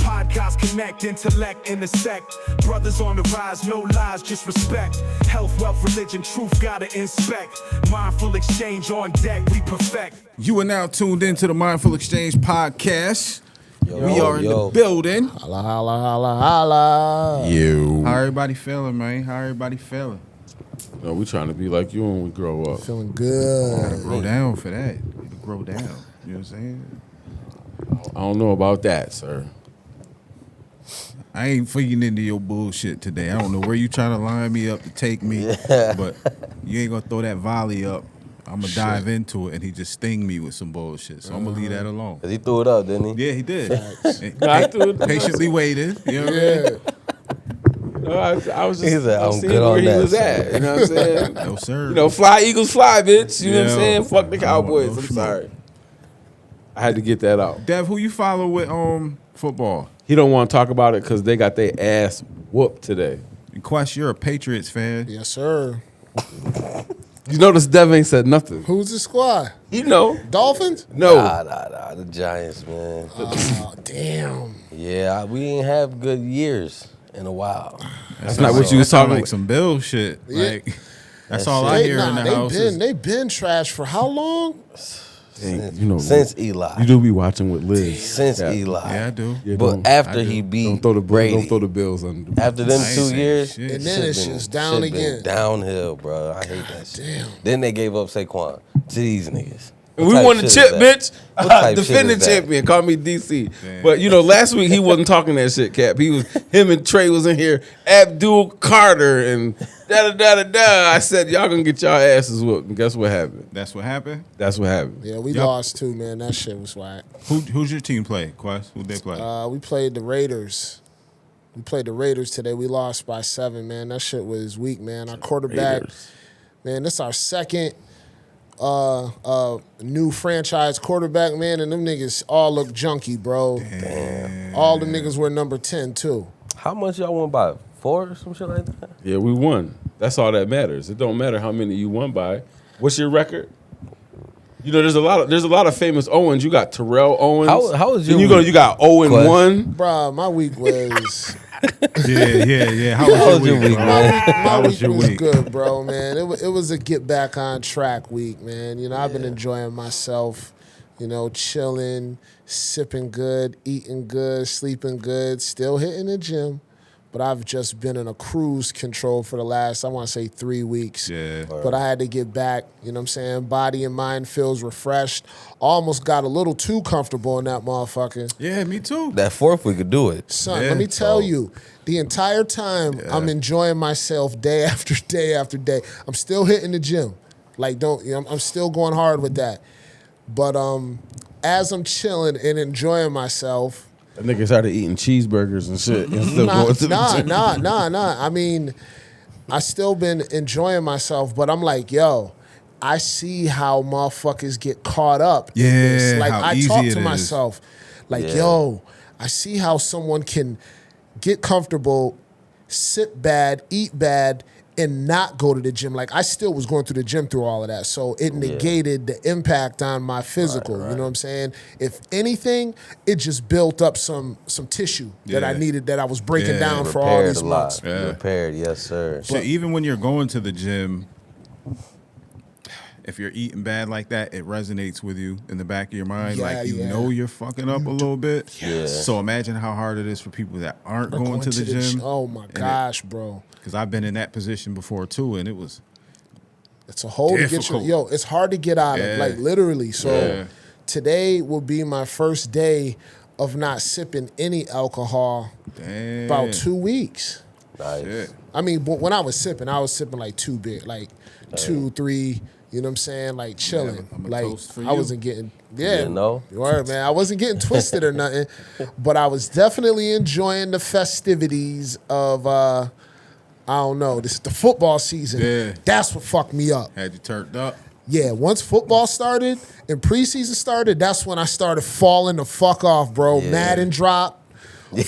Podcasts connect, intellect, intersect. Brothers on the rise, no lies, just respect. Health, wealth, religion, truth, gotta inspect. Mindful exchange on deck, we perfect. You are now tuned into the Mindful Exchange podcast. We are in the building. Holla, holla, holla, holla. You. How everybody feeling, man? How everybody feeling? No, we trying to be like you when we grow up. Feeling good. Gotta grow down for that. Gotta grow down. You know what I'm saying? I don't know about that, sir. I ain't feeding into your bullshit today. I don't know where you trying to line me up to take me, but you ain't gonna throw that volley up. I'm gonna dive into it, and he just sting me with some bullshit. So I'm gonna leave that alone. Cause he threw it up, didn't he? Yeah, he did. I threw it- Patiently waited. You know what I mean? No, I was just He said, I was I'm seeing good where on he that, was sir. at. You know what I'm saying? No, sir. You know, fly Eagles fly, bitch. You know what I'm Yeah. saying? Fuck the Cowboys. no I'm smoke. sorry. I had to get that out. Dev, who you follow with football? He don't want to talk about it because they got their ass whooped today. And Quest, you're a Patriots fan. Yes, sir. You notice Dev ain't said nothing. Who's the squad? You know. Dolphins? No. Nah. The Giants, man. Oh, damn. Yeah, we ain't have good years in a while. That's not what you was talking like about. some Bill shit. Yeah. Like that's all I hear in the house. They been trash for how long? Dang, you know, Since Eli. you do be watching with Liz. Since Yeah. Eli. Yeah, I do. Yeah, But don't- after I he do. beat don't throw the Brady, Don't throw the Bills under. after them I ain't 2 saying years, shit. And then it's just down shit been again. downhill, bro. I hate that shit. Damn. Then they gave up Saquon to these niggas. And What we type won the shit chip, is that? bitch. What type shit Defending is that? champion. Call me DC. Damn. But you know, last week he wasn't talking that shit, Cap. Him and Trey was in here. Abdul Carter and da. I said y'all gonna get y'all asses whooped. And guess what happened? That's what happened. That's what happened. Yeah, we Yup. lost too, man. That shit was whack. Who's your team play, Quest? Who they play? We played the Raiders. We played the Raiders today. We lost by 7, man. That shit was weak, man. Our quarterback, Raiders. man, this our second new franchise quarterback, man, and them niggas all look junky, bro. Damn. All the niggas were number 10, too. How much y'all won by? 4 or some shit like that? Yeah, we won. That's all that matters. It don't matter how many you won by. What's your record? You know, there's a lot of famous Owens. You got Terrell Owens. How was your And week? you got 0-1. Bruh, my week was... yeah. How was was your your week, week, bro? man? How was your week? good, bro, man. It was a get back on track week, man. You know, I've been enjoying myself, you know, chilling, sipping good, eating good, sleeping good, still hitting the gym. But I've just been in a cruise control for the last, I want to say 3 weeks. Yeah. But I had to get back, you know what I'm saying? Body and mind feels refreshed. Almost got a little too comfortable in that motherfucker. Yeah, me too. That 4th we could do it. Son, Yeah. let me tell you, the entire time I'm enjoying myself day after day after day. I'm still hitting the gym. Like, I'm still going hard with that. But as I'm chilling and enjoying myself, That nigga started eating cheeseburgers and shit. And still going to the gym. Nah. I mean, I still been enjoying myself, but I'm like, yo, I see how motherfuckers get caught up in this. Yeah, Like, how I easy talk it to is. myself, like, Yeah. yo, I see how someone can get comfortable, sit bad, eat bad, and not go to the gym. Like, I still was going through the gym through all of that. So it negated the impact on my physical. You know what I'm saying? If anything, it just built up some tissue that I Yeah. needed, that I was breaking Yeah. down for all Repaired these a months. lot. Yeah. Repaired, yes, sir. So even when you're going to the gym, if you're eating bad like that, it resonates with you in the back of your mind. Yeah, like, you yeah. know you're fucking up a little bit. Yes. So imagine how hard it is for people that aren't going to the gym. Oh my gosh, bro. Because I've been in that position before too, and it was It's a hole to get Difficult. your, it's hard to get out Yeah. of, like, literally. So Yeah. today will be my first day of not sipping any alcohol damn. about 2 weeks. Nice. Shit. I mean, but when I was sipping like 2 big, like 2, 3, you know what I'm saying? Like chilling. I'm a like toast for I you. wasn't getting, yeah. You know? Word, man. I wasn't getting twisted or nothing, but I was definitely enjoying the festivities of, I don't know, this is the football season. Yeah. That's what fucked me up. Had you turned up. Yeah, once football started and preseason started, that's when I started falling the fuck off, bro. Yeah. Madden drop.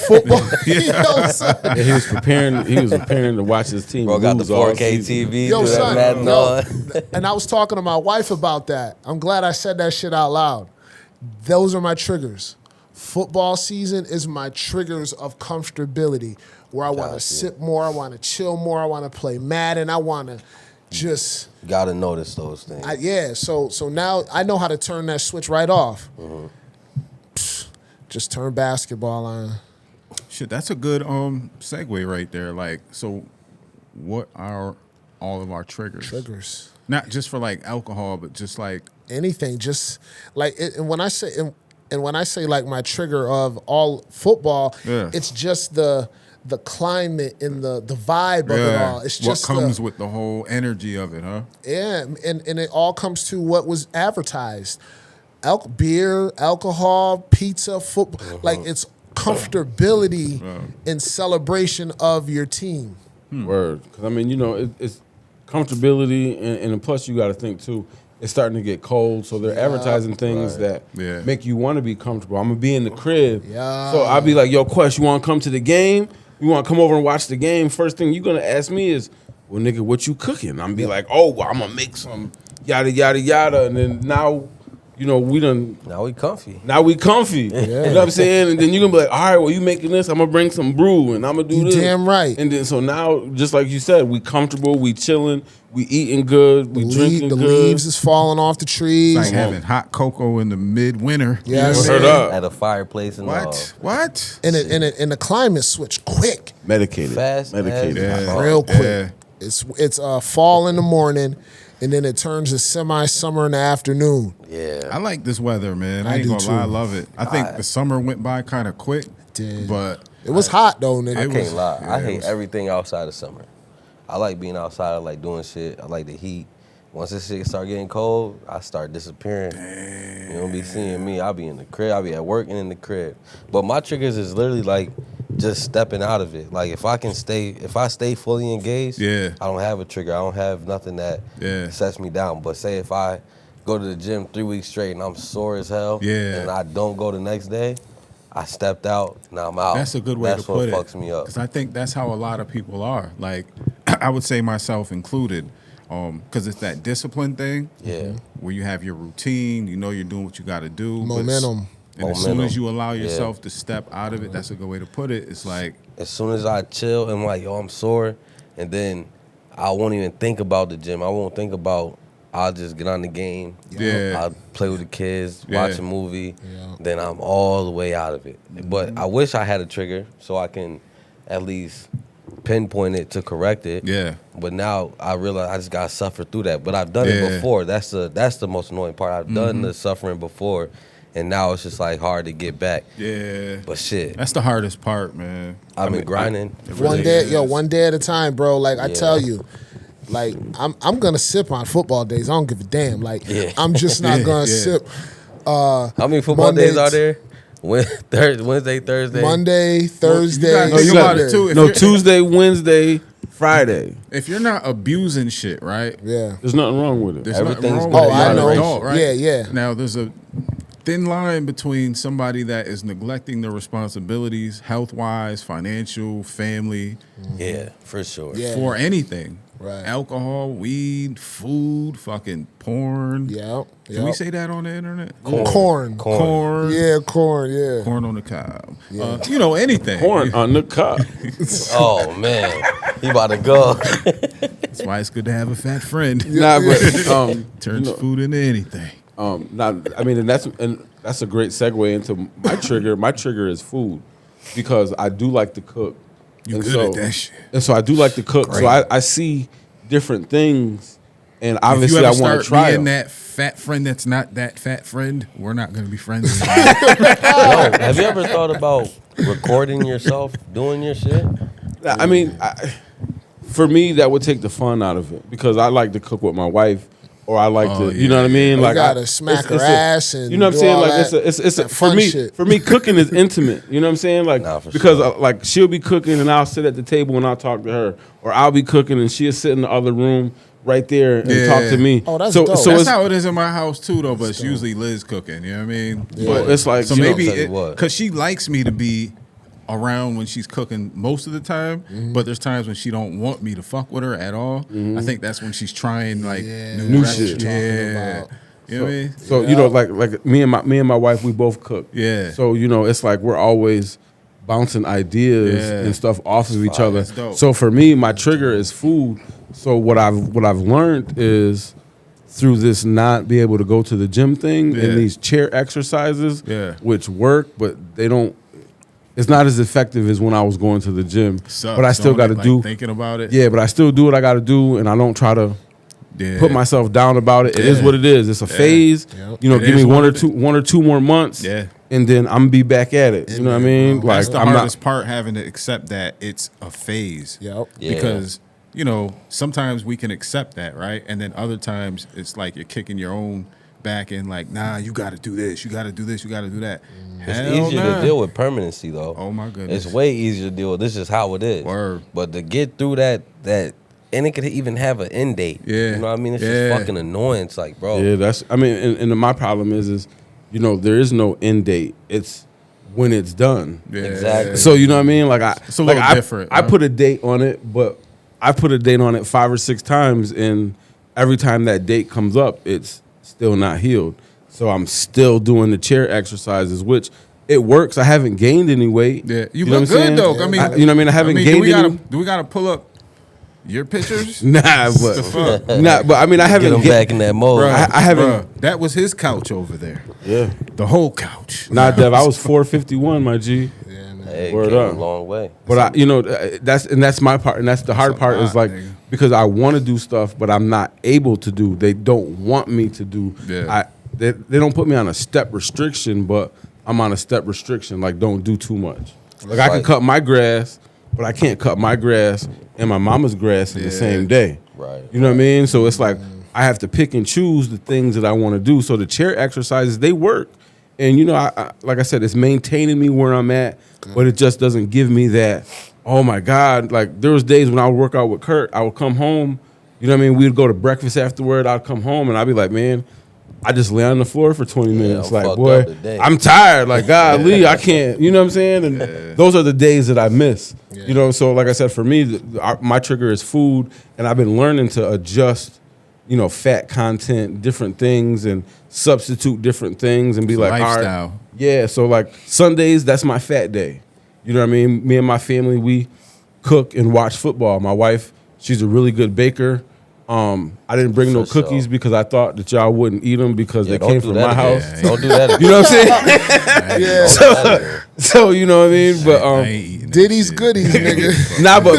Football. You know, son. And he was preparing to watch his team Bro got the lose all 4K season. TV. Yo, do that son, Madden on. and I was talking to my wife about that. I'm glad I said that shit out loud. Those are my triggers. Football season is my triggers of comfortability, where I want to Gotcha. sit more, I want to chill more, I want to play Madden, I want to just Gotta notice those things. So now I know how to turn that switch right off. Just turn basketball on. Shit, that's a good segue right there. Like, so what are all of our triggers? Triggers. Not just for like alcohol, but just like Anything, just like it, and when I say like my trigger of all football, Yeah. it's just the climate and the vibe of it all. It's just what comes with the whole energy of it, huh? Yeah, and it all comes to what was advertised: beer, alcohol, pizza, football. Like it's comfortability and celebration of your team. Word. Because, I mean, you know, it's comfortability, and plus you got to think, too, it's starting to get cold, so they're advertising things that Yeah. make you want to be comfortable. I'm going to be in the crib. Yeah. So I'll be like, yo, Quest, you want to come to the game? You want to come over and watch the game? First thing you're going to ask me is, well, nigga, what you cooking? I'm going to be like, oh, well, I'm going to make some yada, yada, yada. And then now, you know, Now we comfy. Now we comfy. You know what I'm saying? And then you're going to be like, all right, well, you making this. I'm going to bring some brew and I'm going to do You this. damn right. And then so now, just like you said, we comfortable, we chilling, we eating good, we drinking The good. leaves is falling off the trees. Like having hot cocoa in the midwinter. You know Yes. what I'm Heard saying? up. At a fireplace and all. What? and the climate switch quick, Medicated. Fast Medicated. as- Yeah. real quick. Yeah. It's fall in the morning, and then it turns to semi-summer in the afternoon. Yeah. I like this weather, man. I I ain't do gonna lie, I too. love it. I think the summer went by kind of quick, did. but It was hot though, nigga. I It can't was- lie. yeah, I it hate was- everything outside of summer. I like being outside. I like doing shit. I like the heat. Once this shit start getting cold, I start disappearing. You don't be seeing me. I'll be in the crib. I'll be at work and in the crib. But my triggers is literally like just stepping out of it. Like if I stay fully engaged, Yeah. I don't have a trigger. I don't have nothing that Yeah. sets me down. But say if I go to the gym 3 weeks straight and I'm sore as hell, Yeah. and I don't go the next day, I stepped out, now I'm out. that's a good way That's to put it. what fucks me up. Because I think that's how a lot of people are. Like, I would say myself included, because it's that discipline thing. Yeah. Where you have your routine, you know you're doing what you got to do. but Momentum. And as soon as Momentum. you allow Yeah. yourself to step out of it, that's a good way to put it. It's like, As soon as I chill and I'm like, yo, I'm sore, and then I won't even think about the gym. I won't think about, I'll just get on the game. Yeah. I'll play with the kids, Yeah. watch a movie. Yeah. Then I'm all the way out of it. But I wish I had a trigger so I can at least pinpoint it to correct it. yeah. But now I realize I just gotta suffer through that. But I've done Yeah. it before. That's the most annoying part. I've done the suffering before, and now it's just like hard to get back. Yeah. But shit, That's the hardest part, man. I've been grinding. One day at a time, bro. Like I Yeah. tell you, like I'm gonna sip on football days. I don't give a damn. Like Yeah. I'm just not gonna Yeah. sip. How many football Monday days are there? Wednesday, Thursday. Monday, Thursday. guys- No, you got Sunday. it too. If No, you're- Tuesday, Wednesday, Friday. If you're not abusing shit, right? Yeah. There's nothing wrong with it. There's Everything's nothing wrong good. with it. Oh, I You're know. an adult, right? Yeah, yeah. Now there's a thin line between somebody that is neglecting their responsibilities, health wise, financial, family, Yeah, for sure. Yeah. for anything. Right. Alcohol, weed, food, fucking porn. Yeah. Can we say that on the internet? corn? Corn. Yeah, corn. Yeah. Corn on the cob. You know, anything. Corn on the cup. Oh man, he about to go. That's why it's good to have a fat friend. Nah, but Turns you know, food into anything. I mean, and that's a great segue into my trigger. My trigger is food because I do like to cook. You And good so, at that shit. And so I do like to cook. So I see different things, and If you obviously ever I want start to try being them. that fat friend that's not that fat friend, we're not going to be friends anymore. Yo, have you ever thought about recording yourself doing your shit? I mean, for me, that would take the fun out of it because I like to cook with my wife, or I like to, you know what I mean? You Like gotta smack her ass and you know what I'm do saying? all Like that- it's a that for fun me. shit. For me, cooking is intimate. You know what I'm saying? Like Nah, for because sure. like she'll be cooking and I'll sit at the table and I'll talk to her, or I'll be cooking and she'll sit in the other room right there and Yeah. talk to me. Oh, that's so dope. so That's it's, how it is in my house too, though. But it's usually Liz cooking. You know what I mean? but it's like So you know, maybe tell you what. because she likes me to be around when she's cooking most of the time, but there's times when she don't want me to fuck with her at all. I think that's when she's trying like Yeah, new that's what shit. you're talking Yeah, about. You know what I mean? So you know, like me and my wife, we both cook. Yeah. So you know, it's like we're always bouncing ideas Yeah. and stuff off of each other. That's dope. So for me, my trigger is food. So what I've learned is through this not be able to go to the gym thing Yeah. and these chair exercises, Yeah. which work, but they don't. It's not as effective as when I was going to the gym. Sucks, but I still don't got it? to Like, do. thinking about it. Yeah, but I still do what I got to do, and I don't try to put myself down about it. It is Yeah. what it is. It's a phase. Yep. You know, It give me is one what or two more months. Yeah. And then I'm gonna be back at it. You know what I mean? That's the I'm hardest part, having to accept that it's a phase. Yep. Yeah. Because, you know, sometimes we can accept that, right? And then other times it's like you're kicking your own back and like, nah, you got to do this, you got to do this, you got to do that. It's Hell easier nah. to deal with permanency though. Oh my goodness. It's way easier to deal with. This is how it is. Word. But to get through that, and it could even have an end date. Yeah. You know what I mean? It's Yeah. just fucking annoying. It's like, bro. Yeah, that's. I mean, and my problem is, you know, there is no end date. It's when it's done. Yeah. Exactly. So you know what I mean? Like It's a little like different, I huh? put a date on it, but I put a date on it 5 or 6 times, and every time that date comes up, it's still not healed. So I'm still doing the chair exercises, which it works. I haven't gained any weight. Yeah, you know look what I'm saying? good though. I mean, you know what I mean? I haven't gained any. Do we gotta pull up your pictures? Nah, The fuck? but nah, but I mean, I Get haven't them back in that mode. Bruh, I haven't- bruh, that was his couch over there. Yeah. The whole couch. Nah, Dev, I was 451, my G. Hey, Word came up. a long way. But I, you know, that's my part, and that's the hard a part lot, is like nigga. because I want to do stuff, but I'm not able to do. They don't want me to do. Yeah. They don't put me on a step restriction, but I'm on a step restriction. Like, don't do too much. Like I can Right. cut my grass, but I can't cut my grass and my mama's grass in the same day. Right. You know what I mean? So it's like I have to pick and choose the things that I want to do. So the chair exercises, they work. And you know, I like I said, it's maintaining me where I'm at, but it just doesn't give me that, oh my God. Like there was days when I would work out with Kurt, I would come home, you know what I mean? We'd go to breakfast afterward, I'd come home and I'd be like, man, I just lay on the floor for 20 minutes. I'm Like, fucked boy, up today. I'm tired. Like, golly, I can't, you know what I'm saying? And those are the days that I miss. You know, so like I said, for me, my trigger is food, and I've been learning to adjust, you know, fat content, different things, and substitute different things, and be It's a like, all lifestyle. right, yeah. So like Sundays, that's my fat day. You know what I mean? Me and my family, we cook and watch football. My wife, she's a really good baker. I didn't bring no For sure. cookies because I thought that y'all wouldn't eat them because Yeah, they don't came do from that my again. house. Don't do that again. You know what I'm saying? Yeah. So you know what I mean? But I ain't eating that Diddy's shit. goodies, nigga. nah, but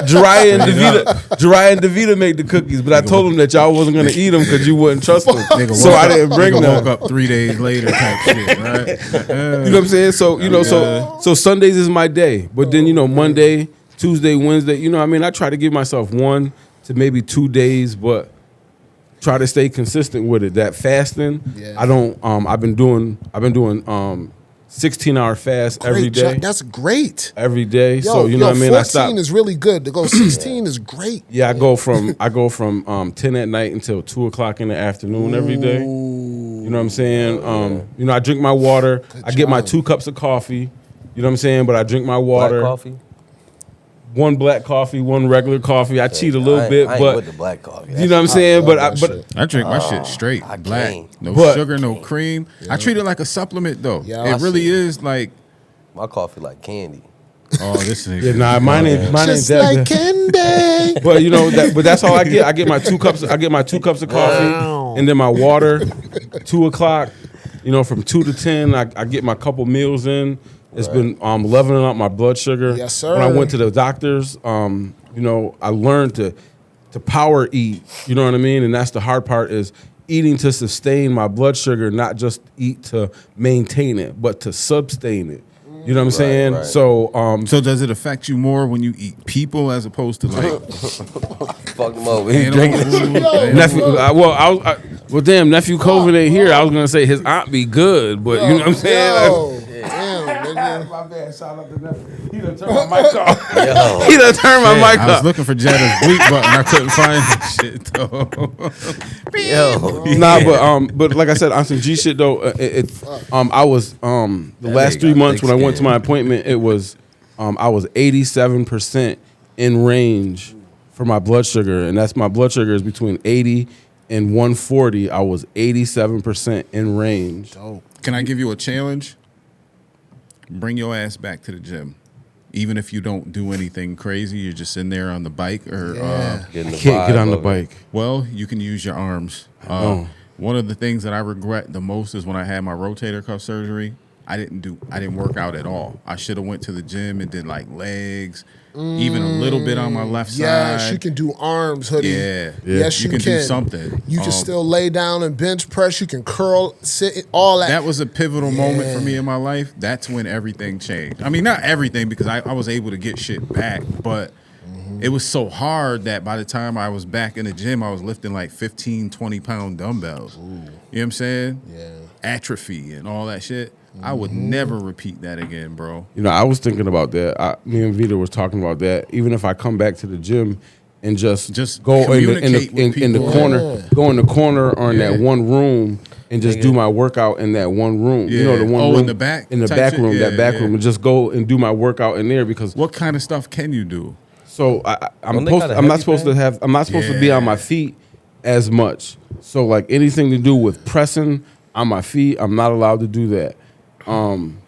Jariah and Davita made the cookies, but I told them that y'all wasn't gonna eat them because you wouldn't trust them. Nigga So woke I up- didn't bring nigga them. woke up 3 days later type shit, right? You know what I'm saying? So you know, so Sundays is my day, but then you know Monday, Tuesday, Wednesday. You know, what I mean, I try to give myself 1 to maybe 2 days, but try to stay consistent with it. That fasting, Yeah. I don't. I've been doing 16-hour fast every Great day. job. That's great. Every day. Yo, So you know what I mean? 14 I stop. is really good. To go 16 is great. Yeah, I go from 10 at night until 2 o'clock in the afternoon every day. You know what I'm saying? You know, I drink my water. I get my job. 2 cups of coffee. You know what I'm saying? But I drink my Black water. coffee. 1 black coffee, 1 regular coffee. I cheat a little bit, I ain't but with the black coffee. you know what I'm saying? love But that shit. I drink my shit straight, I black, can't. no But- sugar, no cream. I treat it like a supplement though. Yeah, it I really see. is like, My coffee like candy. oh, this is yeah, nah, mine ain't Just that. like candy. But you know but that's all I get. I get my 2 cups. I get my 2 cups of coffee, Wow. and then my water. 2 o'clock. You know, from 2 to 10, I get my couple meals in. It's been leveling up my blood sugar. Yes, sir. When I went to the doctors, you know, I learned to power eat. You know what I mean? And that's the hard part is eating to sustain my blood sugar, not just eat to maintain it, but to sustain it. You know what I'm saying? right. So, So does it affect you more when you eat people as opposed to like Fuck them over. He animal drinking. food? nephew, well, damn, nephew COVID ain't here. I was gonna say his aunt be good, but you know what I'm saying? Yo, damn, nigga. My bad. Shout out to nephew. He done turned my mic off. Yo. He done turned my mic I was off. looking for Jetta's bleep button. I couldn't find that shit though. Yo. But like I said, on some G shit though, I was the last 3 months when I went to my appointment, it was I was 87% in range for my blood sugar, and that's my blood sugar is between 80 and 140, I was 87% in range. Dope. Can I give you a challenge? Bring your ass back to the gym. Even if you don't do anything crazy, you're just in there on the bike or Yeah. Getting I the can't get vibe on the of it. bike. well, you can use your arms. know. One of the things that I regret the most is when I had my rotator cuff surgery. I didn't work out at all. I should have went to the gym and did like legs, even a little bit on my left Yes, side. you can do arms, hoodie. Yeah. Yes, You you can do something. You can still lay down and bench press. You can curl, sit, all that. That was a pivotal moment for Yeah. me in my life. That's when everything changed. I mean, not everything because I was able to get shit back, but it was so hard that by the time I was back in the gym, I was lifting like 15, 20-pound dumbbells. You know what I'm saying? Yeah. Atrophy and all that shit. I would never repeat that again, bro. You know, I was thinking about that. Me and Vita was talking about that. Even if I come back to the gym and just go communicate with in the people. corner, go in the corner or in Yeah. that one room and just do my workout in that one room. You know, the Yeah. one Oh, in room the back in the type back shit? room, Yeah, that back yeah. room, and just go and do my workout in there because. What kind of stuff can you do? So I'm Don't they got a I'm not heavy supposed bag? to have. I'm not supposed to be on my feet as much. So like anything to do with pressing on my feet, I'm not allowed to do that.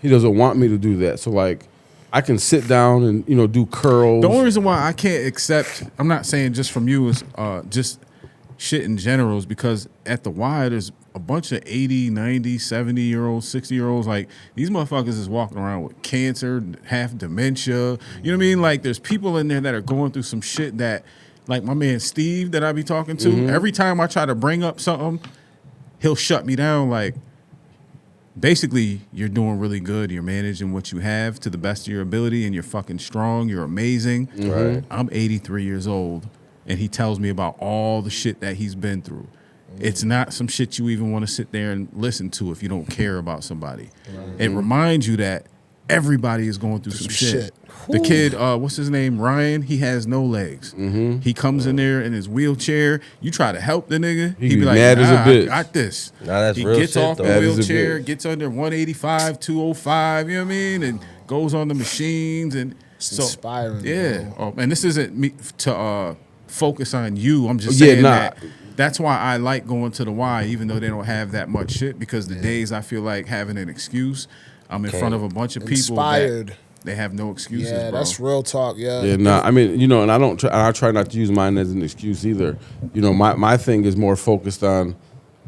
He doesn't want me to do that. So like, I can sit down and do curls. The only reason why I can't accept, I'm not saying just from you, is just shit in general, is because at the Y, there's a bunch of 80, 90, 70-year-olds, 60-year-olds. Like, these motherfuckers is walking around with cancer, half dementia. You know what I mean? Like, there's people in there that are going through some shit that, like my man Steve that I be talking to, every time I try to bring up something, he'll shut me down. Like, basically, you're doing really good. You're managing what you have to the best of your ability, and you're fucking strong. You're amazing. Right. I'm 83 years old, and he tells me about all the shit that he's been through. It's not some shit you even want to sit there and listen to if you don't care about somebody. It reminds you that everybody is going through some shit. The kid, what's his name? Ryan, he has no legs. He comes in there in his wheelchair. You try to help the nigga, He he be be like, mad as a nah, bitch. I got this. Nah, that's he real gets shit, off though. the Mad as a wheelchair, bitch. gets under 185, 205, you know what I mean? And goes on the machines. And so, inspiring, yeah. bro. And this isn't me to focus on you. I'm just Yeah, saying nah. that that's why I like going to the Y, even though they don't have that much shit, because the days I feel like having an excuse, I'm in front of a bunch of people Inspired. that they have no excuses, Yeah, bro. that's real talk. Yeah. Yeah, nah. I mean, and I try not to use mine as an excuse either. My thing is more focused on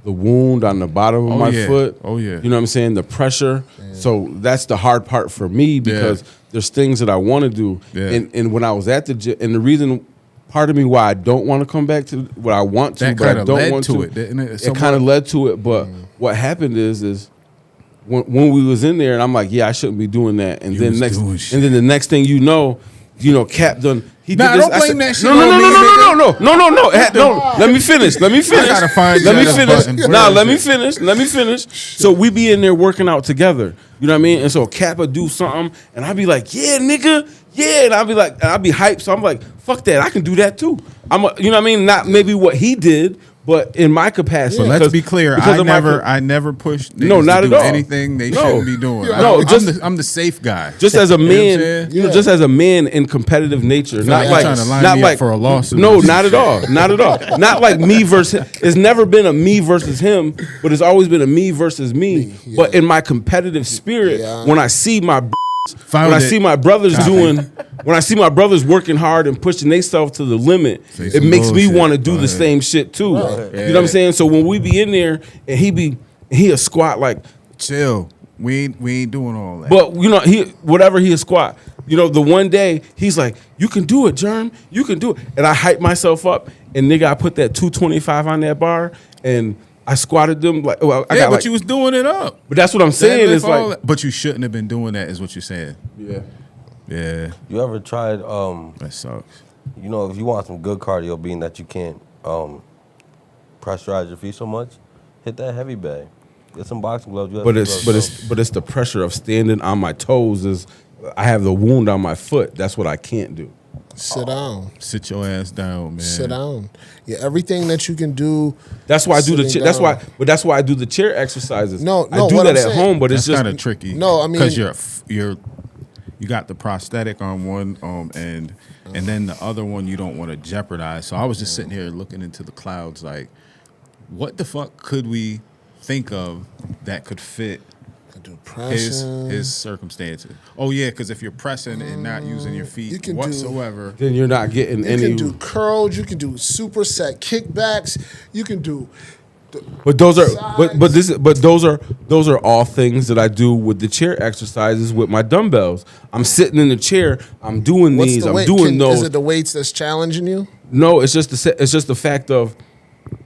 the wound on the bottom of my yeah. foot. Oh, yeah. You know what I'm saying? The pressure. So that's the hard part for me because there's things that I want to do. Yeah. And when I was at the gym, and the reason, part of me why I don't want to come back to what I want to, That but I kinda don't led want to to. it, didn't it? It Somewhat? kind of led to it, but what happened is when we was in there, and I'm like, yeah, I shouldn't be doing that. And You then was doing shit. and then the next thing you know, Cap done. He Nah, did this. don't I blame said, that shit no, on me, no. No. Let me finish. gotta find Let me that finish. button. Nah, Where let me is it? finish. So we be in there working out together. You know what I mean? And so Cap would do something, and I'd be like, yeah, nigga, yeah. And I'd be like, and I'd be hyped. So I'm like, fuck that, I can do that too. You know what I mean? Not maybe what he did, but in my capacity. So let's Because- be clear. because of my I never push niggas No, not to at do all. anything they No. shouldn't be doing. No, I'm the safe guy. Just as a You know what I'm man, saying? just as a man in competitive nature, not like like you're trying to line not me up like for a lawsuit No, or some not at all, not at all. Not like me versus. It's never been a me versus him, but it's always been a me versus me. But in my competitive spirit, when I see my Found when I it. see my brothers when I see my brothers working hard and pushing themselves to the limit, Say it some makes me bullshit. want to do Go the ahead. same shit too. You know what I'm saying? So when we be in there and he a squat like. Chill. We ain't doing all that. But he a squat. The one day he's like, "You can do it, Germ. You can do it." And I hype myself up, and nigga, I put that 225 on that bar, and I squatted them like. Well, I yeah, got but like, you was doing it up. But that's what I'm saying. Deadlift, It's all like, that. But you shouldn't have been doing that, is what you're saying. Yeah, You ever tried, that sucks. if you want some good cardio, being that you can't pressurize your feet so much, hit that heavy bag. Get some boxing gloves. but it's the pressure of standing on my toes. Is I have the wound on my foot. That's what I can't do. Sit down. Sit your ass down, man. Sit down. Yeah, everything that you can do. That's why I do the Sitting chair. down. That's why I do the chair exercises. No, I do what that I'm at saying- home, but That's it's just kind of tricky. No, I mean- because you got the prosthetic on one end, and then the other one you don't want to jeopardize. So I was just sitting here looking into the clouds, like, what the fuck could we think of that could fit Do his pressing. circumstances? Oh yeah, because if you're pressing and not using your You feet can do- whatsoever, Then you're not getting You any. can do curls. You can do superset kickbacks. You can do. But those are Sides. those are all things that I do with the chair exercises with my dumbbells. I'm sitting in the chair. I'm doing What's these. the I'm weight? doing those. Is it the weights that's challenging you? No, it's just the fact of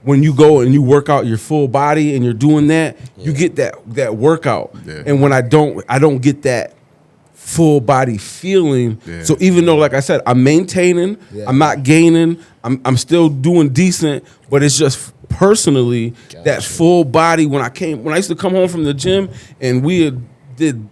when you go and you work out your full body and you're doing that, you get that workout. Yeah. And when I don't get that full body feeling. Yeah. So even though, like I said, I'm maintaining, Yeah. I'm not gaining, I'm still doing decent, but it's just personally that full body. When I used to come home from the gym and did.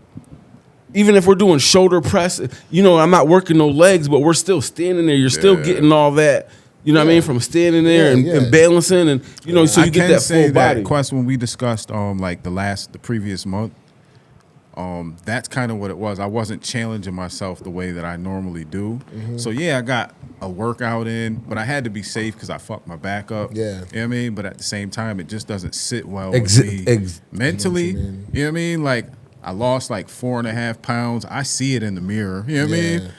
Even if we're doing shoulder press, I'm not working no legs, but we're still standing there. You're still getting all that, what I mean, from standing there and balancing, and so you get that full body. Quest, when we discussed like the previous month, that's kind of what it was. I wasn't challenging myself the way that I normally do. So yeah, I got a workout in, but I had to be safe because I fucked my back up. Yeah. You know what I mean? But at the same time, it just doesn't sit well Ex- with me ex- mentally. You know what I mean? Like I lost like 4.5 pounds. I see it in the mirror. You know what I mean?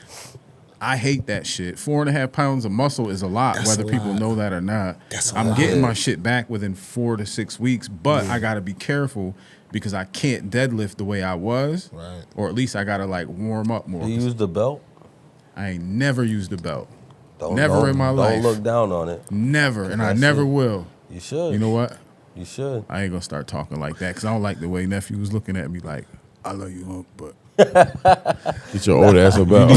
I hate that shit. 4.5 pounds of muscle is a lot, That's whether a people lot. know that or not. That's a I'm lot. getting my shit back within 4 to 6 weeks, but I gotta be careful because I can't deadlift the way I was. Right. Or at least I gotta like warm up more. Do you use the belt? I ain't never used a belt. Don't In my life. Don't look down on it. Never. And I That's never it. will. You should. You know what? You should. I ain't gonna start talking like that because I don't like the way nephew was looking at me like, I love you, Unc, but Get your old ass about.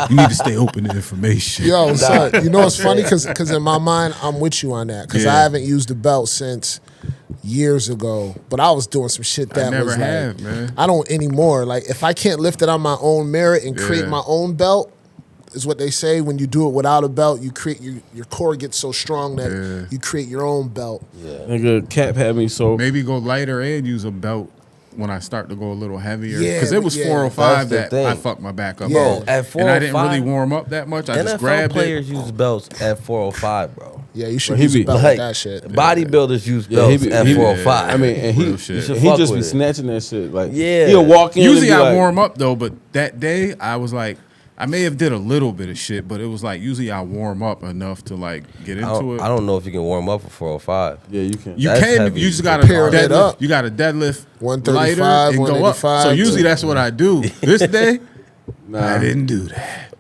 you need to stay open to information. Yo, son, you know what's funny? Because in my mind, I'm with you on that. Because I haven't used the belt since years ago. But I was doing some shit that never was like, have, man. I don't anymore. Like, if I can't lift it on my own merit and create Yeah. my own belt, is what they say. When you do it without a belt, you create your core gets so strong that you create your own belt. Nigga, Cap had me so. Maybe go lighter and use a belt when I start to go a little heavier. Yeah, Because it was yeah. 405 That's the that I thing. fucked my back up. Yeah. on. Bro, at And I didn't 405, really warm up that much. I just NFL grabbed players it. use belts at 405, bro. Yeah, you should Bro, he use a be- belt Like, with that shit. bodybuilders use Yeah, he belts be- at he be- 405. I mean, and Real he shit. should he fuck just be with it. snatching that shit. Like, Yeah. he'll walk in. Usually and be I like, warm up though, but that day I was like, I may have did a little bit of shit, but it was like usually I warm up enough to like get into it. I don't know if you can warm up for 405. Yeah, you can. You That's can. heavy. You just got to Pairing it deadlift. up. You got to deadlift 135, lighter and go up. 185 So usually to- that's what I do. This day, Nah. I didn't do that.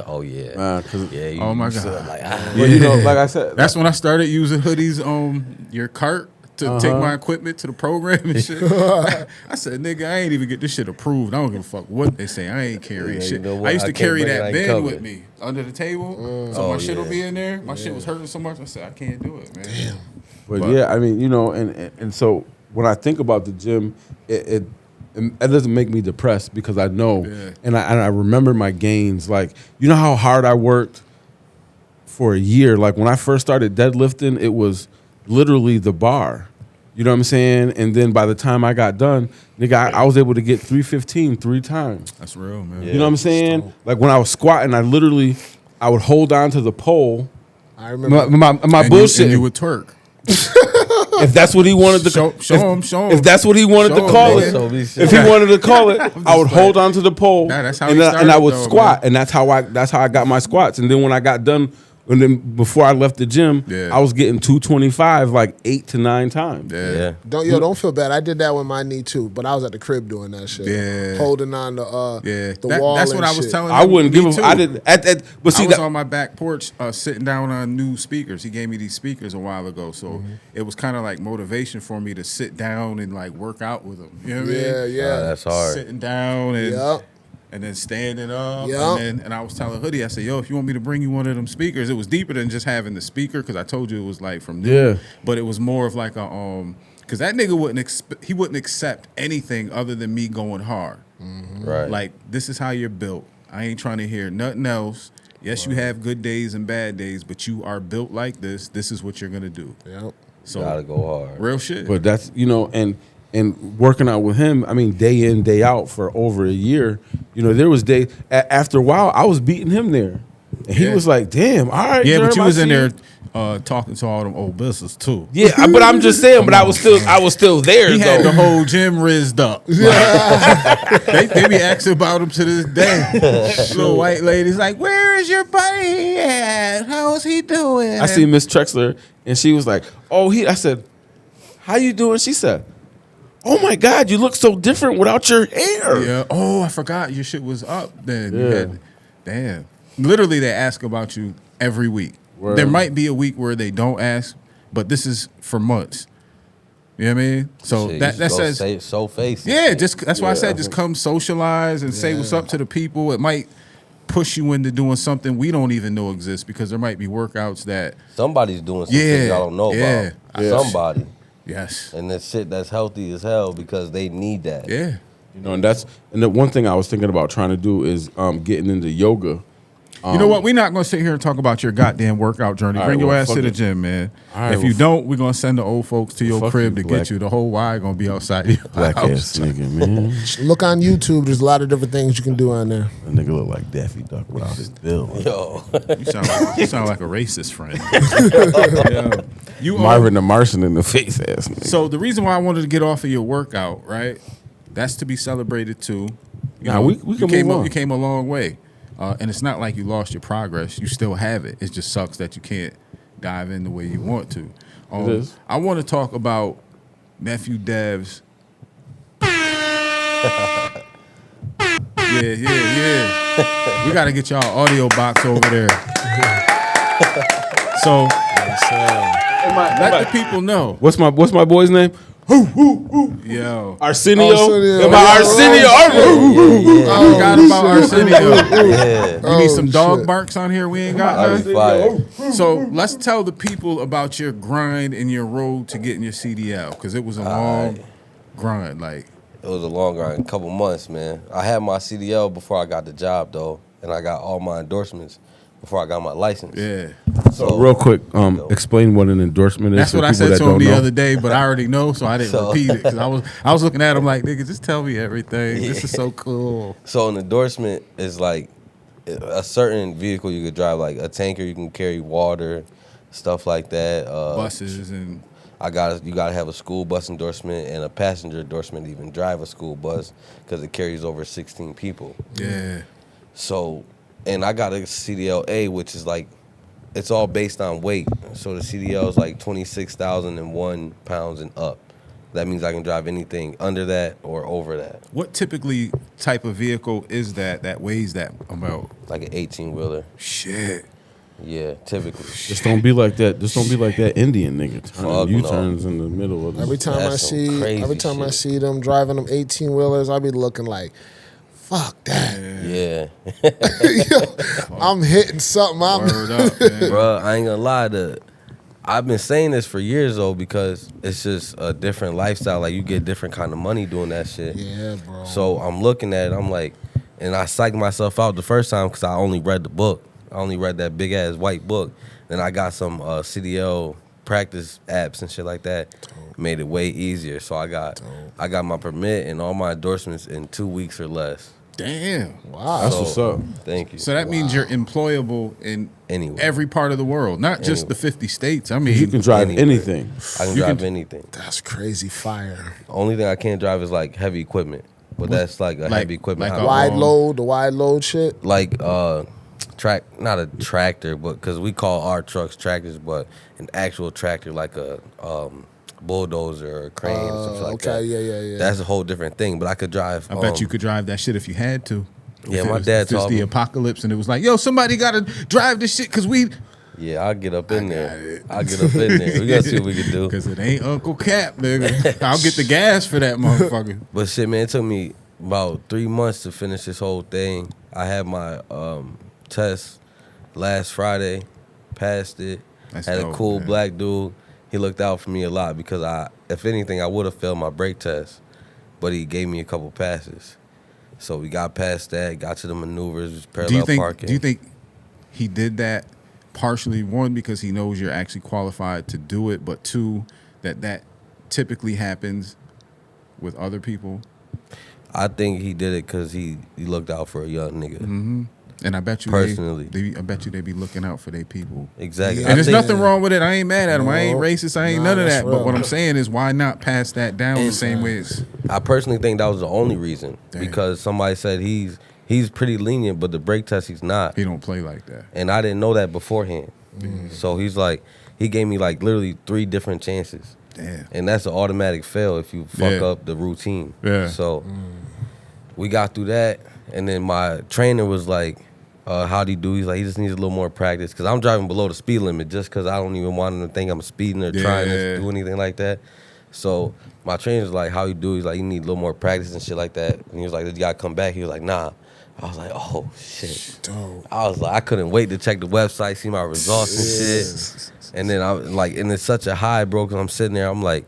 Oh, yeah. Nah, 'cause- Yeah, you, Oh, my you said, God. like, But like I said, That's when I started using hoodies on your cart to take my equipment to the program and shit. I said, nigga, I ain't even get this shit approved. I don't give a fuck what they say. I ain't carrying Yeah, you shit. know what? I used I to can't carry bring it, I that ain't bin covered. with me under the table. So Oh, my shit will yeah. be in there. My shit was hurting so much. I said, I can't do it, man. Damn. But yeah, I mean, and so when I think about the gym, it doesn't make me depressed because I know, and I remember my gains. Like, you know how hard I worked for a year. Like when I first started deadlifting, it was literally the bar. You know what I'm saying? And then by the time I got done, nigga, I was able to get 315 3 times. That's real, man. You know what I'm saying? Like when I was squatting, I would hold on to the pole. I remember. My And bullshit. you would twerk. If that's what he wanted to Show him. If that's what he wanted Show to call him, it, nigga. So if he wanted to call it, I would hold on to the pole, Nah, that's how and he then, and I started, would though, squat, man. and that's how I got my squats. And then when I got done, and then before I left the gym, Yeah. I was getting 225 like 8 to 9 times. yeah. Don't feel bad. I did that with my knee too, but I was at the crib doing that shit. Yeah. Holding on to Yeah, the wall. that's and what I was shit. telling I him. wouldn't Me give too. him. I didn't. But see I was that. on my back porch sitting down on new speakers. He gave me these speakers a while ago, so it was kind of like motivation for me to sit down and like work out with him. You know what I Yeah, mean? yeah. That's hard. Sitting down and Yep. and then standing up. Yep. And I was telling Hoodie, I said, yo, if you want me to bring you one of them speakers, it was deeper than just having the speaker because I told you it was like from new. Yeah. But it was more of like a because that nigga wouldn't accept anything other than me going hard. Right. Like, this is how you're built. I ain't trying to hear nothing else. Yes, you have good days and bad days, but you are built like this. This is what you're gonna do. Yep. So Gotta go hard. real shit. But that's and working out with him. I mean, day in day out for over a year. There was after a while I was beating him there. And he was like, damn, all right. Yeah, Jerm, but you I was in see there you. talking to all them old business too. Yeah, but I'm just saying, but I was still there He though. had the whole gym rizzed up. Like, they be asking about him to this day. Little white lady's like, "Where is your buddy at? How is he doing?" I see Miss Trexler, and she was like, "Oh, I said, how you doing?" She said, "Oh my God, you look so different without your hair." Yeah. Oh, I forgot your shit was up then. You Yeah. had, damn. Literally, they ask about you every week. Word. There might be a week where they don't ask, but this is for months. You know what I mean? So Shit, that you just go says, show face. and yeah, shit. just that's why I Yeah. said just come socialize and say what's up to the people. It might push you into doing something we don't even know exists because there might be workouts that, Somebody's doing some Yeah, shit y'all don't know yeah. about. Yeah. Somebody. yes, And that shit that's healthy as hell because they need that. yeah. You know, and the one thing I was thinking about trying to do is getting into yoga. You know what? We're not going to sit here and talk about your goddamn workout journey. All Bring right, your well, ass to fuck the it. gym, man. All right, if you well, don't, we're going to send the old folks to your fuck crib you, to black- get you. The whole Y going to be outside your Black house. ass nigga, man. Look on YouTube. There's a lot of different things you can do on there. That nigga look like Daffy Duck without his bill. Yo. You sound like a racist friend. Yeah. You Marvin the Martian in the face ass nigga. So the reason why I wanted to get off of your workout, right? That's to be celebrated too. You Nah, we can you came move on. You came a long way, and it's not like you lost your progress. You still have it. It just sucks that you can't dive in the way you want to. It is. I want to talk about nephew Dev's. Yeah. We got to get y'all audio box over there. So let the people know. What's my boy's name? Yo, Arsenio. Arsenio. Am I Arsenio? I forgot about Arsenio. Yeah. You need some dog shit. barks on here. We ain't got I none. was fired. So let's tell the people about your grind and your road to getting your CDL because it was a long grind. Like, It was a long grind, a couple months, man. I had my CDL before I got the job, though, and I got all my endorsements before I got my license. yeah, So Real quick, explain what an endorsement is. that's for what I people said that to him don't the know. other day, but I already know, so I didn't So- repeat it because I was looking at him like, nigga, just tell me everything. This is so cool. So an endorsement is like a certain vehicle you could drive, like a tanker you can carry water, stuff like that. Buses and You gotta have a school bus endorsement and a passenger endorsement to even drive a school bus because it carries over 16 people. yeah, So, and I got a CDL-A, which is like, it's all based on weight. So the CDL is like 26,001 pounds and up. That means I can drive anything under that or over that, what typically type of vehicle is that weighs that amount? like an 18-wheeler. Shit. Yeah, typically. Just don't be like that. Just don't be like that Indian nigga. Fuck U no. turns in the middle of Every the time That's some crazy I shit. see them driving them 18-wheelers, I be looking like, fuck that. Yeah. I'm hitting something. Word up, man. Bruh, I ain't gonna lie, I've been saying this for years though because it's just a different lifestyle. Like you get different kind of money doing that shit. Yeah, bro. So I'm looking at it, I'm like, and I psyched myself out the first time because I only read the book. I only read that big ass white book. Then I got some CDL practice apps and shit like that. Made it way easier. So I got my permit and all my endorsements in 2 weeks or less. Damn. Wow. That's what's up. Thank you. So that means you're employable in Anywhere. every part of the world, not just the 50 states. I mean, You can drive Anywhere. anything. I can you drive can- anything. That's crazy fire. Only thing I can't drive is like heavy equipment. But that's like a Like- heavy equipment. like highway. The wide load shit. Like not a tractor, but because we call our trucks tractors, but an actual tractor like a bulldozer or crane or something like that. Okay, yeah. That's a whole different thing. But I could drive. I bet you could drive that shit if you had to. Yeah, If it my was- dad if it's taught the me. apocalypse and it was like, yo, somebody got to drive this shit because we. Yeah, I'll get up in got there. it. I'll get up in there. We gotta see what we can do. Because it ain't Uncle Cap, nigga. I'll get the gas for that motherfucker. But shit, man, it took me about 3 months to finish this whole thing. I had my test last Friday, passed it. That's Had dope, a cool man. black dude. He looked out for me a lot because if anything, I would have failed my brake test, but he gave me a couple passes. So we got past that, got to the maneuvers, parallel parking. Do you think he did that partially, one, because he knows you're actually qualified to do it, but two, that typically happens with other people? I think he did it because he looked out for a young nigga. Mm-hmm. And I bet you Personally. I bet you they be looking out for their people. Exactly. Yeah. And I there's think- nothing wrong with it. I ain't mad at them. I ain't No. racist. I ain't Nah, none of that's that. But what real. I'm saying is, why not pass that down the same way as I personally think that was the only reason Damn. because somebody said he's pretty lenient, but the brake test he's not. he don't play like that? And I didn't know that beforehand. So he's like, he gave me like literally 3 different chances. Damn. And that's an automatic fail if you fuck Yeah. up the routine. Yeah. So we got through that. And then my trainer was like, how'd he do? He's like, he just needs a little more practice. Because I'm driving below the speed limit just because I don't even want him to think I'm speeding or trying to do anything like that. So my trainer's like, how you do? He's like, you need a little more practice and shit like that. And he was like, you got to come back. He was like, nah. I was like, oh, shit. Dope. I was like, I couldn't wait to check the website, see my results and shit. And then I like, and it's such a high, bro, because I'm sitting there, I'm like,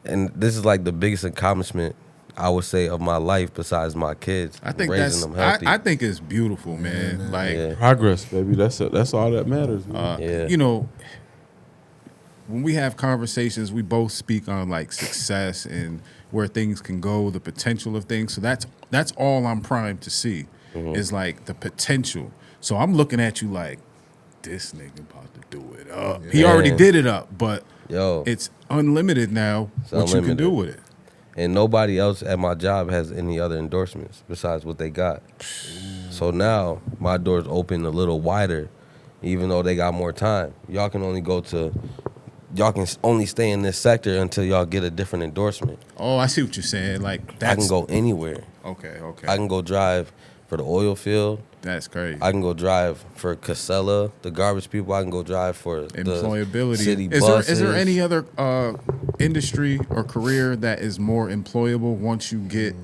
and this is like the biggest accomplishment I would say of my life besides my kids. I think raising them healthy. I think it's beautiful, man. Like, Yeah. Progress, baby. That's all that matters. Man. Yeah. you know, when we have conversations, we both speak on like success and where things can go, the potential of things. So that's all I'm primed to see is like the potential. So I'm looking at you like, this nigga about to do it up. He already did it up, but Yo. it's unlimited now. It's what you can unlimited. do with it. And nobody else at my job has any other endorsements besides what they got. So now my door's open a little wider, even though they got more time. Y'all can only stay in this sector until y'all get a different endorsement. Oh, I see what you're saying. Like that's I can go anywhere. Okay. I can go drive for the oil field. That's crazy. I can go drive for Casella, the garbage people. I can go drive for Employability. the city Is buses. there any other industry or career that is more employable once you get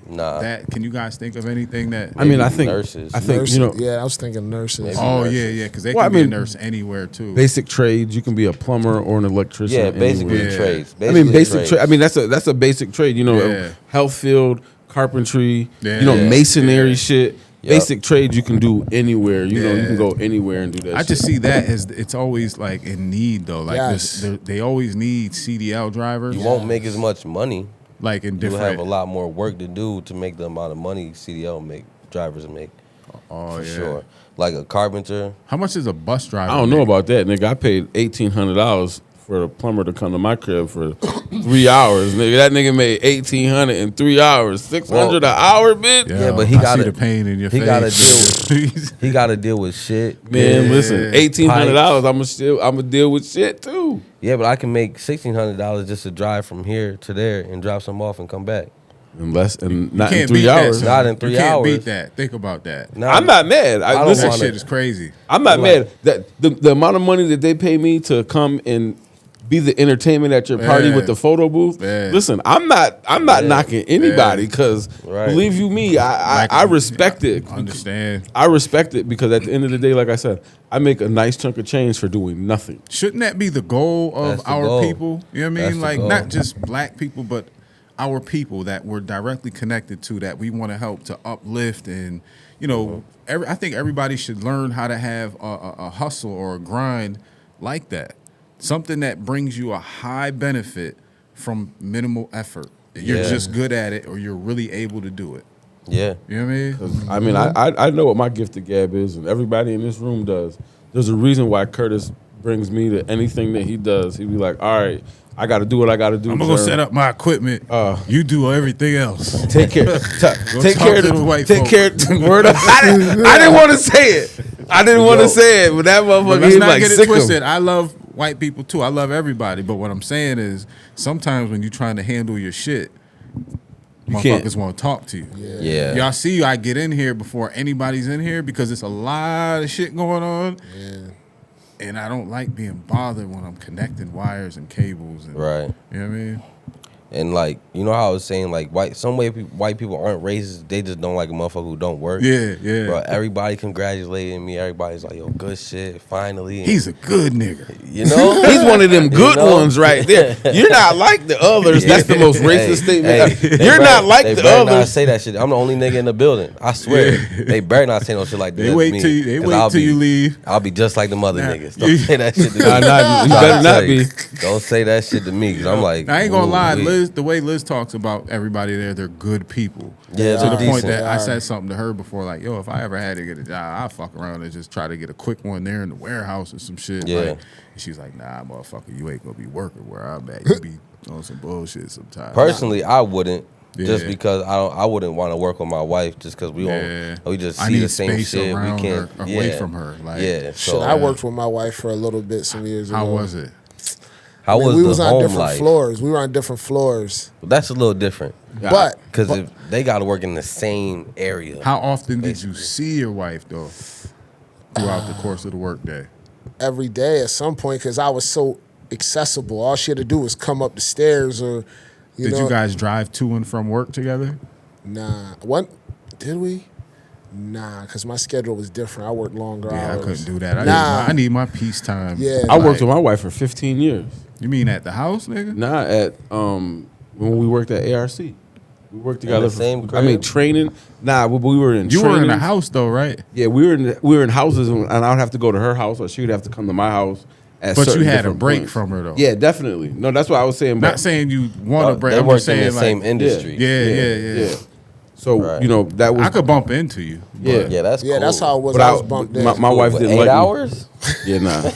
Nah. that? Can you guys think of anything that? I mean, I Maybe think nurses. I think Nurses, you know, yeah, I was thinking nurses. Maybe. Oh nurses. yeah, because they Well, can I be a mean, nurse anywhere too. basic trades. You can be a plumber or an electrician. Yeah, basically anywhere. Yeah. trades. I mean, basic trades. trade. I mean, that's a basic trade. You know, Yeah. health field, carpentry. Yeah. You know, Yeah. masonry Yeah. shit. Yep. Basic trades you can do anywhere. You know, you Yeah. can go anywhere and do that. I just see that as it's always like in need though. Like Yes. they always need CDL drivers. You won't make as much money. Like in You different. have a lot more work to do to make the amount of money CDL drivers make. Oh For yeah. sure. Like a carpenter. How much is a bus driver? I don't know make? about that, nigga. I paid $1,800 for a plumber to come to my crib for 3 hours, nigga. That nigga made $1,800 in 3 hours, $600 an hour, bitch. Yeah, but he I gotta- see the pain in your he face. gotta He got to deal with shit. Man, Yeah. listen, $1,800. I'ma deal with shit too. Yeah, but I can make $1,600 just to drive from here to there and drop some off and come back. And not in Can't 3 beat that, hours. son. Not in 3 you can't hours. beat that. Think about that. Now, I'm not mad. I don't Listen, That wanna- shit is crazy. I'm not like- mad. That the amount of money that they pay me to come and be the entertainment at your party Yeah. with the photo booth. Yeah. Listen, I'm not knocking anybody because Right. believe you me, I respect it. Understand? I respect it because at the end of the day, like I said, I make a nice chunk of change for doing nothing. Shouldn't that be the goal of That's the our goal. people? You know what I That's mean? the Like goal. not just black people, but our people that we're directly connected to that we want to help to uplift and you know, I think everybody should learn how to have a hustle or a grind like that. Something that brings you a high benefit from minimal effort. You're Yeah. just good at it or you're really able to do it. yeah. You know what I mean? I mean, I know what my gift of gab is, and everybody in this room does. There's a reason why Curtis brings me to anything that he does. He'd be like, all right, I got to do what I got to do. I'm gonna go sir. set up my equipment. You do everything else. Take care. Take talk care. to the white Take folk. care. Word up. I didn't want to say it. I didn't want to say it, but that But motherfucker, let's he's not like get it sick of twisted. I love white people too. I love everybody. But what I'm saying is, sometimes when you're trying to handle your shit, can't. motherfuckers want to talk to you. Yeah. Y'all see, I get in here before anybody's in here because it's a lot of shit going on. And I don't like being bothered when I'm connecting wires and cables. And, Right. You know what I mean? And like, you know how I was saying, like white people aren't racist. They just don't like a motherfucker who don't work. Yeah, yeah. Bro, everybody congratulating me. Everybody's like, yo, good shit, finally. He's a good nigga. you know? He's one of them good know? ones right there. You're not like the others. That's the most racist statement. they You're better- not like they the better not others. say that shit. I'm the only nigga in the building. I swear. They better not say no shit like that. They to wait me, till you- they 'cause wait I'll till be- you leave. I'll be just like the mother Nah, niggas. Don't say that shit to me. Nah, you better not be. Don't say that shit to me because I'm like, I ain't gonna lie. ooh-wee. Liz talks about everybody there, they're good people. Yeah, to the they're point decent. that I They said are. something to her before, like, yo, if I ever had to get a job, I'd fuck around and just try to get a quick one there in the warehouse or some shit. Yeah. Like, and she's like, nah, motherfucker, you ain't gonna be working where I'm at. You be on some bullshit sometimes. Personally, I wouldn't. Just Yeah. because I wouldn't want to work with my wife just because Yeah. we just I see need the same space shit. We around can't her, away from her. Like, yeah. So Shit, I worked with my wife for a little bit some years ago. how was it? how I mean, was we the was on home different life? floors. We were on different floors. That's a little different But because if they got to work in the same area. How often did you see your wife though throughout the course of the workday? every day at some point, because I was so accessible. All she had to do was come up the stairs or, Did you guys drive to and from work together? Nah. What? Did we? Nah, because my schedule was different. I worked longer Yeah, hours. I couldn't do that. Nah. I need my peace time. Yeah. I worked with my wife for 15 years. You mean at the house, nigga? Not at when we worked at ARC. We worked together. the same I mean, crib? training. Nah, we were in. You were in training. the house though, right? Yeah, we were in houses, and I would have to go to her house, or she would have to come to my house. At But you certain had a different break points. from her though. Yeah, definitely. No, that's what I was saying. Not saying you want a break. They I'm work just in saying the same like, industry. yeah. So Right. that was I could bump into you. yeah. Yeah, that's Yeah, cool. that's how it was. But I was bumped in. my wife What, didn't 8 like me. hours? Yeah, nah.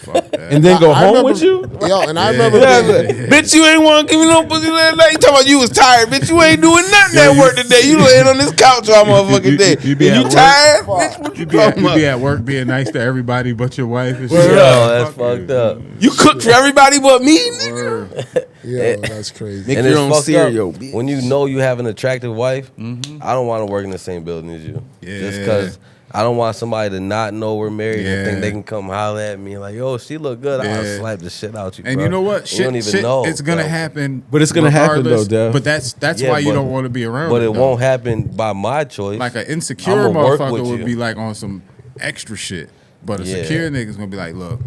Fuck that. And then go I home remember- with you. Yo, and I remember Yeah, being, bitch, you ain't want to give me no pussy last night. You talking about you was tired, bitch. You ain't doing nothing at work today. You laying on this couch all motherfucking day. you be And at you work? tired, bitch? What you You be talking about? at work being nice to everybody but your wife and Yo, shit. that's Fuck fucked you. up. You cook for everybody but me, nigga. yo, that's crazy. Make And your it's own fucked cereal, up bitch. when you know you have an attractive wife. I don't want to work in the same building as you. Just Yeah. because I don't want somebody to not know we're married and think Yeah. they can come holler at me like, yo, she look good. I'll Yeah. slap the shit out you, And bro. you know what? You Shit, don't even shit, know. it's gonna bro. happen. But it's gonna happen, regardless. though, Dev. But that's Yeah, why you but- don't want to be around. But it though. won't happen by my choice. Like an insecure I'ma work motherfucker with would you. be like on some extra shit. But a Yeah. secure nigga's gonna be like, look,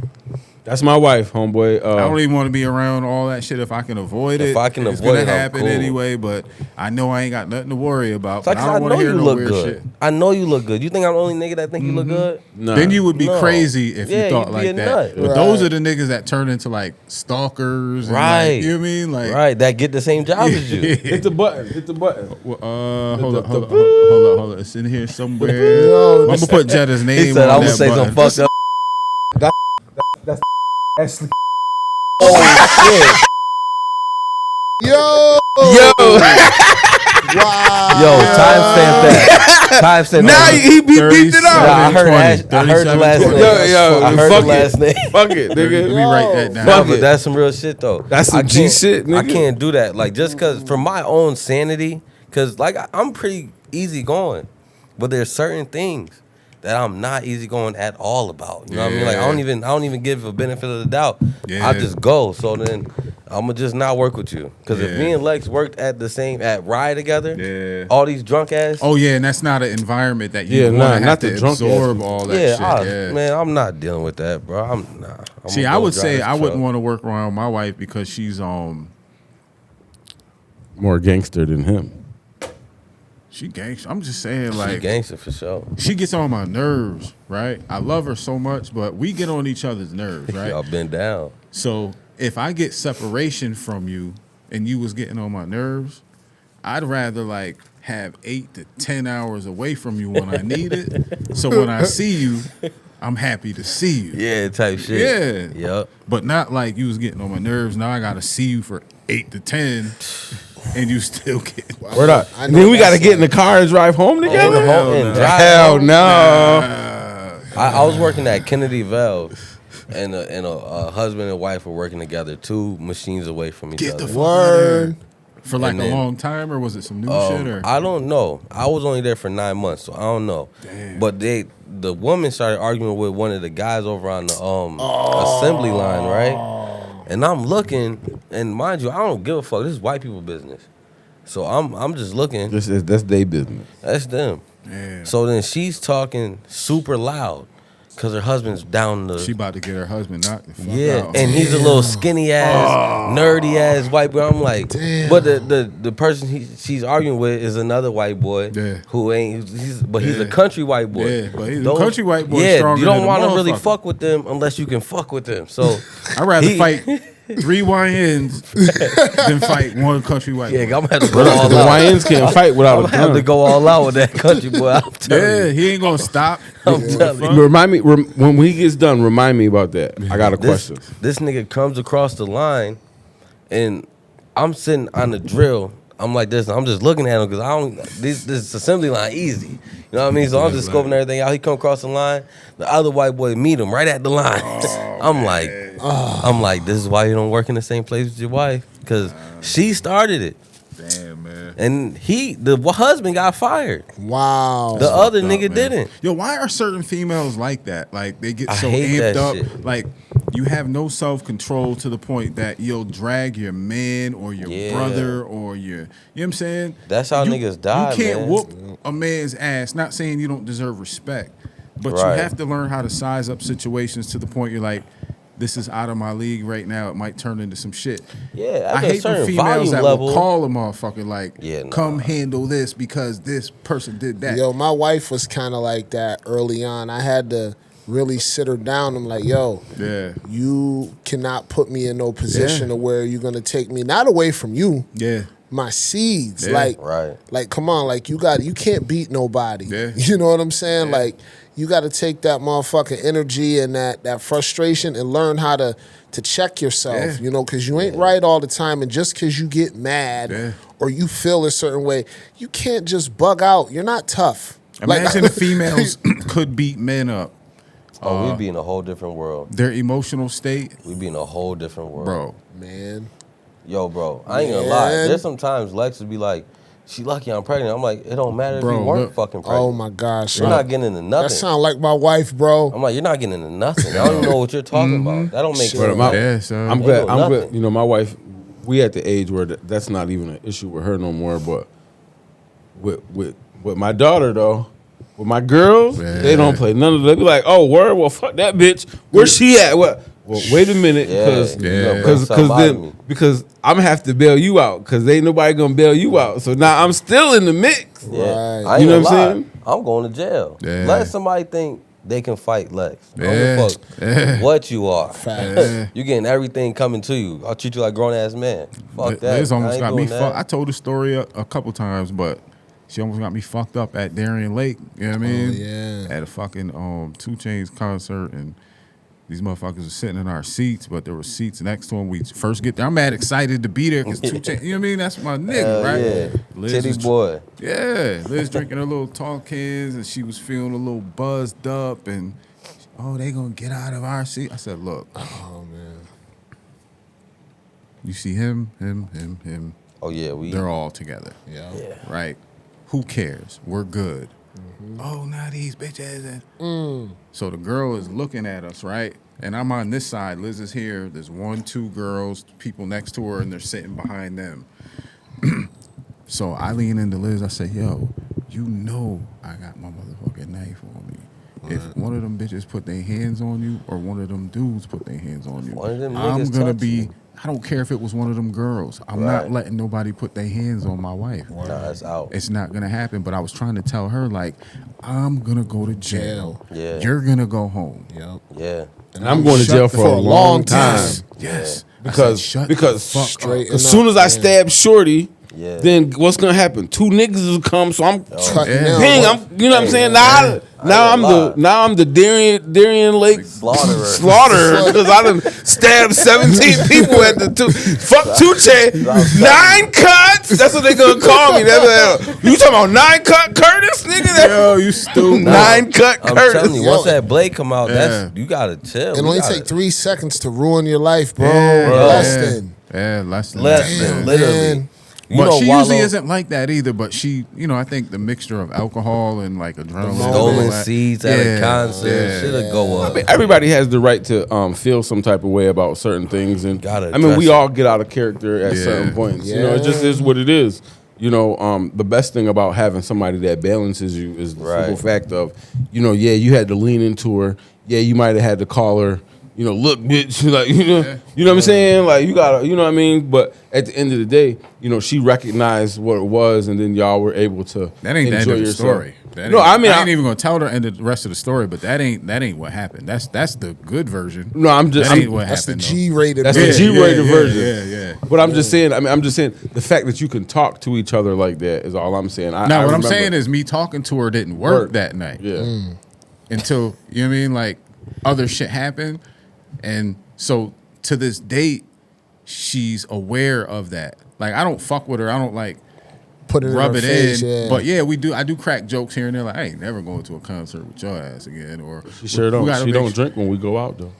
That's my wife, homeboy. I don't even want to be around all that shit if I can avoid it. If I can it's avoid gonna it, I'm happen cool. anyway. But I know I ain't got nothing to worry about. It's like, But 'cause I I don't want know to hear you no look weird good. shit. I know you look good. You think I'm the only nigga that think you look good? Nah. Then you would be No. crazy if Yeah, you thought you'd be like a that. nut. But those Right. are the niggas that turn into like stalkers. And Right. Like, you know what I mean? Like, Right, that get the same job as you. Hit the button. Hit the button. Well, hold up. It's in here somewhere. Yo, I'm gonna put Jetta's name He said, on I'm gonna that say button. some fucked up. Ashley. Oh, Yo, Yo, wow. Yo, timestamp that. Timestamp now that. he beeped it Nah, out. I heard 37, I heard the last 20. name. Yo, I heard fuck the last it. name. Fuck it, Let nigga. me write that down. No, Fuck but it. that's some real shit though. That's some I G can't- shit, I nigga. can't do that. Like just cause for my own sanity, cause like I'm pretty easy going, but there's certain things that I'm not easy going at all about. You know what I mean? Like I don't even give a benefit of the doubt. Yeah. I just go. So then I'm gonna just not work with you. Cause if Yeah. me and Lex worked at Rye together, Yeah. all these drunk ass. Oh yeah, and that's not an environment that you Yeah, want nah, to not have the to drunk absorb ass. all that yeah, shit. Yeah. man, I'm not dealing with that, bro. I'm See, gonna I go would drive say this I wouldn't truck. want to work around my wife because she's More gangster than him. she gangster. I'm just saying She like gangster for sure. she gets on my nerves, right? I love her so much, but we get on each other's nerves, right? Y'all been down. So if I get separation from you and you was getting on my nerves, I'd rather like have 8 to 10 hours away from you when I need it. So when I see you, I'm happy to see you. Yeah, type shit. Yeah. Yep. But not like you was getting on my nerves. Now I gotta see you for 8 to 10 and you still get Word up. I And know then we got to that's get in the car and drive home together. Hell no. I was working at Kennedy Valve, and a husband and wife were working together, 2 machines away from each Get the other. fuck out of there. Word. For like And a then- long time, or was it some new shit? Or I don't know. I was only there for 9 months, so I don't know. Damn. But the woman started arguing with one of the guys over on the assembly line, right? And I'm looking, and mind you, I don't give a fuck. This is white people business. So I'm just looking. That's their business. That's them. Damn. So then she's talking super loud because her husband's down the. she about to get her husband knocked the fuck Yeah, out. and he's a little skinny ass, nerdy ass white boy. I'm like, Damn. but the person she's arguing with is another white boy Yeah. who ain't. He's a Yeah. country white boy. Yeah, but he's a country white boy Yeah, stronger you don't than a want to really motherfucker. fuck with them unless you can fuck with them. So I'd rather he- fight 3 YNs than fight 1 country white Yeah, boy. I'm gonna have to go all The out. YNs can't fight without I'm a gonna have to gun. go all out with that country boy. I'm telling Yeah, you. he ain't gonna stop. I'm telling you. Remind me when he gets done. Remind me about that. I got a question. This nigga comes across the line, and I'm sitting on the drill. I'm like this. I'm just looking at him because I don't. This assembly line easy. You know what I mean? So I'm just scoping everything out. He come across the line. The other white boy meet him right at the line. I'm like, this is why you don't work in the same place with your wife because she started it, Damn, man. and the husband got fired. Wow. The other Fucked up, nigga man. didn't. Yo, why are certain females like that? Like they get I so hate amped that up. shit. Like you have no self-control to the point that you'll drag your man or your Yeah. brother or your, you know what I'm saying? That's how niggas die, You can't man. whoop a man's ass. Not saying you don't deserve respect, but Right. you have to learn how to size up situations to the point you're like, this is out of my league right now. It might turn into some shit. Yeah, I at a hate the certain females volume that level. will call a motherfucker like, Yeah, nah. come handle this because this person did that. Yo, my wife was kind of like that early on. I had to really sit her down. I'm like, yo, Yeah. you cannot put me in no position Yeah. of where you're gonna take me not away from you, Yeah. my seeds. Yeah. Right. Like, come on, like you can't beat nobody. Yeah. You know what I'm saying? Yeah. Like, you got to take that motherfucking energy and that frustration and learn how to check yourself. Yeah. You know, because you ain't right all the time, and just because you get mad Yeah. or you feel a certain way, you can't just bug out. You're not tough. Imagine if females could beat men up. Oh, we'd be in a whole different world. Their emotional state, We'd be in a whole different world. bro. man. Yo, bro, I ain't gonna lie. Man. There's sometimes Lex would be like, she lucky I'm pregnant. I'm like, it don't matter if Bro, you weren't look. fucking pregnant. Oh my gosh, You're not getting into that nothing. sound like my wife, bro. I'm like, you're not getting into nothing. I don't even know what you're talking about. That don't make Shit. sense. Yeah, son. I'm Ain't glad. no I'm glad. nothing. You know, my wife. We at the age where that's not even an issue with her no more. But with my daughter though, with my girls, they don't play none of that. They be like, oh, word. Well, fuck that bitch. Where's she at? What? Well, wait a minute, Yeah, because you gonna bring something out of me. because I'm gonna have to bail you out because ain't nobody gonna bail you out. So now I'm still in the mix. Yeah. Right. I ain't You know gonna what I'm lie. saying? I'm going to jail. Yeah. Let somebody think they can fight Lex. I don't Yeah. give a fuck what you are. Facts. You getting everything coming to you. I'll treat you like a grown ass man. Fuck that. Liz almost I ain't got me doing that. fucked. I told the story a couple times, but she almost got me fucked up at Darien Lake. You know what I mean? yeah. At a fucking 2 Chainz concert, and these motherfuckers are sitting in our seats, but there were seats next to them. We first get there. I'm mad excited to be there because 2 Chainz, you know what I mean? That's my nigga, Hell right? yeah. Liz Titty was- boy. Yeah, Liz drinking her little tall cans, and she was feeling a little buzzed up, and oh, they gonna get out of our seat. I said, look, Oh man. you see him. Oh yeah, we. They're all together. Yeah. Right? Who cares? We're good. Oh, now these bitches. So the girl is looking at us, right? And I'm on this side. Liz is here. There's 1, 2 girls, people next to her, and they're sitting behind them. So I lean into Liz. I say, yo, you know I got my motherfucking knife on me. If one of them bitches put their hands on you or one of them dudes put their hands on you, One of them I'm niggas going to touch be, you. I don't care if it was one of them girls. I'm Right. not letting nobody put their hands on my wife. Nah, it's out. It's not gonna happen. But I was trying to tell her, like, I'm gonna go to jail. Yeah. You're gonna go home. Yep. Yeah. And I'm going to Shut jail the for a fuck long time. Yes. I Because said, shut because the fuck Straight up. as soon as I stab Shorty, Yeah. then what's gonna happen? 2 niggas will come, so I'm Cutting Yeah. down. dang, you know what I'm saying? Now I'm the Darien Lake Slaughterer. slaughterer because I done stabbed 17 people at the fuck 2 Chainz. 9 cuts. That's what they gonna call me. You talking about 9 cut Curtis, nigga? Yo, you stupid. 9 cut I'm Curtis. telling you, Yo. once that blade come out, Yeah. you gotta chill. It We only gotta- take 3 seconds to ruin your life, bro. Yeah, Less yeah. than. Yeah, less than. Less that. than, literally. Man. You But know, she Wallow, usually isn't like that either. But she, I think the mixture of alcohol and like adrenaline, and all stolen that- seeds at a concert, yeah. shit'll go up. Everybody has the right to feel some type of way about certain things, and Gotta I mean, we address all get out of character at Yeah. certain points. You know, Yeah. it just is what it is. The best thing about having somebody that balances you is the simple Right. fact of, yeah, you had to lean into her. Yeah, you might have had to call her. Look, bitch, like you know what I'm saying. Like you gotta, you know what I mean. But at the end of the day, she recognized what it was, and then y'all were able to That ain't the end enjoy of the yourself. story. No, I mean, I ain't even gonna tell the end of the rest of the story, but that ain't what happened. That's the good version. No, I'm just. That ain't what That's the happened. G-rated. That's version. the G-rated version. Yeah. But I'm just saying. I mean, I'm just saying the fact that you can talk to each other like that is all I'm saying. Now, I what I'm remember- saying is, me talking to her didn't work that night. Yeah. Until, you know what I mean, like other shit happened, and so to this date, she's aware of that. Like, I don't fuck with her. I don't like Put it rub in it her face, in. yeah. But yeah, we do. I do crack jokes here and there. Like, I ain't never going to a concert with your ass again. Or She sure we don't. gotta She make don't sure- drink when we go out though.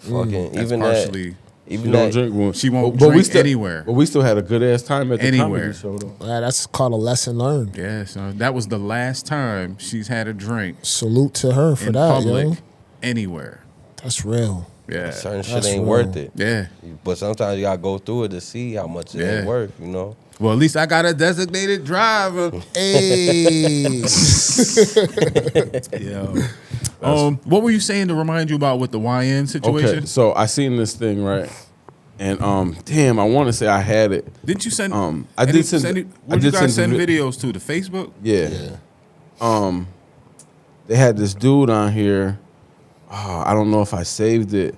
Fucking That's even partially. that. She Even don't that. drink when She won't but we drink still, anywhere. But we still had a good ass time at the Anywhere. comedy show though. That's called a lesson learned. Yeah, so that was the last time she's had a drink Salute to her for in that, public yo. anywhere. That's real. Yeah, Certain shit That's ain't real. worth it. yeah. But sometimes you gotta go through it to see how much it Yeah. ain't worth, you know? Well, at least I got a designated driver. Hey. Yeah. What were you saying to remind you about with the YN situation? Okay, so I seen this thing right, and damn, I want to say I had it. Didn't you send? I did send. Where I you did guys send the vi- videos to? The Facebook? Yeah. They had this dude on here. Oh, I don't know if I saved it.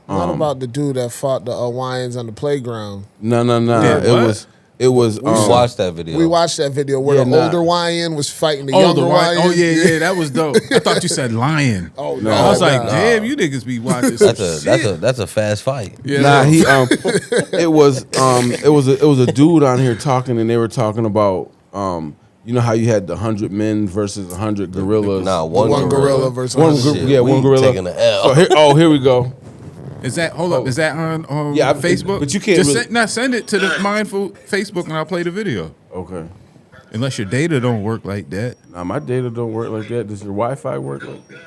What about the dude that fought the Hawaiians on the playground? No. Yeah, what? It was. We watched that video. We watched that video where Yeah, the nah. older Hawaiian was fighting the Oh, younger the Hawaiian. Oh yeah, that was dope. I thought you said lion. Oh, No. I was like, nah. damn, you niggas be watching some shit. That's a fast fight. Yeah. Nah, he it was a dude on here talking, and they were talking about you know how you had the 100 men versus 100 gorillas. Nah, One one gorilla versus One 100. gor- yeah, we one gorilla. taking the L. So here we go. Is that hold up? Is that on Yeah, Facebook? but you can't just really- send it to the Mindful Facebook, and I'll play the video. Okay. Unless your data don't work like that. Now my data don't work like that. Does your Wi-Fi work like that?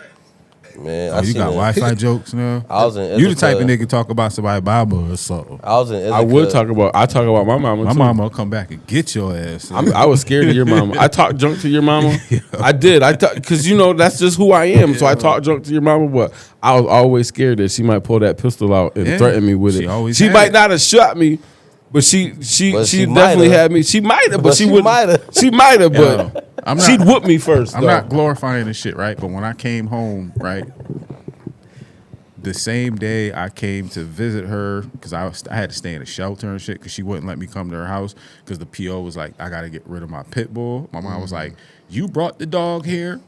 Man, Oh, I you seen got it. Wi-Fi jokes now. I was in You the type of Ithaca. nigga talk about somebody Bible or something. I was in Ithaca. I would talk about. I talk about my mama. My too. mama will come back and get your ass. I was scared of your mama. I talked junk to your mama. I did. Because you know that's just who I am. So I talked junk to your mama, but I was always scared that she might pull that pistol out and Yeah. threaten me with She it. always She had might it. not have shot me, but she But she she definitely might've. had me. She might have, but she she would. might've. She might have, Yo, but I'm not- she'd whoop me first. I'm though. not glorifying this shit, right? But when I came home, right, the same day I came to visit her, because I had to stay in a shelter and shit, because she wouldn't let me come to her house, because the PO was like, I got to get rid of my pit bull. My mom was like, you brought the dog here.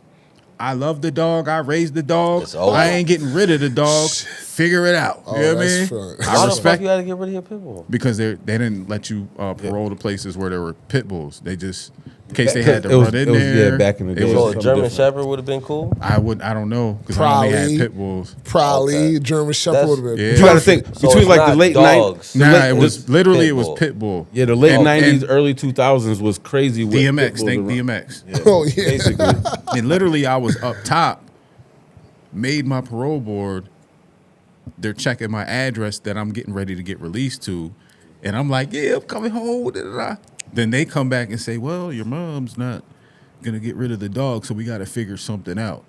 I love the dog. I raised the dog. It's over. I ain't getting rid of the dog. Figure it out. You know what I mean? that's fun. Why I the fuck respect you had to get rid of your pit bull? because they didn't let you parole to places where there were pit bulls. They just in case they Because had to it was- run in it was- there. yeah, back in the it day. was- So a something German different. Shepherd would have been cool. I don't know because I only Probably. had pit bulls. Probably Okay. German Shepherd That's- would have been. Yeah. You got to think So between it's like the not late dogs. 90s. Nah, it was It's literally pit it was bull. pit bull. Yeah, the late And- 90s, and early 2000s was crazy with pit DMX, bulls think around. DMX. Oh yeah. Basically. And literally, I was up top, made my parole board. They're checking my address that I'm getting ready to get released to, and I'm like, yeah, I'm coming home. Da-da-da. Then they come back and say, well, your mom's not gonna get rid of the dog, so we got to figure something out.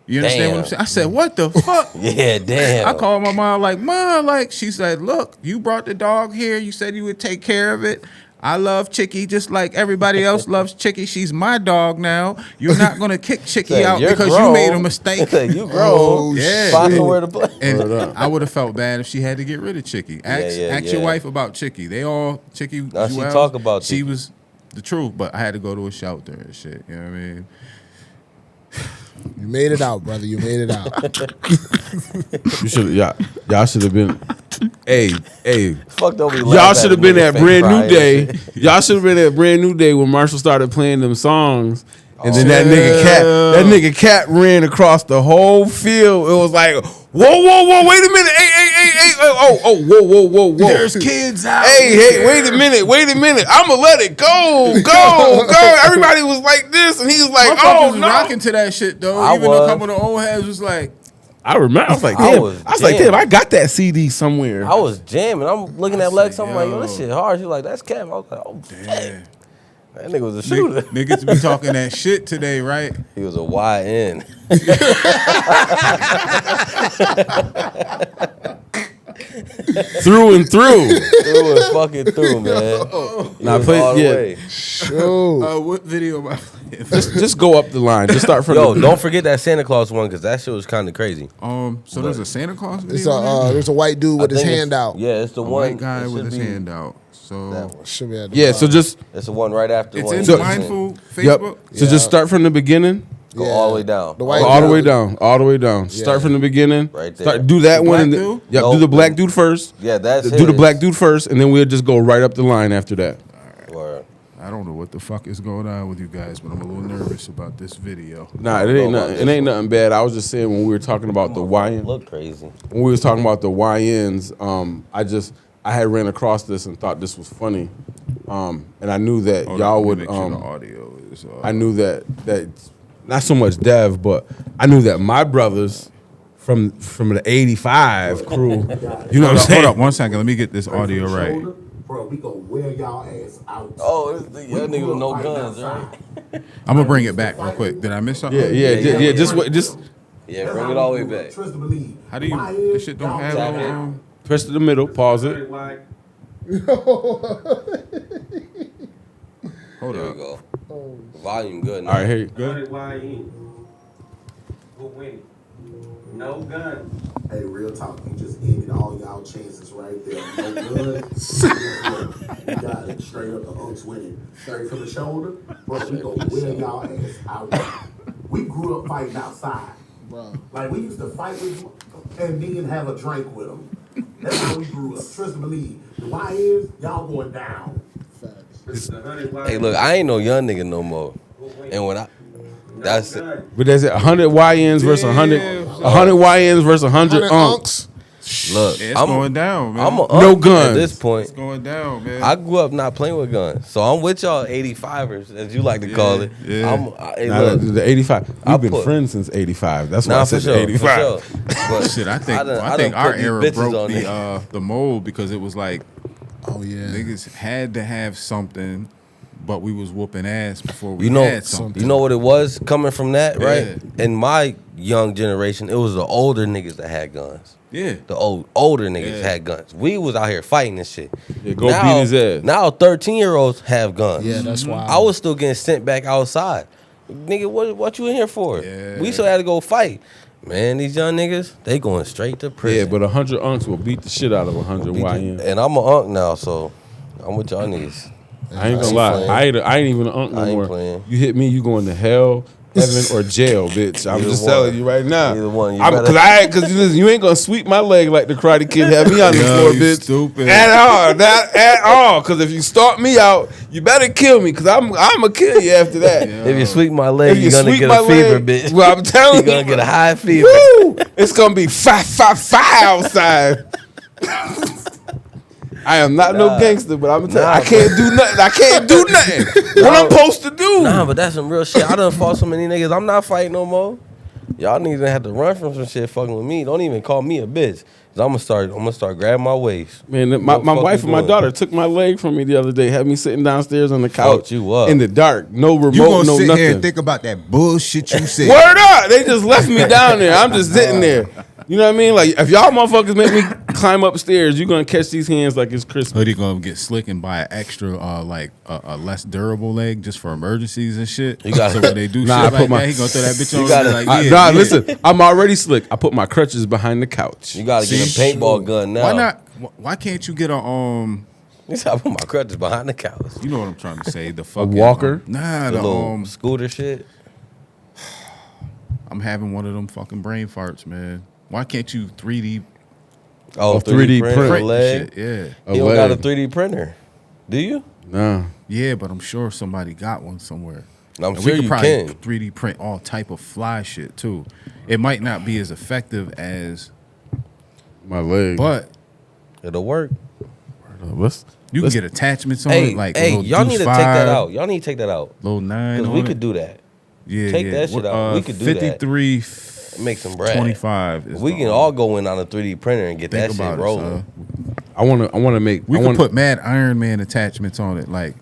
You understand what I'm Damn. saying? I said, what the fuck? Yeah, damn. I called my mom like, Mom, like, she said, look, you brought the dog here. You said you would take care of it. I love Chicky just like everybody else loves Chicky. She's my dog now. You're not going to kick Chicky Say, out "You're because you grown." made a mistake. Say, you grown. Oh, yeah. Find somewhere to play. And I would have felt bad if she had to get rid of Chicky. Ask your yeah. wife about Chicky. They all, Chicky, Now she Joelle, talk about she Chicky. was the truth, but I had to go to a shelter and shit. You know what I mean? You made it out, brother. You made it out. You should, y'all should have been. Hey, Fuck don't be y'all laughing should have me been and at fake Brand cry New and Day. shit. Y'all should have been at Brand New Day when Marshall started playing them songs. And then that nigga Cat ran across the whole field. It was like, whoa, wait a minute. Hey, whoa. There's kids out. Hey, wait a minute. I'ma let it go. Everybody was like this, and he was like, Motherfuckers oh was no. rocking to that shit though. I Even was. though a couple of the old heads was like, I remember. I was like, I damn. was like, jamming. damn. I got that CD somewhere. I was jamming. I'm looking at Lex. I'm like, yo, this yo. shit hard. She's like, that's Cap. I was like, oh, yeah. damn. That nigga was a shooter. Niggas be talking that shit today, right? He was a YN. through and through. Through and fucking through, man. Nah, All the yeah. way. Shoot. What video am I playing? Just go up the line. Just start from Yo, the don't forget that Santa Claus one because that shit was kind of crazy. So there's a Santa Claus It's video. on there? there's a white dude with I his think it's- hand out. Yeah, it's the A one. white guy it with should his be- hand out. So That one. Should be at the Yeah, so bottom. just It's the one right after the it's one. in you Mindful yep. Facebook. So just start from the beginning. Go all the way down. The white All the guy way with- down, all the way down. Start from the beginning. Right there. Start do that The one. black And dude? yep, No, do the black the- dude first. Yeah, that's Do the his. black dude first, and then we'll just go right up the line after that. Word. I don't know what the fuck is going on with you guys, but I'm a little nervous about this video. Nah, it ain't nothing. It ain't nothing bad. I was just saying when we were talking about the YN, Look crazy. when we was talking about the YNs, I had ran across this and thought this was funny, and I knew that Hold y'all on, let would. me make sure the audio is. I knew that not so much Dev, but I knew that my brothers from the '85 crew. You know what I'm saying? Hold up 1 second. Let me get this audio right. Bro, we gonna wear y'all ass out. Oh, y'all niggas with no guns, right? I'm gonna bring it back real quick. Did I miss something? Yeah. Just Yeah, bring it all the way back. Trust to believe. How do you? Why This is shit don't y'all have tap no. press to the middle, pause it. Hold There we up. go. Volume good. All right, here. Good. 100 YN. Who win? No gun. Hey, real talk, you just ended all y'all chances right there. No good. You got it. Straight up the Oaks winning. Straight from the shoulder. Bro, we gonna wear y'all ass out. We grew up fighting outside. Bro. Like, we used to fight with and then have a drink with them. That's how we grew up. Trust and believe. The why is, y'all going down. This is 100 YN. Hey, look, I ain't no young nigga no more. And when I, that's it. gun. But that's it. 100 YNs versus 100. 100 YNs versus 100 100 unks. unks. Look, Yeah, it's going down, man. I'm a No unk guns. at this point. It's going down, man. I grew up not playing with guns, so I'm with y'all 85ers, as you like to call it. yeah. Hey, Nah, look, the 85. I We've been put- friends since 85. That's why I nah, said for sure, 85. for sure. But Shit, I think done- I think done our put these era bitches broke on there. the mold because it was like Oh yeah. niggas had to have something, but we was whooping ass before we You know, had something. you know what it was coming from that, right? Yeah. In my young generation, it was the older niggas that had guns. Yeah. The older niggas Yeah. had guns. We was out here fighting this shit. Yeah, go beat his ass. Now 13-year-olds have guns. Yeah, that's wild. I was still getting sent back outside. Nigga, what you in here for? Yeah. We still had to go fight. Man, these young niggas, they going straight to prison. Yeah, but 100 unks will beat the shit out of 100 YN. And I'm an unk now, so I'm with y'all niggas. I ain't gonna ain't lie. playing. I ain't even an unk I no ain't more. playing. You hit me, you going to hell, heaven, or jail, bitch. I'm Either just one. telling you right now. Either one. You Cause better- you ain't gonna sweep my leg like the Karate Kid had me on the Yo, floor, you bitch. stupid. At all, not at all. Cause if you start me out, you better kill me. Cause I'm gonna kill you after that. If you sweep my leg, If you you're gonna sweep get my a fever, leg, bitch. well, I'm telling You're gonna you. get a high fever. Woo! It's gonna be fire outside. I am not no gangster, but I'm telling you, I can't do nothing. I can't do nothing. What I'm supposed to do? Nah, but that's some real shit. I done fought so many niggas. I'm not fighting no more. Y'all niggas done have to run from some shit fucking with me. Don't even call me a bitch. Cause I'm gonna start grabbing my waist. Man, my What the fuck wife you and my doing? daughter took my leg from me the other day, had me sitting downstairs on the couch Fucked you up. in the dark, no remote, You gonna no sit nothing. here and think about that bullshit you said. Word up! They just left me down there. I'm just sitting there. You know what I mean? Like if y'all motherfuckers make me climb upstairs, you gonna catch these hands like it's Christmas. Hoodie gonna get slick and buy an extra, like a less durable leg just for emergencies and shit. You gotta- so when they do Nah, I shit put like my- that, he gonna throw that bitch on. gotta- Like, Nah, listen, I'm already slick. I put my crutches behind the couch. You gotta get a See, paintball gun now. Why not? Why can't you get a You said I put my crutches behind the couch. You know what I'm trying to say? The fucking walker? Nah, The the little scooter shit. I'm having one of them fucking brain farts, man. Why can't you 3D Oh, 3D 3D print print a print leg. shit? Yeah, A You don't got a leg. 3D printer, do you? Nah. yeah, but I'm sure somebody got one somewhere. I'm And sure we could you probably can. 3D print all type of fly shit too. It might not be as effective as, My leg. but It'll work. Let's you can get attachments on Hey, it. Like a hey, little y'all need Deuce to take that 5, out. Y'all need to take that out. Little 9 Because on we it. could do that. Yeah, take yeah. that shit out. We could do that. 53 Make some bread. 25. Is We the can all go in on a 3D printer and get think that about shit it, rolling. son. I wanna make We I could wanna, put mad Iron Man attachments on it, like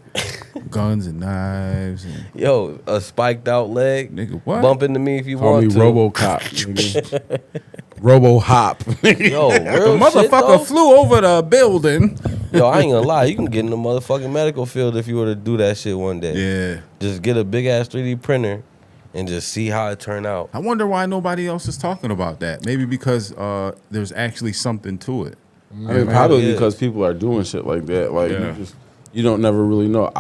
guns and knives. And, Yo, a spiked out leg. nigga, what? Bump into me if you call me want to. RoboCop. nigga. Robo hop. Yo, The real shit, motherfucker though. flew over the building. Yo, I ain't gonna lie. You can get in the motherfucking medical field if you were to do that shit one day. Yeah. Just get a big ass 3D printer and just see how it turn out. I wonder why nobody else is talking about that. Maybe because there's actually something to it. I mean, probably Yeah. because people are doing shit like that. Like Yeah. you don't never really know.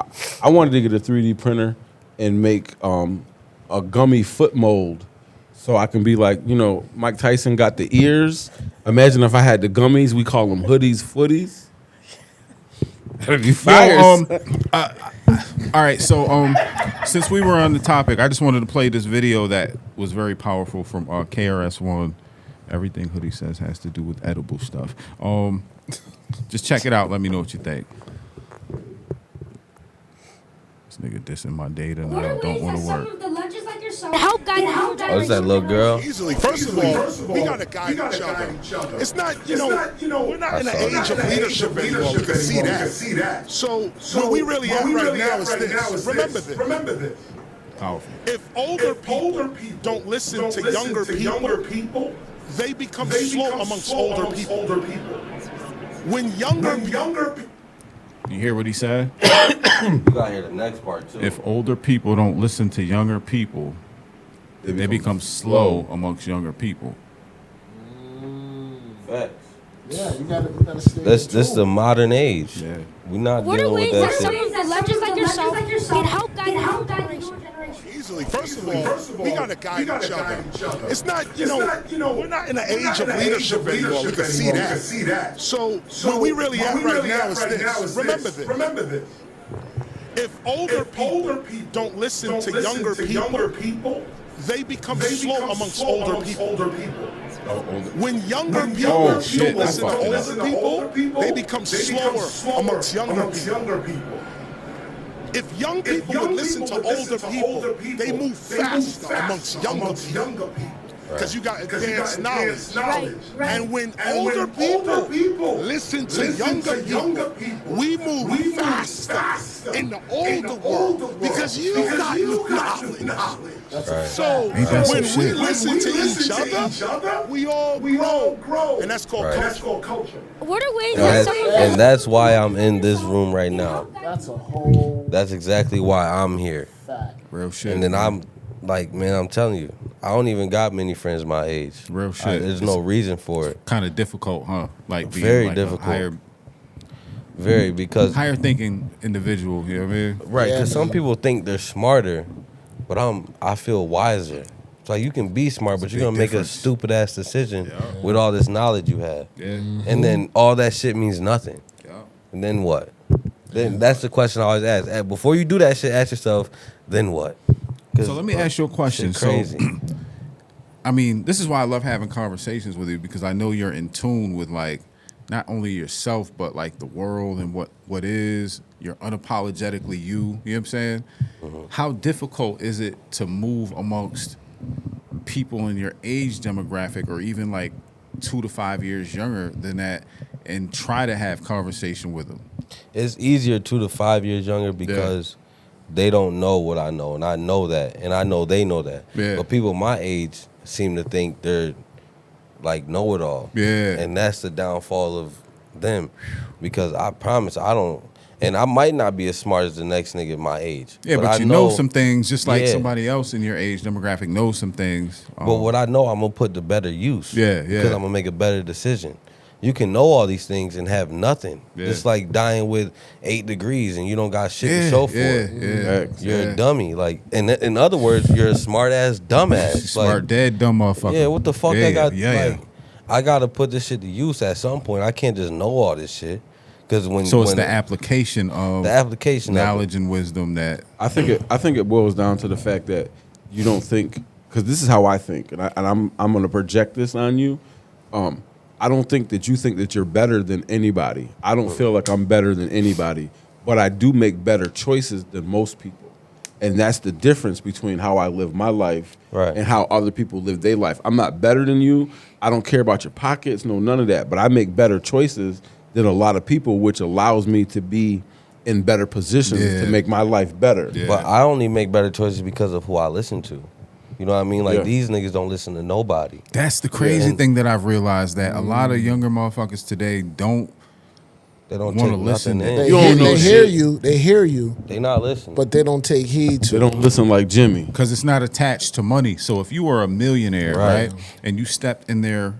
I wanted to get a 3D printer and make a gummy foot mold, so I can be like, you know, Mike Tyson got the ears. Imagine if I had the gummies. We call them hoodies, footies. That'd be fire. All right, so since we were on the topic, I just wanted to play this video that was very powerful from KRS-One. Everything Hoodie says has to do with edible stuff. Just check it out. Let me know what you think. This nigga dissing my data and I don't want to work. Help guide Oh, is that little girl? Easily. First of all, we gotta guide each other. It's not, we're not in the age of leadership anymore. We can see that. So where we really at right now is this. Remember this. Powerful. If older people don't listen to younger people, they become slow amongst older people. When younger people. You hear what he said? You gotta hear the next part too. If older people don't listen to younger people, they become slow amongst younger people. Facts. Yeah, you gotta stay. This the modern age. Yeah. We not What are dealing with ways that that some shit. of the legends like yourself can help guide the newer generation? Easily. First of all, we gotta guide each other. It's not, we're not in the age of leadership anymore. We can see that. So where we really at right now is this. Remember this. If older people don't listen to younger people, they become slow amongst older people. When younger people don't listen to older people, they become slower amongst younger people. If young people would listen to older people, they move faster amongst younger people. Because you got advanced knowledge. And when older people listen to younger people, we move faster in the older world because you got knowledge. Right. So when we listen to each other, we all grow. And that's called culture. What are ways that some of the And that's why I'm in this room right now. That's a whole That's exactly why I'm here. fact. Real shit. And then I'm like, man, I'm telling you, I don't even got many friends my age. Real shit. There's no reason for it. Kind of difficult, huh? Like being Very like difficult. Very, because higher thinking individual. You know what I mean? right, Yeah, because some man. people think they're smarter, but I feel wiser. It's like you can be smart, but a you're gonna big make difference. a stupid ass decision with all this knowledge you have, Yeah. and then all that shit means nothing. Yeah. And then what? Then that's the question I always ask. Before you do that shit, ask yourself, then what? 'Cause, So let me ask you a question. shit crazy. So, I mean, this is why I love having conversations with you because I know you're in tune with like not only yourself but like the world and what is. You're unapologetically you. You know what I'm saying? How difficult is it to move amongst people in your age demographic or even like 2 to 5 years younger than that and try to have conversation with them? It's easier 2 to 5 years younger because they don't know what I know, and I know that, and I know they know that. Yeah. But people my age seem to think they're like know-it-all. Yeah. And that's the downfall of them, because I promise I don't, and I might not be as smart as the next nigga my age. Yeah, but I you know some things just like Yeah. somebody else in your age demographic knows some things. But what I know, I'm gonna put to better use. Yeah, Because yeah. I'm gonna make a better decision. You can know all these things and have nothing. Yeah. It's like dying with 8 degrees and you don't got shit to show for it. You're a dummy. Like, in other words, you're a smart ass dumbass. Smart, like, dead, dumb motherfucker. yeah, what the fuck Yeah, I got? yeah, like, I gotta put this shit to use at some point. I can't just know all this shit. Because So it's the application of of knowledge and wisdom that I think it boils down to the fact that you don't think, because this is how I think, and I'm going to project this on you. I don't think that you think that you're better than anybody. I don't feel like I'm better than anybody, but I do make better choices than most people, and that's the difference between how I live my life Right. and how other people live their life. I'm not better than you. I don't care about your pockets, no, none of that. But I make better choices than a lot of people, which allows me to be in better positions Yeah. to make my life better. Yeah. But I only make better choices because of who I listen to. You know what I mean? Like Yeah. these niggas don't listen to nobody. That's the crazy and- thing that I've realized, that a lot of younger motherfuckers today don't They don't wanna take listen nothing to- in. You don't know They hear shit. you. They hear you, They not listening. but they don't take heed to. They don't listen like Jimmy. because it's not attached to money. So if you were a millionaire, Right. right, and you stepped in there,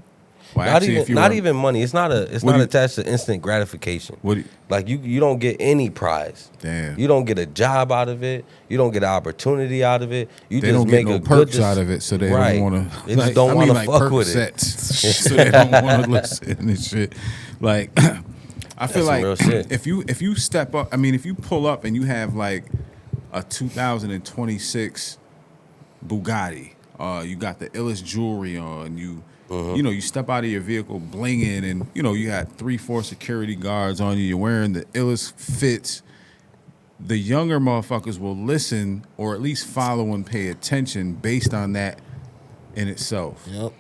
well, not actually, even if you not were, even money. It's not What do you- attached to instant gratification. What do you- Like you don't get any prize. Damn. You don't get a job out of it. You don't get an opportunity out of it. You They just don't make get no a good perks out of it, so they don't want to. They just don't want to fuck with it. So they don't want to listen and shit. Like, I feel That's some like real shit. if you step up, I mean, if you pull up and you have like a 2026 Bugatti, you got the illest jewelry on, you know, you step out of your vehicle blinging, and you know you got 3-4 security guards on you. You're wearing the illest fits. The younger motherfuckers will listen, or at least follow and pay attention based on that in itself. Yep.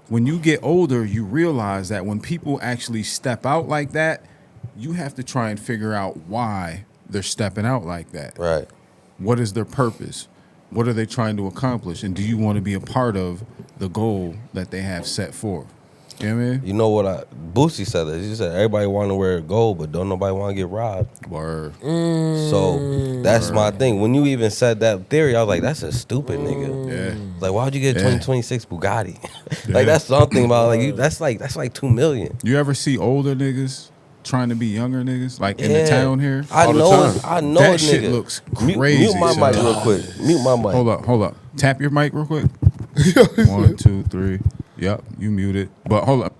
When you get older, you realize that when people actually step out like that, you have to try and figure out why they're stepping out like that. Right. What is their purpose? What are they trying to accomplish? And do you want to be a part of the goal that they have set forth? You know what I mean? You know what Boosie said this. He said everybody want to wear gold, but don't nobody want to get robbed. Word. So that's my thing. When you even said that theory, I was like, that's a stupid nigga. Yeah. Like, why'd you get a Yeah. 2026 Bugatti? Yeah. Like that's something about that's like $2 million. You ever see older niggas trying to be younger niggas? Like in the Yeah. town here? I All the know time. it. I know That it, shit nigga. looks Mute crazy, my son. mic real quick. Mute my mic. Hold up. Tap your mic real quick. 1, 2, 3. Yep, you muted. But hold up.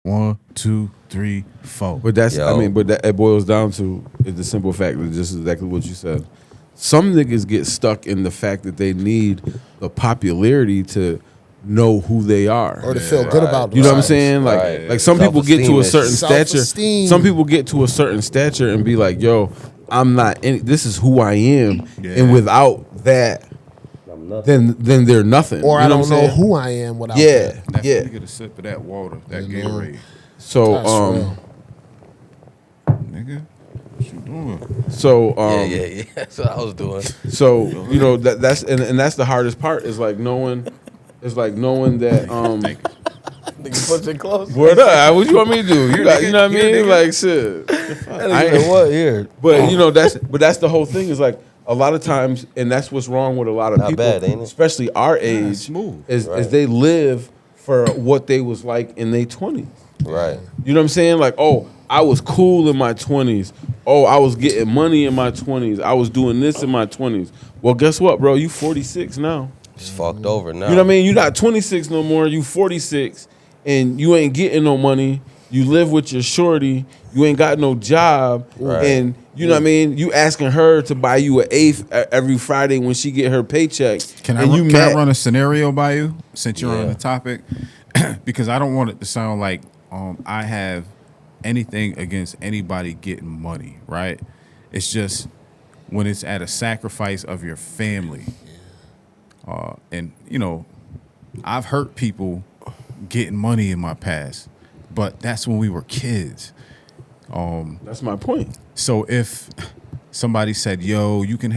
One, two, three, four. But that's, I Yo. mean, but that it boils down to is the simple fact that just exactly what you said. Some niggas get stuck in the fact that they need the popularity to know who they are. Or to feel good about You know what I'm themselves. saying? Like, Right. like some people get to a Self-esteem certain is- stature. Self-esteem. Some people get to a certain stature and be like, "Yo, I'm not. This is who I am." Yeah. And without that, then they're nothing. Or You I know don't what I'm know saying? who I am without Yeah, that. Definitely yeah. get a sip of that water, that You know. Gatorade. So, That's real. Nigga, what you doing? so, Yeah. That's what I was doing. So you know that's and that's the hardest part is like knowing that Nigga, put your clothes. word up. What you want me to do? You got, you know what I mean? Like shit. I ain't what here. But you know that's the whole thing is like a lot of times, and that's what's wrong with a lot of Not people, bad, ain't it? especially our age, smooth. is Right. they live for what they was like in their 20s. Right. You know what I'm saying? Like, oh, I was cool in my 20s. Oh, I was getting money in my 20s. I was doing this in my 20s. Well, guess what, bro? You 46 now. It's fucked over now. You know what I mean? You're not 26 no more. You 46, and you ain't getting no money. You live with your shorty. You ain't got no job, Right. and you know what I mean. You asking her to buy you an eighth every Friday when she get her paycheck. Can and you can I mad. run a scenario by you since you're on Yeah. the topic? Because I don't want it to sound like I have anything against anybody getting money, right? It's just when it's at a sacrifice of your family. And, you know, I've hurt people getting money in my past, but that's when we were kids. That's my point. So if somebody said, "Yo, you can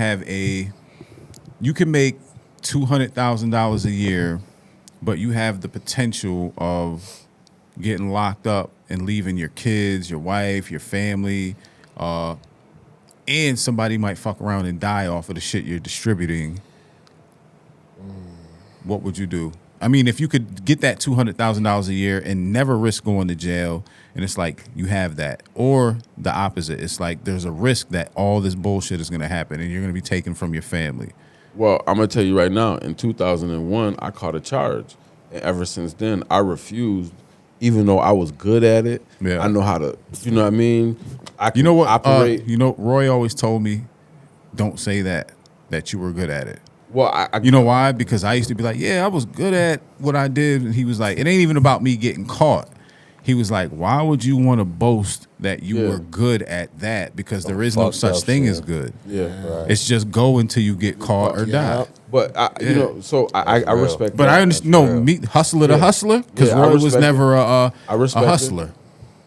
make $200,000 a year, but you have the potential of getting locked up and leaving your kids, your wife, your family, and somebody might fuck around and die off of the shit you're distributing," what would you do? I mean, if you could get that $200,000 a year and never risk going to jail, and it's like you have that, or the opposite, it's like there's a risk that all this bullshit is going to happen and you're going to be taken from your family. Well, I'm gonna tell you right now. In 2001, I caught a charge, And ever since then, I refused, even though I was good at it. Yeah. I know how to, you know what I mean? I can You know what? operate. Roy always told me, don't say that you were good at it. Well, You know why? Because I used to be like, yeah, I was good at what I did. And he was like, it ain't even about me getting caught. He was like, why would you want to boast that you were good at that? Because there is no such thing as good. Yeah. Right. It's just go until you get caught or die. But you know, so I respect. But that. I understand. No, me hustler to hustler, because Yeah, I Roy was respect never a respect it. hustler.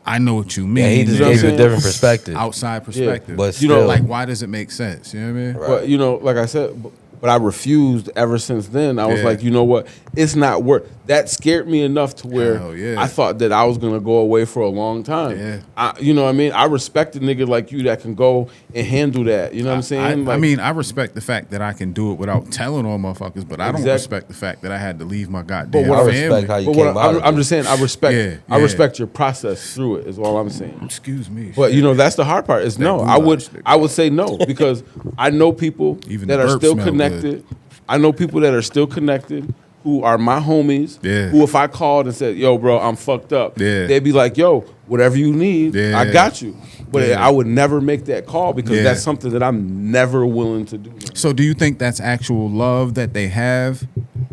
I know what you mean. Yeah, he just You know what gave I'm you a saying? different perspective. outside perspective. But You know, still, like, why does it make sense? You know what I mean? Right. But you know, like I said, but I refused ever since then. I was Yeah. like, you know what? It's not worth. That scared me enough to where Hell yeah. I thought that I was gonna go away for a long time. Yeah. You know what I mean? I respect a nigga like you that can go and handle that. You know what I'm saying? I mean, I respect the fact that I can do it without telling all motherfuckers, but I don't Exactly. respect the fact that I had to leave my goddamn what I family. respect how you but came what out of I'm it. just saying, I respect. Yeah, I yeah. respect your process through it. Is all I'm saying. Excuse me. But you shit. know, that's the hard part. Is no. goulash, nigga. I would say no because I know people Even that the are burp still smell connected. I know people that are still connected who are my homies. Yeah. Who, if I called and said, "Yo, bro, I'm fucked up," Yeah. they'd be like, "Yo, whatever you need, Yeah. I got you." But Yeah. I would never make that call because Yeah. that's something that I'm never willing to do. So do you think that's actual love that they have,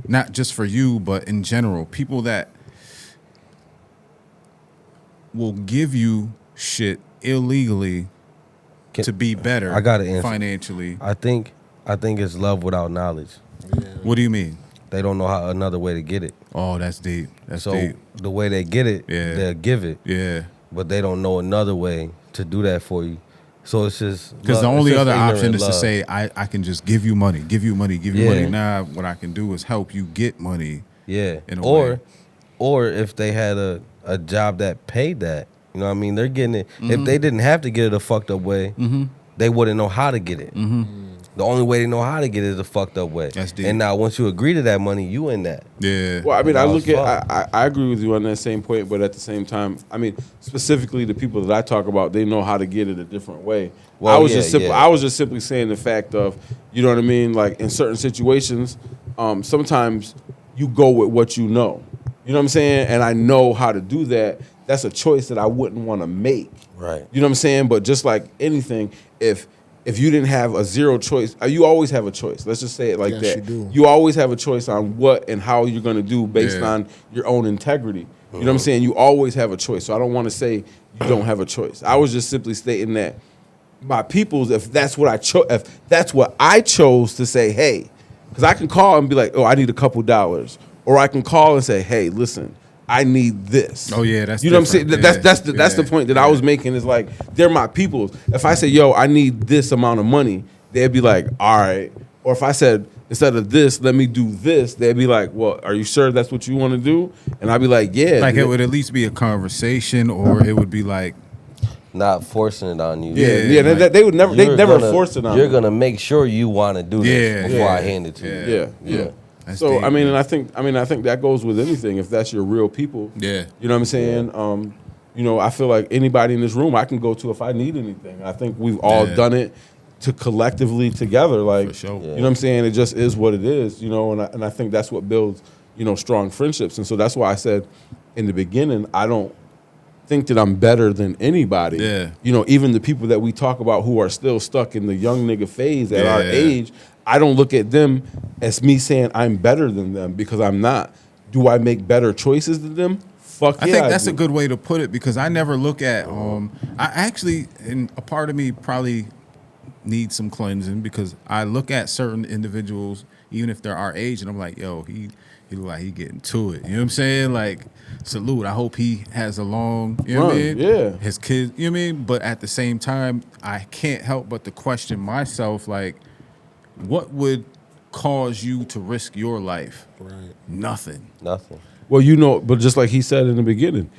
not just for you, but in general? People that will give you shit illegally Can- to be better I got an answer. financially. I think it's love without knowledge. What do you mean? They don't know how another way to get it. Oh, that's deep. That's So deep. the way they get it, Yeah. they'll give it, Yeah. but they don't know another way to do that for you. So it's just Because the love- only it's just other option ignorant is to love. say, I can just give you money, give you money, give you Yeah. money. Now what I can do is help you get money. Yeah. in a way. Or if they had a job that paid that, you know what I mean? They're getting it. Mm-hmm. If they didn't have to get it a fucked up way, they wouldn't know how to get it. The only way they know how to get it is a fucked up way. That's deep. And now once you agree to that money, you in that. Yeah. Well, I mean, I That look was at, I agree with you on that same point, but at the same time, I mean, specifically the people that I talk about, they know how to get it a different way. Well, I was yeah, just simply, yeah. I was just simply saying the fact of, you know what I mean? Like in certain situations, sometimes you go with what you know. You know what I'm saying? And I know how to do that. That's a choice that I wouldn't want to make. Right. You know what I'm saying? But just like anything, if you didn't have a zero choice, you always have a choice. Let's just say it like Yes, that. you do. You always have a choice on what and how you're going to do based Yeah. on your own integrity. You know what I'm saying? You always have a choice. So I don't want to say you don't have a choice. I was just simply stating that my peoples, if that's what I chose to say, hey, because I can call and be like, oh, I need a couple dollars, or I can call and say, hey, listen, I need this. Oh, yeah, that's you know what I'm saying. different. That's Yeah, the yeah, point that I was making. Is like they're my peoples. If I say, yo, I need this amount of money, they'd be like, all right. Or if I said, instead of this, let me do this, they'd be like, well, are you sure that's what you want to do? And I'd be like, yeah. Like it would at least be a conversation, or it would be like, Not forcing it on you. Yeah, like- they would never. They You're never gonna- force it on You're me. gonna make sure you want to do this Yeah, before yeah, I hand it to yeah. you. Yeah. That's So deep, I mean, man. and I think that goes with anything. If that's your real people, Yeah. you know what I'm saying. You know, I feel like anybody in this room I can go to if I need anything. I think we've all Yeah. done it to collectively together. Like, For sure. you know what I'm saying. It just is what it is. You know, and I think that's what builds, you know, strong friendships. And so that's why I said in the beginning, I don't think that I'm better than anybody. Yeah. You know, even the people that we talk about who are still stuck in the young nigga phase at our Yeah. age, I don't look at them as me saying I'm better than them because I'm not. Do I make better choices than them? Fuck yeah. I think that's do. a good way to put it, because I never look at I actually, and a part of me probably needs some cleansing, because I look at certain individuals, even if they're our age, and I'm like, yo, he look like he getting to it. You know what I'm saying? Like, salute. I hope he has a long, you know what I Run, mean? yeah. His kids, you know what I mean? But at the same time, I can't help but to question myself, like, what would cause you to risk your life? Right. Nothing. Nothing. Well, you know, but just like he said in the beginning,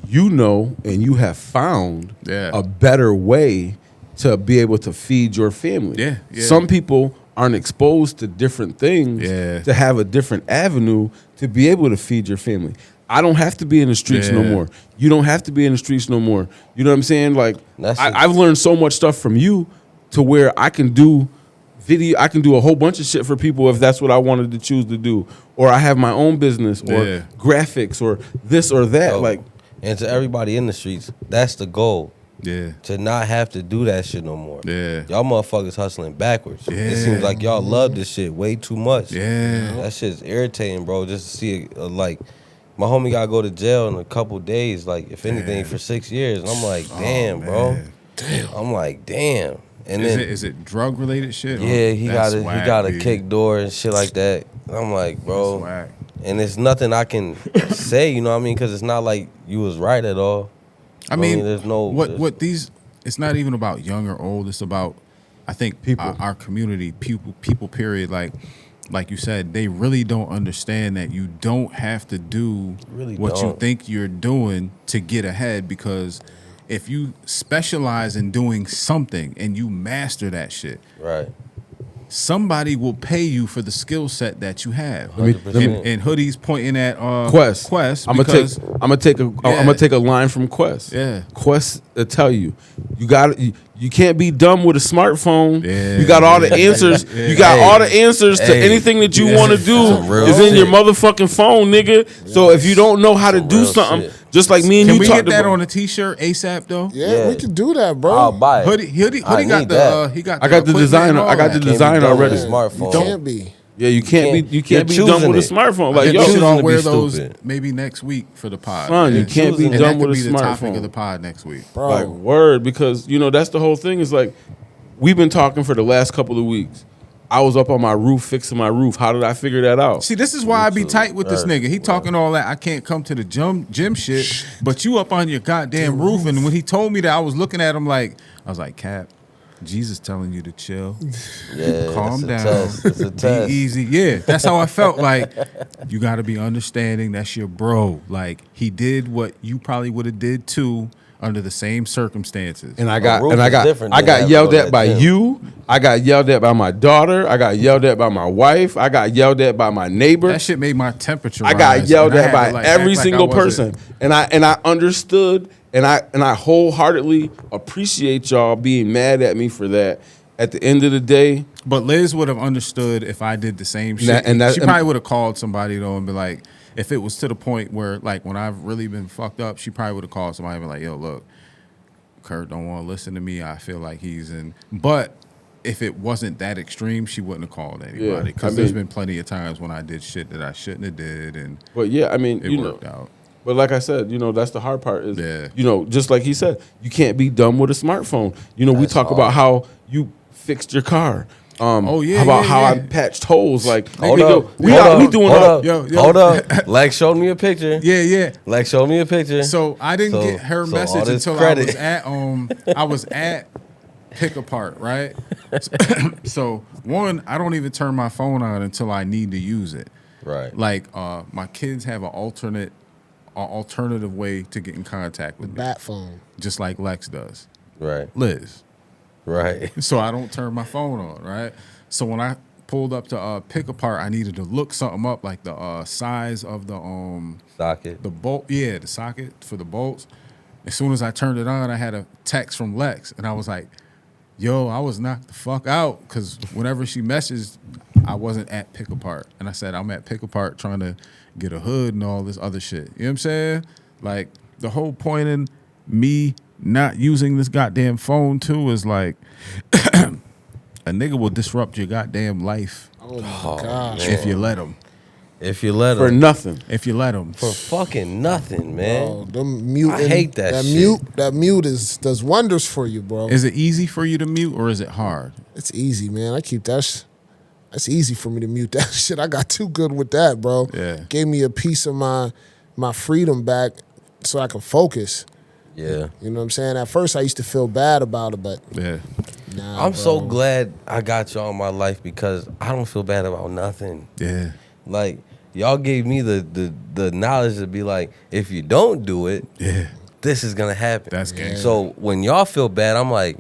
you know, and you have found Yeah. a better way to be able to feed your family. Yeah, yeah. Some people aren't exposed to different things Yeah. to have a different avenue to be able to feed your family. I don't have to be in the streets no Yeah. more. You don't have to be in the streets no more. You know what I'm saying? Like, That's I've learned so much stuff from you to where I can do video. I can do a whole bunch of shit for people if that's what I wanted to choose to do. Or I have my own business or graphics or this or that. Yo, like, and to everybody in the streets, that's the goal. Yeah. To not have to do that shit no more. Yeah. Y'all motherfuckers hustling backwards. Yeah. It seems like y'all love this shit way too much. Yeah. That shit's irritating, bro. Just to see it, like, my homie gotta go to jail in a couple days, like, if anything, for 6 years. And I'm like, damn, bro. Damn. I'm like, damn. And Is it drug related shit? Yeah, he got a kick door and shit like that. And I'm like, bro. And it's nothing I can say, you know what I mean? Because it's not like you was right at all. I mean, there's no what these. It's not even about young or old. It's about, I think, people, our community, people. Period. Like you said, they really don't understand that you don't have to do what you think you're doing to get ahead. Because if you specialize in doing something and you master that shit, right, somebody will pay you for the skill set that you have. $100%. And Hoodie's pointing at Quest. Quest. I'm gonna take a line from Quest. Yeah. Quest to tell you you can't be dumb with a smartphone. Yeah. You got all the answers. Yeah. You got all the answers to anything that you want to do is in your motherfucking phone, nigga. So if you don't know how to do something, just like me and you talked about. Can we get that on a t-shirt ASAP though? Yeah, we can do that, bro. I'll buy it. Hoodie got the I got the design. I got the design already. Smartphone. You can't be. Yeah, you can't be dumb with a smartphone. Like, you should all wear be those stupid. maybe next week for the pod. Son, you can't be and dumb that with could a be the topic smartphone. of the pod next week. Bro. Like, word, because that's the whole thing. Is like, we've been talking for the last couple of weeks. I was up on my roof fixing my roof. How did I figure that out? See, this is why I be tight with this nigga. He talking all that. I can't come to the gym shit, but you up on your goddamn roof. And when he told me that, I was looking at him like, I was like, Cap, Jesus telling you to chill. Yeah, Calm it's down. Test. It's a test. Be easy. Yeah, that's how I felt. Like, you got to be understanding. That's your bro. Like, he did what you probably would have did too under the same circumstances. And I roof got is different than yelled having to at go by to that you. I got yelled at by my daughter. I got yelled at by my wife. I got yelled at by my neighbor. That shit made my temperature I got rise, yelled and I at had by to, like, every act like single I wasn't- person. And I understood and I wholeheartedly appreciate y'all being mad at me for that. At the end of the day, But Liz would have understood if I did the same shit. She probably would have called somebody though and be like, if it was to the point where, like, when I've really been fucked up, she probably would have called somebody and be like, yo, look, Kurt don't want to listen to me. I feel like he's in. But if it wasn't that extreme, she wouldn't have called anybody. Because there's been plenty of times when I did shit that I shouldn't have did, and but yeah, I mean, it worked out. But like I said, that's the hard part is, Yeah. Just like he said, you can't be dumb with a smartphone. We talk about how you fixed your car. Oh, yeah, How about yeah, how yeah. I patched holes? Like, Hold nigga, up. we Hold doing up. Yo. Hold up. Lex showed me a picture. Yeah. Lex showed me a picture. So I didn't get her all message this until credit. I was at Pick Apart, right? So one, I don't even turn my phone on until I need to use it. Right. Like my kids have an alternative way to get in contact with me, Bat phone. just like Lex does. Right. Liz. Right. So I don't turn my phone on, right? So when I pulled up to Pick Apart, I needed to look something up, like the size of the Socket. the bolt, the socket for the bolts. As soon as I turned it on, I had a text from Lex, and I was like, yo, I was knocked the fuck out, because whenever she messaged, I wasn't at Pick Apart. And I said, I'm at Pick Apart trying to get a hood and all this other shit. You know what I'm saying? Like, the whole point in me not using this goddamn phone, too, is like, a nigga will disrupt your goddamn life Oh my gosh. if you let him. If you let for them. nothing. If you let him. For fucking nothing, man. Oh, them mute. I hate that shit. That mute does wonders for you, bro. Is it easy for you to mute, or is it hard? It's easy, man. I keep that. That's easy for me to mute that shit. I got too good with that, bro. Yeah. Gave me a piece of my freedom back so I can focus. Yeah. You know what I'm saying? At first, I used to feel bad about it, but Yeah. nah, I'm so bro. glad I got y'all in my life because I don't feel bad about nothing. Yeah. Like, y'all gave me the knowledge to be like, if you don't do it, Yeah. this is gonna happen. That's gangster. So when y'all feel bad, I'm like,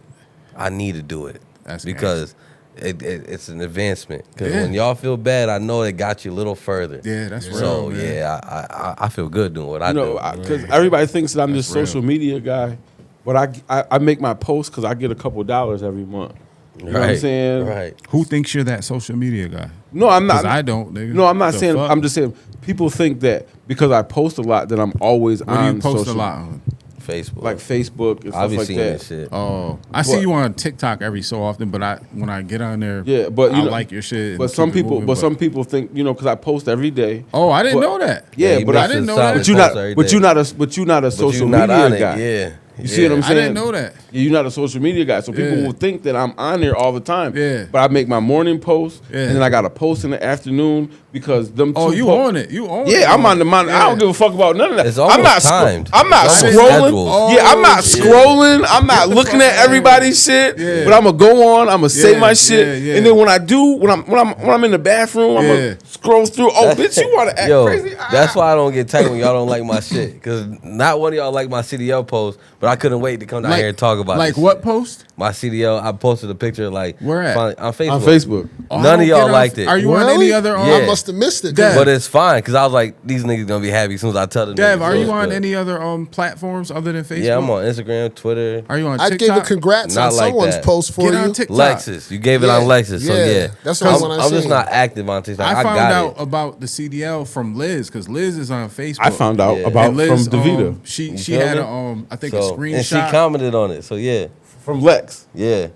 I need to do it. That's because it's an advancement. Because Yeah. when y'all feel bad, I know it got you a little further. Yeah, that's real. So man. yeah, I feel good doing what I do. Because everybody thinks that I'm this That's real. social media guy, but I make my posts because I get a couple dollars every month. You know what I'm saying? Right. Who thinks you're that social media guy? No, I'm not. 'Cause I don't, nigga. No, I'm not The saying. fuck? I'm just saying people think that because I post a lot that I'm always What do on you post social, a lot on? Facebook. like Facebook and I stuff be like seeing that. this shit. Oh, I see you on TikTok every so often, but when I get on there, Yeah, but I you know, like your shit. and But some keep it people, moving, some people think because I post every day. Oh, I didn't But- know that. Yeah, he but makes I didn't a know solid that. But you're post not. every But day. you're not a. But you're not a But social you're not media on it. guy. Yeah. You see what I'm I saying? didn't know that. Yeah, you're not a social media guy, so people Yeah. will think that I'm on there all the time. Yeah. But I make my morning post, Yeah. and then I got to post in the afternoon because them. Oh, two you on it? You on it? Yeah, I'm on the monitor. I don't Yeah. give a fuck about none of that. It's I'm almost not timed. I'm not It's almost scrolling. scheduled. Yeah, I'm not Oh, scrolling. I'm not Get the looking fuck at out of everybody's shit. Yeah. But I'm gonna go on. I'm gonna say Yeah, my shit, yeah, yeah. and then when I do, when I'm in the bathroom, I'm Yeah. gonna scroll through. Oh, bitch, you want to act Yo, crazy? that's why I don't get tight when y'all don't like my shit. Because not one of y'all like my CDL post, but I couldn't wait to come down here and talk about Like this what shit. post? My CDL, I posted a picture like Where at? on Facebook. On Facebook. Oh, I None don't of y'all get on- liked it. Are you on Really? any other? Yeah. I must have missed it. Dev. But it's fine because I was like, these niggas gonna be happy as soon as I tell them. Dev, niggas, are so you it's on good. any other platforms other than Facebook? Yeah, I'm on Instagram, Twitter. Are you on I TikTok? gave a congrats Not on like someone's that. post for Get you. on TikTok. Lexus, you gave it on Lexus, so yeah. yeah. That's the one I I'm just seen. not active on TikTok. I I found got out it. about the CDL from Liz because Liz is on Facebook. I found out Yeah. about And Liz, from Davita, she feel had me? a I think a So, screenshot. and she commented on it. So yeah, from Lex. yeah.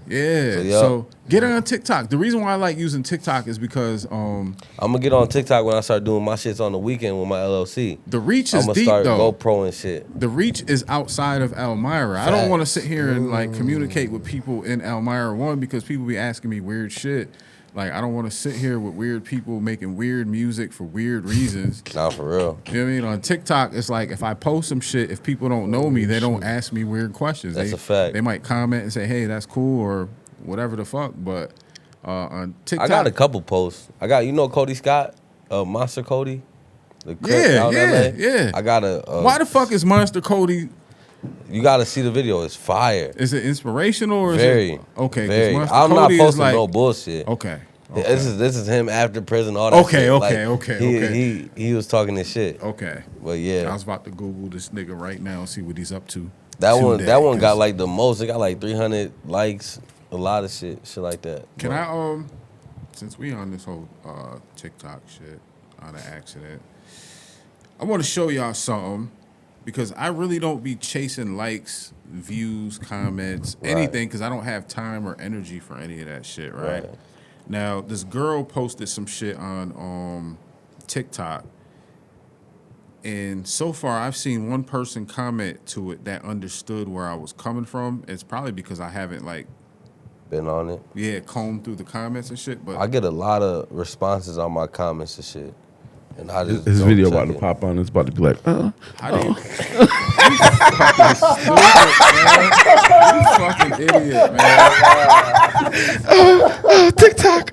Yeah. So, So, yup. get on TikTok. The reason why I like using TikTok is because I'm gonna get on TikTok when I start doing my shits on the weekend with my LLC. the reach I'm is gonna deep start though. GoPro and shit. The reach is outside of Elmira. I don't Facts. want to sit here and like communicate with people in Elmira one because people be asking me weird shit. Like I don't want to sit here with weird people making weird music for weird reasons. Nah, for real. You know what I mean? On TikTok, it's like if I post some shit, if people don't know me, they don't ask me weird questions. That's they, a fact. They might comment and say, "Hey, that's cool," or whatever the fuck. But on TikTok, I got a couple posts. I got Cody Scott, Monster Cody. The Crip Yeah, out in yeah, LA. yeah. I got a. Why the fuck is Monster Cody? You got to see the video. It's fire. Is it inspirational or is Very. it okay? 'Cause Very. Monster I'm not Cody is posting like, no bullshit. Okay. This is him after prison. All that. Okay, shit. okay, Like, okay. He was talking this shit. Okay. But yeah. I was about to Google this nigga right now and see what he's up to. That one today, 'cause- got like the most. It got like 300 likes, a lot of shit like that. Can But I since we on this whole TikTok shit on an accident, I want to show y'all something because I really don't be chasing likes, views, comments, anything because I don't have time or energy for any of that shit. Right. Now this girl posted some shit on TikTok. And so far, I've seen one person comment to it that understood where I was coming from. It's probably because I haven't been on it. combed through the comments and shit. But I get a lot of responses on my comments and shit. And I just His don't video check about to it. pop on. It's about to be like, how do you? You fucking idiot, man. TikTok.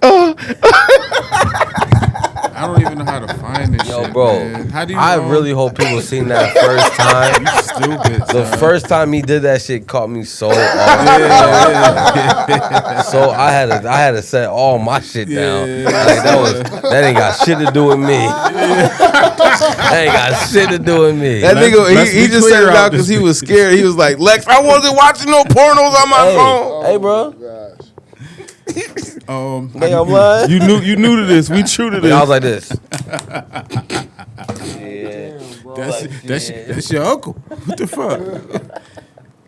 I don't even know how to find this Yo, shit, bro, man. How do you I know? really hope people seen that first time. Stupid. The son. first time he did that shit caught me so off. So I had to set all my shit down. Like that ain't got shit to do with me. That ain't got shit to do with me. That Let's nigga, he be just clear said it out out because he was scared. He was like, Lex, I wasn't watching no pornos on my phone. Hey, bro. Think I'm lying? You knew to this. We true to this. I was like this. That's your uncle. What the fuck?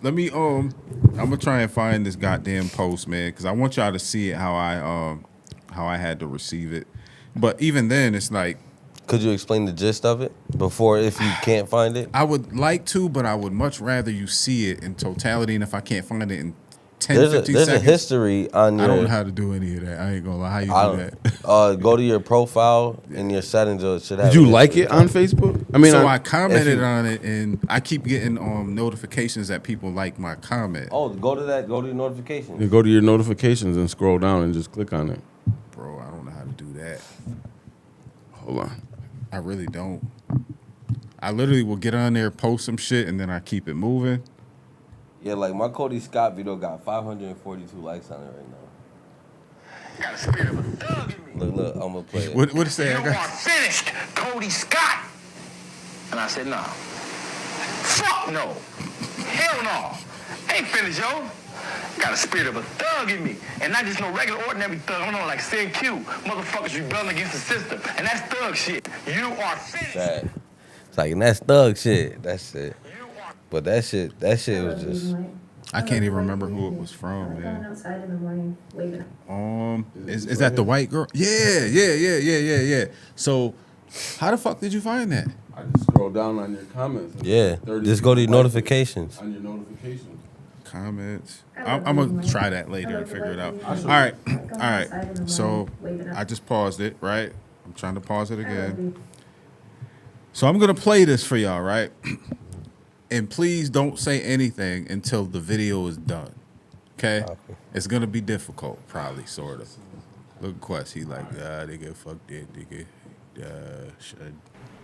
Let me I'm gonna try and find this goddamn post, man, because I want y'all to see it how I had to receive it. But even then, it's like Could you explain the gist of it before if you can't find it? I would like to, but I would much rather you see it in totality. And if I can't find it in 10, There's 15 a seconds, history on I your. don't know how to do any of that. I ain't gonna lie. How you do that? Go to your profile in your settings. It should have. Did you a like history. it on Facebook? I mean, So on- I commented if you- on it, and I keep getting notifications that people like my comment. Oh, go to that. Go to your notifications. you go to your notifications and scroll down and just click on it. Bro, I don't know how to do that. Hold on. I really don't. I literally will get on there, post some shit, and then I keep it moving. Yeah, like my Cody Scott video got 542 likes on it right now. Got a spirit of a thug in me. Look, I'm gonna play it. What it say? You I got are finished, Cody Scott. And I said, no. Fuck no. Hell no. Ain't finished, yo. Got a spirit of a thug in me. And not just no regular, ordinary thug. I don't know, like CQ. Motherfuckers rebelling against the system. And that's thug shit. You are finished. Sad. It's like, and that's thug shit. That's it. But that shit was just. I can't even remember who it was from, Going man. outside in the morning, waving. Is that the white girl? Yeah. So, how the fuck did you find that? I just scroll down on your comments. Yeah. Just go to your notifications. On your notifications. Comments. I'm gonna try that later and figure it out. All right. So I just paused it, right? I'm trying to pause it again. So I'm gonna play this for y'all, right? And please don't say anything until the video is done. Okay? It's gonna be difficult, probably, sort of. Look at Quest, he like, nigga, fuck that, nigga. Should.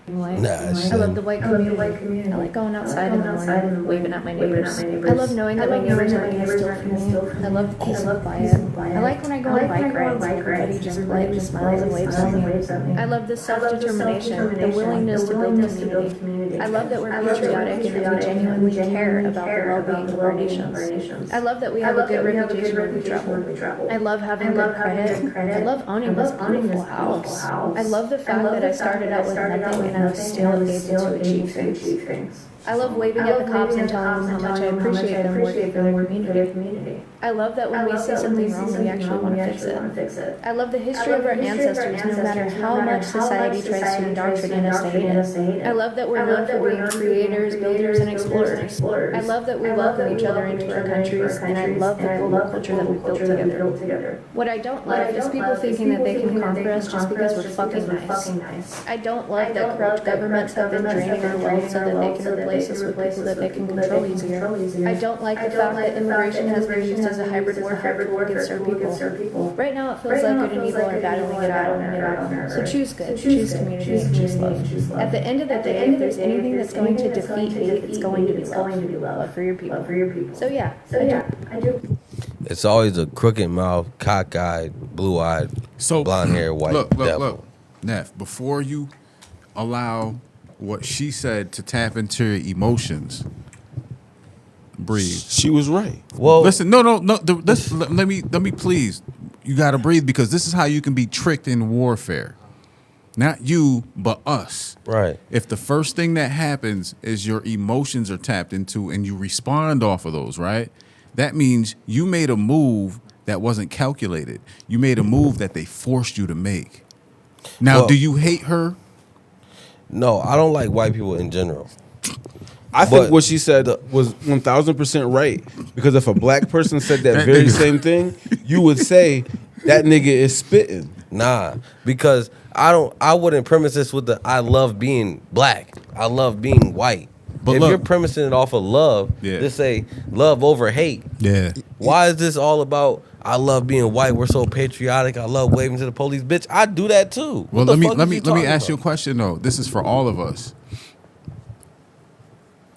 White. Nah, I love the white community. I like going outside in the morning, waving at my neighbors. I love knowing that my neighbors aren't gonna steal from me. I love the peace and quiet. I like when I go on bike rides and everybody just politely smiles and waves at me. I love the self-determination, the willingness to build community. I love that we're patriotic and that we genuinely care about the well-being of our nations. I love that we have a good reputation when we travel. I love having good credit. I love owning this beautiful house. I love the fact that I started out with nothing and I'm still able to achieve things. I love waving at the cops and telling them how much I appreciate them working for their community. I love that when we see something wrong, we actually want to fix it. I love the history of our ancestors, no matter how much society tries to indoctrinate us to hate it. I love that we're known for being creators, builders, and explorers. I love that we welcome each other into our countries, and I love the global culture that we've built together. What I don't love is people thinking that they can conquer us just because we're fucking nice. I don't love that corrupt governments have been draining our wealth so that they can replace us with people that they can control easier. I don't like the fact that immigration has been used as a hybrid warfare against our people. Right now it feels like good and evil are battling it out on Earth. So choose good, choose community, and choose love. At the end of the day, if there's anything that's going to defeat hate, it's going to be love. Love for your people. So yeah, I do. It's always a crooked mouth, cockeyed, blue-eyed, blonde hair, white devil. Look, Neff, before you allow what she said to tap into your emotions, breathe. She was right. Well, Listen, no. Let me please. You gotta breathe because this is how you can be tricked in warfare. Not you, but us. Right. If the first thing that happens is your emotions are tapped into and you respond off of those, right? That means you made a move that wasn't calculated. You made a move that they forced you to make. Now, do you hate her? No, I don't like white people in general. I think what she said was 1,000% right. Because if a black person said that very same thing, you would say that nigga is spitting. Nah, because I wouldn't premise this with the I love being black. I love being white. But if you're premising it off of love, just say love over hate. Yeah. Why is this all about I love being white? We're so patriotic. I love waving to the police. Bitch, I do that too. Well, let me ask you a question though. This is for all of us.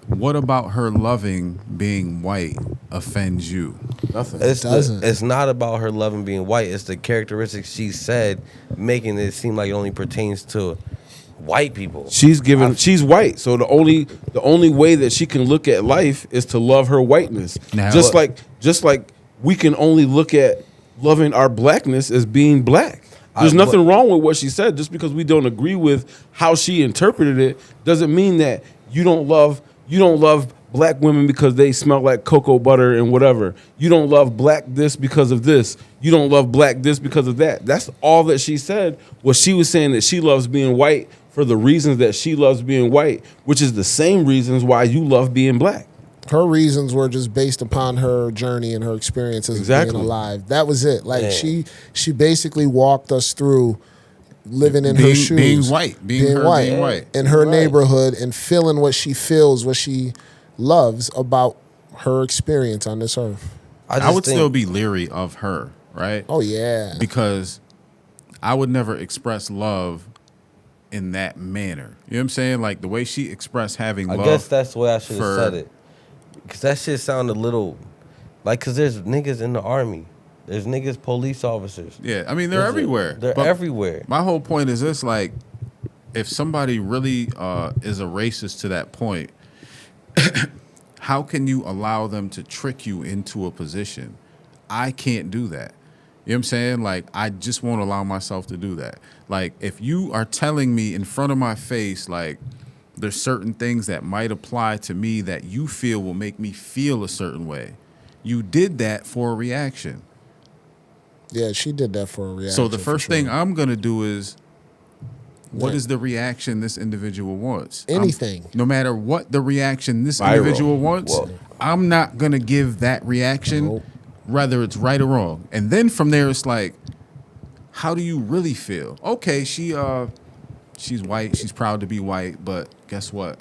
What about her loving being white offends you? Nothing. It's not about her loving being white. It's the characteristics she said, making it seem like it only pertains to white people. She's white, so the only way that she can look at life is to love her whiteness. Now, just like we can only look at loving our blackness as being black. There's nothing wrong with what she said. Just because we don't agree with how she interpreted it doesn't mean that you don't love black women because they smell like cocoa butter and whatever. You don't love black this because of this. You don't love black this because of that. That's all that she said. Was she was saying that she loves being white for the reasons that she loves being white, which is the same reasons why you love being black. Her reasons were just based upon her journey and her experiences of being alive. That was it. Like she basically walked us through living in her shoes, being white, being white in her neighborhood, and feeling what she feels, what she loves about her experience on this earth. I would still be leery of her, right? Oh yeah, because I would never express love in that manner. You know what I'm saying? Like the way she expressed having love. I guess that's the way I should have said it. Because that shit sounded a little like, because there's niggas in the army. There's niggas, police officers. Yeah, I mean, they're everywhere. They're everywhere. My whole point is this, like, if somebody really is a racist to that point, how can you allow them to trick you into a position I can't do that. You know what I'm saying? Like, I just won't allow myself to do that. Like, if you are telling me in front of my face, like, there's certain things that might apply to me that you feel will make me feel a certain way, you did that for a reaction. Yeah, she did that for a reaction. So the first thing sure. I'm going to do is, what Yeah. is the reaction this individual wants? Anything. No matter what the reaction this Viral. individual wants, Whoa. I'm not going to give that reaction, Nope. whether it's right or wrong. And then from there, it's like, how do you really feel? Okay, she's white. She's proud to be white. But guess what?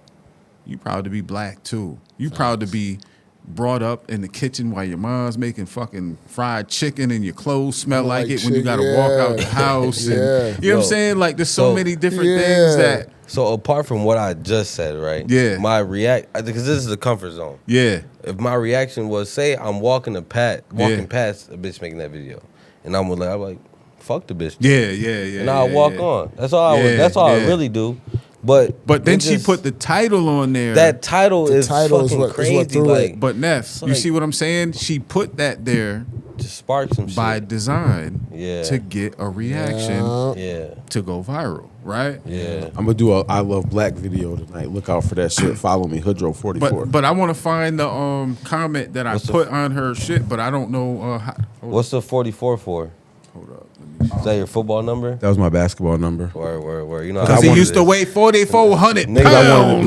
You proud to be black, too. You proud to be brought up in the kitchen while your mom's making fucking fried chicken and your clothes smell like it when you got to walk out the house. Yeah. And, you know what I'm saying? Like, there's so many different Yeah. things that, So apart from what I just said, right? Yeah. My because this is a comfort zone. yeah. If my reaction was, say, I'm walking past a bitch making that video, and I'm like, fuck the bitch. Yeah. And I'll walk on. That's all. That's all I really do. But then it she just- put the title on there. that title is title is fucking what crazy. threw it. Like, But Neff, you like- see what I'm saying? She put that there just spark some by shit. design Yeah. to get a reaction Yeah. to go viral, right? Yeah. I'm gonna do a I Love Black video tonight. Look out for that shit. Follow me, Hoodro44. But I want to find the comment that I What's the put on her shit, but I don't know how. What's the 44 for? Hold up. Is that your football number? That was my basketball number. Where you know? Because how he I wanted used to this. weigh 4,400 Niggas, pounds.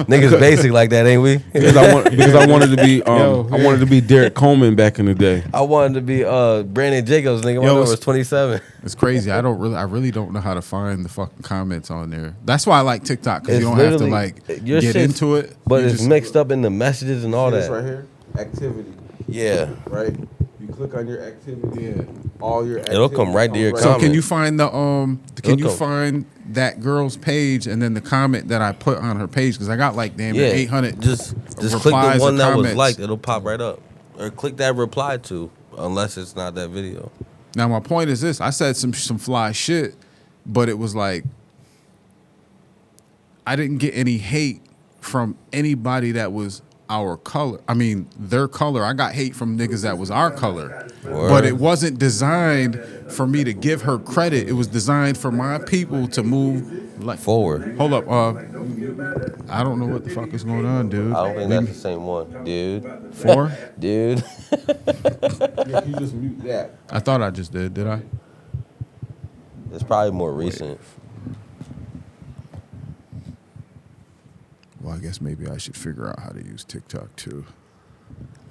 niggas basic like that, ain't we? Because I wanted to be I wanted to be Derek Coleman back in the day. I wanted to be Brandon Jacobs, nigga. My number was 27. It's crazy. I really don't know how to find the fucking comments on there. That's why I like TikTok, because It's you don't have to literally- like your get shit's- into it. But You it's just- mixed up in the messages and all This that. right here, activity. Yeah. Right. You click on your activity. Yeah. All your. It'll come right to your So comment. can you find the Can you Look up. find that girl's page and then the comment that I put on her page? Because I got like damn near 800. Just click replies the or one that was comments. liked. It'll pop right up. Or click that reply to, unless it's not that video. Now my point is this: I said some fly shit, but it was like I didn't get any hate from anybody that was our color. I mean, their color. I got hate from niggas that was our color. Word. But it wasn't designed for me to give her credit. It was designed for my people to move like forward. Hold up. I don't know what the fuck is going on, dude. I don't think that's the same one, dude. 4? Dude. Yeah, you just mute that. I thought I just did I? It's probably more recent. Well, I guess maybe I should figure out how to use TikTok too.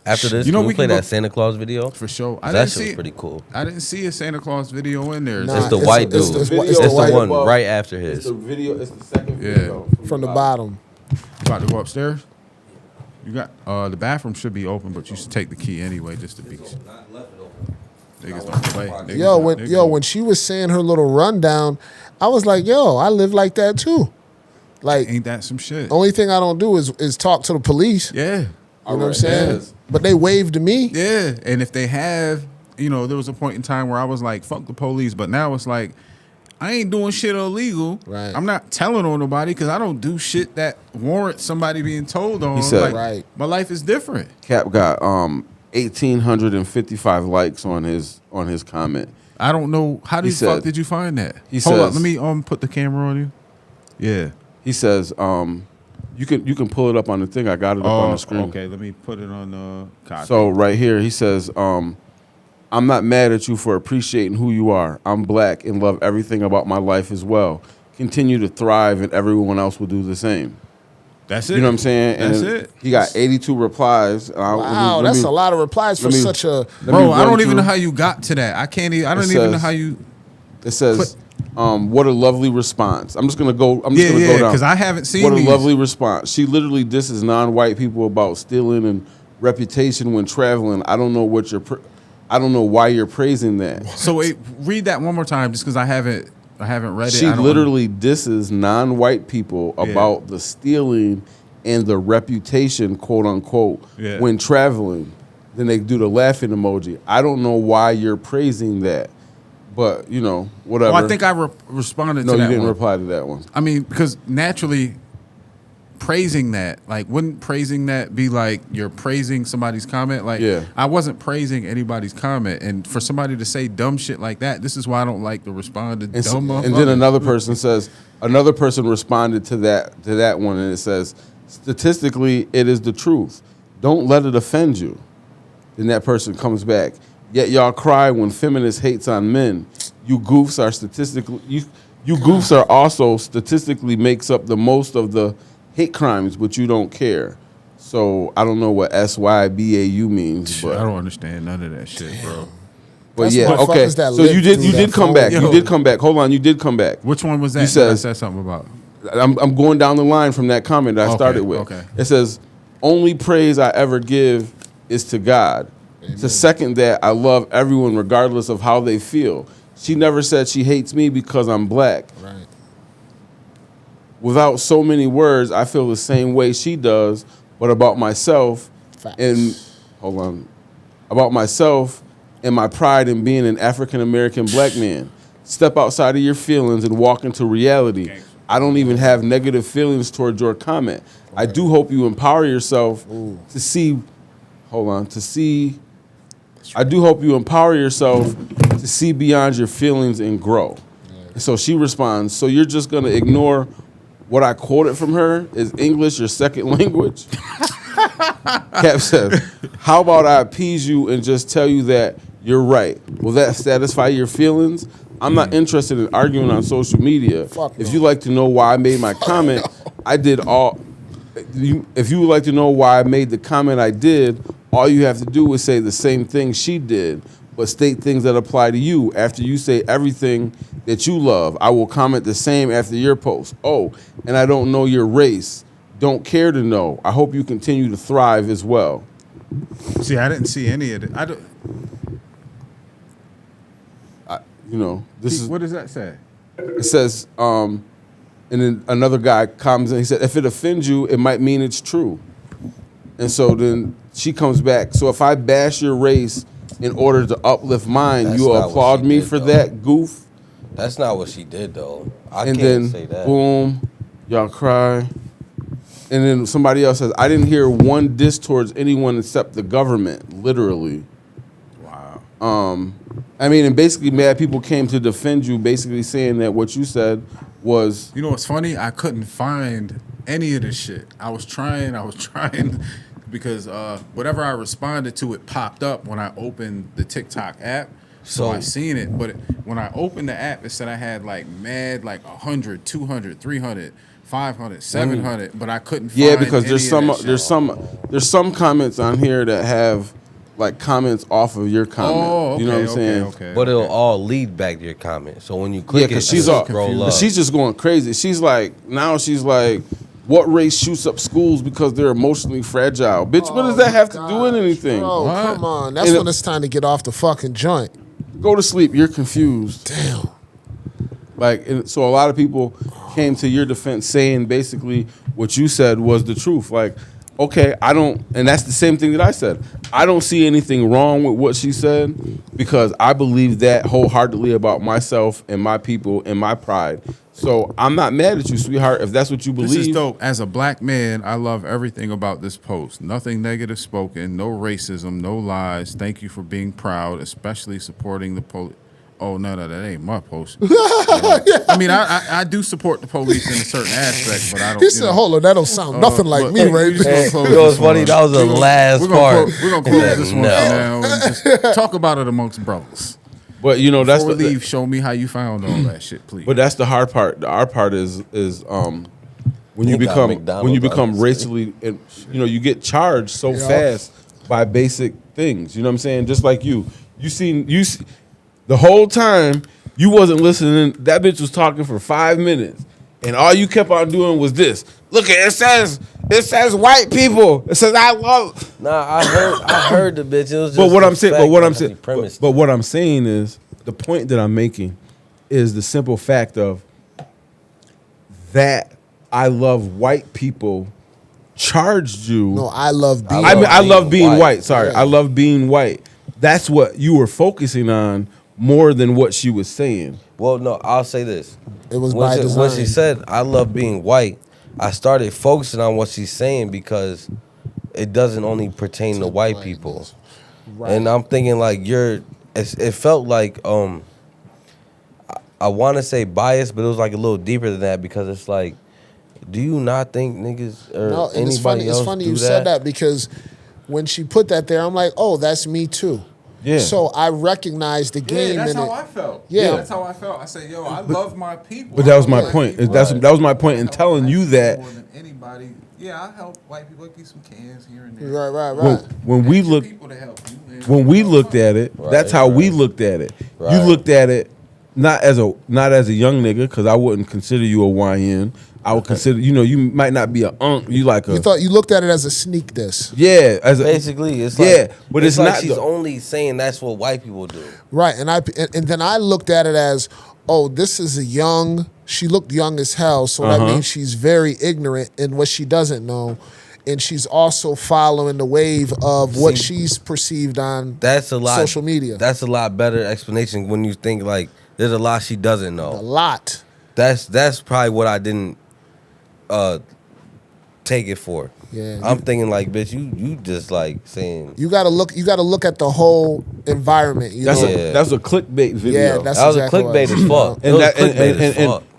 After this, You know, can we we play can that go- Santa Claus video? For sure. That shit was pretty cool. I didn't see a Santa Claus video in there. Nah, It's the white dude. it's the It's the white- one right after his. It's the video. It's the second Yeah. video From the bottom. About to go upstairs? You got the bathroom should be open, but you should take the key anyway just to be. Niggas don't play. When she was saying her little rundown, I was like, yo, I live like that too. Like, ain't that some shit? Only thing I don't do is talk to the police. Yeah. You know what I'm saying? But they waved to me. Yeah, and if they have, there was a point in time where I was like, fuck the police, but now it's like, I ain't doing shit illegal. Right. I'm not telling on nobody because I don't do shit that warrants somebody being told on. He said- Like, Right. my life is different. Cap got 1,855 likes on his comment. I don't know. How the He fuck said- did you find that? he Hold up, says- let me put the camera on you. Yeah. He says, you can pull it up on the thing. I got it up on the screen. Okay, let me put it on the copy. So right here, he says, I'm not mad at you for appreciating who you are. I'm black and love everything about my life as well. Continue to thrive and everyone else will do the same. That's it. You know what I'm saying? That's And it. He got 82 replies. Wow, that's a lot of replies for such a. Bro, I don't even know how you got to that. I can't even. I don't even know how you. It says, what a lovely response. I'm just gonna go. I'm just Yeah, gonna yeah, go down 'cause I haven't seen What a these. lovely response. She literally disses non-white people about stealing and reputation when traveling. I don't know what I don't know why you're praising that. So wait, read that one more time, just because I haven't read it. She I don't literally disses non-white people about the stealing and the reputation, quote unquote, Yeah. when traveling. Then they do the laughing emoji. I don't know why you're praising that, but whatever. Well, I think I responded no, to that you didn't one. reply to that one. I mean, because naturally, praising that, like, wouldn't praising that be like you're praising somebody's comment? Like, Yeah. I wasn't praising anybody's comment, and for somebody to say dumb shit like that, this is why I don't like to respond to And, dumb motherfuckers. and then another person says, another person responded to that one, and it says, statistically, it is the truth. Don't let it offend you. Then that person comes back. Yet y'all cry when feminist hates on men. You goofs are statistically you goofs are also statistically makes up the most of the hate crimes, but you don't care. So I don't know what SYBAU means, I but don't understand none of that shit, bro. but That's yeah, motherfuckers okay. that So live you did through you that did come phone. back. Yo. You did come back. Hold on, you did come back. Which one was that? You that I says- said something about. I'm going down the line from that comment that I Okay, started with. okay. It says, only praise I ever give is to God. To second that, I love everyone regardless of how they feel. She never said she hates me because I'm black. Right. Without so many words, I feel the same way she does, but about myself Facts. and about myself and my pride in being an African American black man. Step outside of your feelings and walk into reality. I don't even have negative feelings towards your comment. I do hope you empower yourself to see. Hold on, to see. I do hope you empower yourself to see beyond your feelings and grow. And so she responds, so you're just gonna ignore what I quoted from her? Is English your second language? Cap says, how about I appease you and just tell you that you're right? Will that satisfy your feelings? I'm not interested in arguing on social media. Fuck If no. you like to know why I made my comment, I did all. If you would like to know why I made the comment I did, all you have to do is say the same thing she did, but state things that apply to you. After you say everything that you love, I will comment the same after your post. Oh, and I don't know your race. Don't care to know. I hope you continue to thrive as well. See, I didn't see any of it. I don't. You know, this is What does that say? it says, and then another guy comes in. He said, if it offends you, it might mean it's true. And so then she comes back. So if I bash your race in order to uplift mine, That's you not what applaud she me did, for though. that goof? That's not what she did, though. I And can't then say that. boom, y'all cry. And then somebody else says, I didn't hear one diss towards anyone except the government, literally. Wow. I mean, and basically mad people came to defend you, basically saying that what you said was, You know what's funny? I couldn't find any of this shit. I was trying, because whatever I responded to, it popped up when I opened the TikTok app. So I seen it, but when I opened the app, it said I had like 100, 200, 300, 500, 700, but I couldn't find yeah, because any of that shit. there's some comments on here that have like comments off of your comment. Oh, okay, you know what I'm saying? okay. But it'll all lead back to your comment. So when you click Yeah, it, because she's it'll all scroll up. she's just going crazy. She's like, what race shoots up schools because they're emotionally fragile? Bitch, what does that have to do with anything? Bro, What? come on. That's And when it's time to get off the fucking joint. Go to sleep. You're confused. Damn. Like, and so a lot of people came to your defense saying basically what you said was the truth. Like, okay, I don't, and that's the same thing that I said. I don't see anything wrong with what she said because I believe that wholeheartedly about myself and my people and my pride. So I'm not mad at you, sweetheart, if that's what you believe. This is dope. As a black man, I love everything about this post. Nothing negative spoken, no racism, no lies. Thank you for being proud, especially supporting the police. Oh, no, that ain't my post. I mean, I do support the police in a certain aspect, but I don't. He said, hold on, that don't sound nothing like but me, we right? just gonna close You know what's this funny? one. That was the last We're gonna part. we're gonna close this one No. for now and just talk about it amongst brothers. But you know, that's Before we the, leave, show me how you found all that shit, please. but that's the hard part. The hard part is when you They got become McDonald's on the racially, and you know, you get charged so Yeah. fast by basic things. You know what I'm saying? Just like you the whole time you wasn't listening. That bitch was talking for 5 minutes, and all you kept on doing was this. Look at it says white people. It says I love. Nah, I heard the bitch. It was just But what the I'm saying, fact but what that I'm he saying, premised but it. what I'm saying is the point that I'm making is the simple fact of that I love white people charged you. No, I love being. I love being white. Sorry, Yeah. I love being white. That's what you were focusing on more than what she was saying. Well, no, I'll say this. It was When by she, design. when she said, I love being white, I started focusing on what she's saying because it doesn't only pertain to white people. Right. And I'm thinking like it felt like I want to say biased, but it was like a little deeper than that because it's like, do you not think niggas or No, and anybody else it's funny do you said that because when she put that there, I'm like, oh, that's me too. Yeah. So I recognized the game. Yeah, that's in how it. I felt. Yeah. That's how I felt. I said, yo, I love my people. But that was I my love point. people. That was my point in telling you that. More than anybody. Yeah, I help white people. I give some cans here and there. Right. When we look, People to help you. man. when we looked at it, that's how we looked at it. You Right. looked at it not as a young nigga, because I wouldn't consider you a YN. I would consider, you might not be a unk. You like a You looked at it as a sneak diss. yeah, as a Basically, it's yeah, like, but it's like not. she's only saying that's what white people do. Right. And then I looked at it as, oh, this is she looked young as hell, so that means she's very ignorant in what she doesn't know. And she's also following the wave of what she's perceived on social media. That's a lot better explanation when you think like there's a lot she doesn't know. A lot. That's probably what I didn't take it for. Yeah. I'm thinking like, bitch, you just like saying You gotta look at the whole environment. That's know? a clickbait video. Yeah, that's that was exactly a clickbait what as fuck.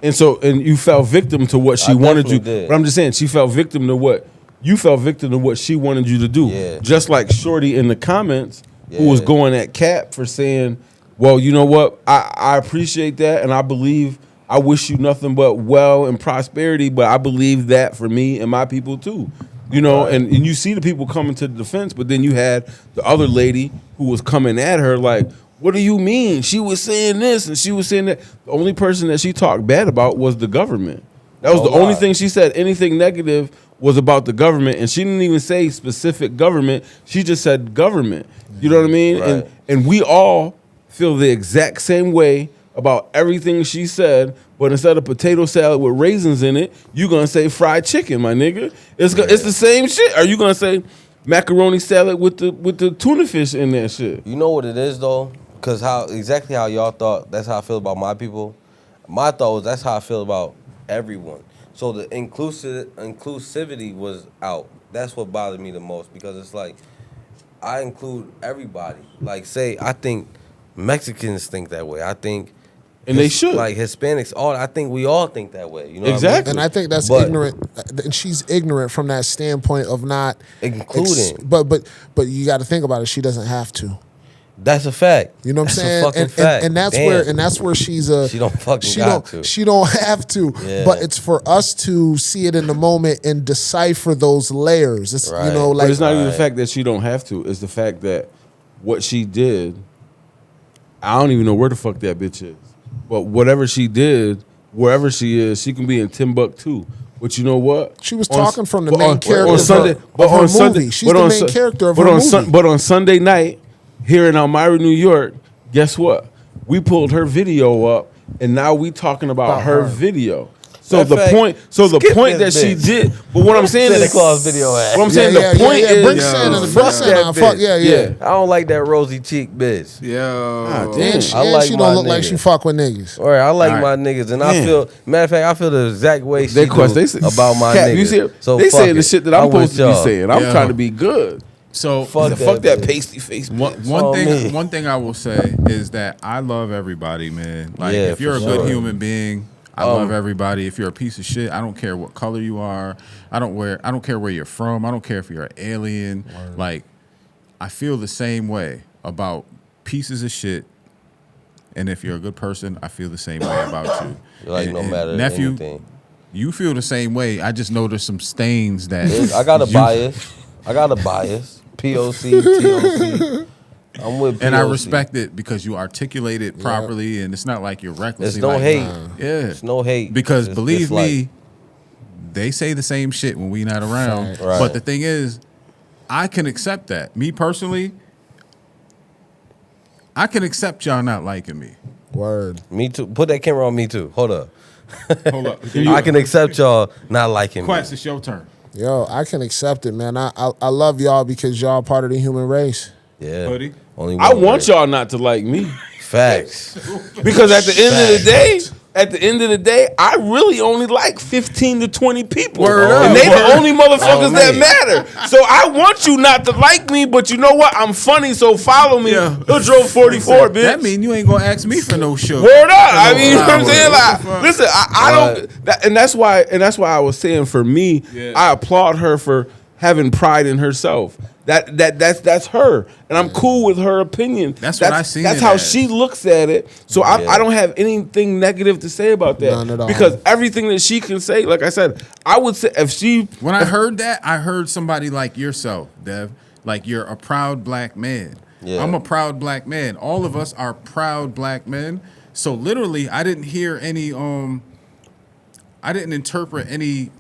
And that you fell victim to what she I wanted you. definitely did. But I'm just saying, she fell victim to what you fell victim to what she wanted you to do. Yeah. Just like Shorty in the comments, who was Yeah. going at Cap for saying, "Well, you know what? I appreciate that, and I believe I wish you nothing but well and prosperity. But I believe that for me and my people too." And you see the people coming to the defense, but then you had the other lady who was coming at her like, what do you mean? She was saying this and she was saying that. The only person that she talked bad about was the government. That was the only thing she said. Anything negative was about the government, and she didn't even say specific government. She just said government. You know what I mean? Right. And we all feel the exact same way about everything she said, but instead of potato salad with raisins in it, you're gonna say fried chicken, my nigga. It's the same shit. Are you gonna say macaroni salad with the tuna fish in that shit? You know what it is though? Cause exactly how y'all thought, that's how I feel about my people. My thought was that's how I feel about everyone. So the inclusivity was out. That's what bothered me the most, because it's like I include everybody. Like say I think Mexicans think that way. I think And they should. Like Hispanics, I think we all think that way. You know Exactly. And I think that's ignorant. And she's ignorant from that standpoint of not including. But you got to think about it. She doesn't have to. That's a fact. You know what I'm saying? A fucking fact. And that's Damn. where she's a. She don't fucking got to. She don't have to. Yeah. But it's for us to see it in the moment and decipher those layers. It's Right. like. But it's not even the fact that she don't have to. It's the fact that what she did, I don't even know where the fuck that bitch is. But whatever she did, wherever she is, she can be in Timbuktu. But you know what? She was talking from the main on character Sunday, of but her on movie. Sunday, She's but the on main Sun- character of but her on movie. But on Sunday night, here in Elmira, New York, guess what? We pulled her video up, and now we talking about her video. So Matter the of fact, point, skip point that this she bitch. did, but what I'm saying Santa is, Claus video ass. what I'm saying, the point is, bring Santa, bring fuck Santa that on. Fuck bitch. yeah. I don't like that rosy cheek bitch. Yo. damn. And she, I and like she my don't look like nigga. she fuck with niggas. All right, I like All my right. niggas, and Man. matter of fact, I feel the exact way she They do question, they say, about my Cap, niggas. you see, So they fuck saying the it. shit that I'm with supposed to be y'all. saying. I'm Yeah. trying to be good. So Fuck Fuck that bitch. pasty face. One on thing me. one thing I will say is that I love everybody, man. Like Yeah, if you're a for good sure. human being, I love everybody. If you're a piece of shit, I don't care what color you are. I don't care where you're from. I don't care if you're an alien. Like I feel the same way about pieces of shit. And if you're a good person, I feel the same way about you. Like no matter nephew, anything. you feel the same way. I just know there's some stains that I got a you- bias. POC, TOC. I'm with POC. And I respect it because you articulate it properly, and it's not like you're recklessly. There's no like, hate. Yeah, There's no hate. because It's believe dislike. me, they say the same shit when we not around. Right. But the thing is, I can accept that. Me personally, I can accept y'all not liking me. Word. Me too. Put that camera on me too. Hold up. Hold up. I can accept y'all not liking me. Quest, it's your turn. Yo, I can accept it, man. I love y'all because y'all part of the human race. Yeah. Buddy. Only I one want way. y'all not to like me. Facts. Because at the end of the day, at the end of the day, I really only like 15 to 20 people. Word and up, they word. the only motherfuckers Oh, that man. matter. So I want you not to like me, but you know what? I'm funny, so follow me. Yeah. Udro 44, bitch. That mean you ain't gonna ask me for no sugar. Word up. I No mean, you know what I'm flowers. saying? What Like, the fuck? listen, I don't, and that's why I was saying for me, Yeah. I applaud her for having pride in herself. That's her, and I'm cool with her opinion. That's what I seen That's it how as. she looks at it. So I don't have anything negative to say about that. None at all. Because everything that she can say, like I said, I would say if she When I heard that, I heard somebody like yourself, Dev. Like you're a proud black man. Yeah. I'm a proud black man. All of us are proud black men. So literally, I didn't hear any. I didn't interpret any.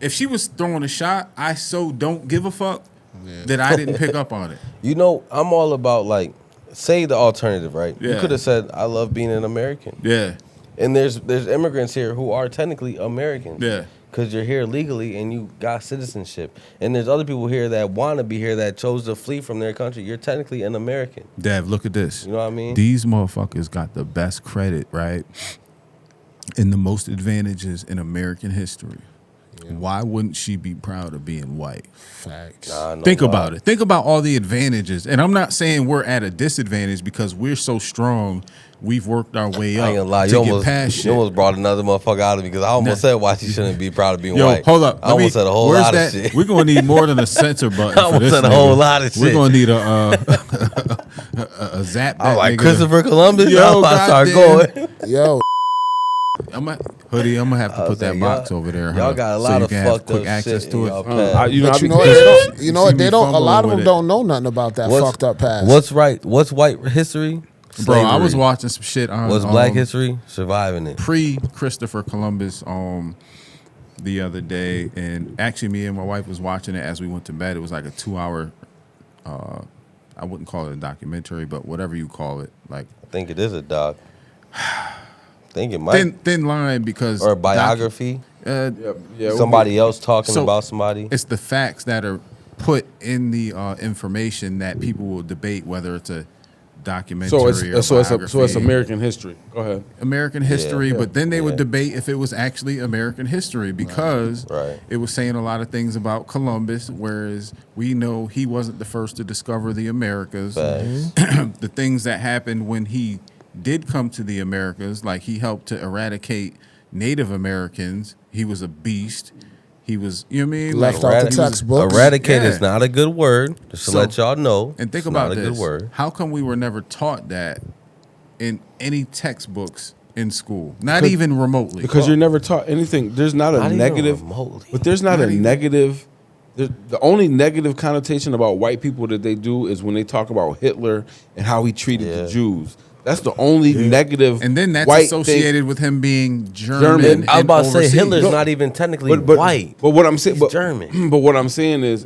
If she was throwing a shot, I so don't give a fuck that I didn't pick up on it. You know, I'm all about like, say the alternative, right? You Yeah. could have said, "I love being an American," Yeah, and there's immigrants here who are technically Americans. yeah. Because you're here legally and you got citizenship. And there's other people here that want to be here that chose to flee from their country. You're technically an American. Dev, look at this. You know what I mean? These motherfuckers got the best credit, right? And the most advantages in American history. Why wouldn't she be proud of being white? Facts. No Think lie. about it. Think about all the advantages. And I'm not saying we're at a disadvantage because we're so strong. We've worked our way I up ain't gonna lie. to You get almost, past you shit. almost brought another motherfucker out of me because I almost said why she shouldn't be proud of being Yo, white. hold up. I almost said a whole where's lot that? of shit. We're gonna need more than a censor button. I for almost this said a nigga. whole lot of We're shit. gonna need a zap. I'm that like nigga. Christopher Columbus. Yo, I'm about to start goddamn. going. Yo, I'm gonna have to I put was that like, box y'all- over there. Y'all huh? got a So lot you of can have fucked quick up access shit to in it. y'all I, past. you know, I but be you know what? pissed. You know what? See They me don't. A lot of fumbling them with don't know nothing about that What's- fucked up past. What's right? What's white history? Bro, I was Slavery. watching some shit on What's black history? Surviving it. pre Christopher Columbus the other day, and actually me and my wife was watching it as we went to bed. It was like a 2-hour. I wouldn't call it a documentary, but whatever you call it, like I think it is a doc. I think it might. thin line because Or a biography. Yeah, yeah, Somebody else talking So, about somebody. It's the facts that are put in the information that people will debate whether it's a documentary So or it's biography. American history. Go ahead. American history, Yeah. but then they would Yeah. debate if it was actually American history because Right. it was saying a lot of things about Columbus, whereas we know he wasn't the first to discover the Americas. Facts. The things that happened when he did come to the Americas, like he helped to eradicate Native Americans. He was a beast. He was, you know what I mean? Left Like, out the Eradic- textbooks. Eradicate Yeah. is not a good word. Just to So- let y'all know. And think it's about not a this. good word. How come we were never taught that in any textbooks in school? Not even remotely. Because you're never taught anything. There's not a Not even negative, remotely. but there's not Not a even. negative. The only negative connotation about white people that they do is when they talk about Hitler and how he treated Yeah. the Jews. That's the only negative. And then that's white associated with him being German. German. I was about to say overseas. Hitler's No. not even technically but white. But what I'm saying, He's but, German. But what I'm saying is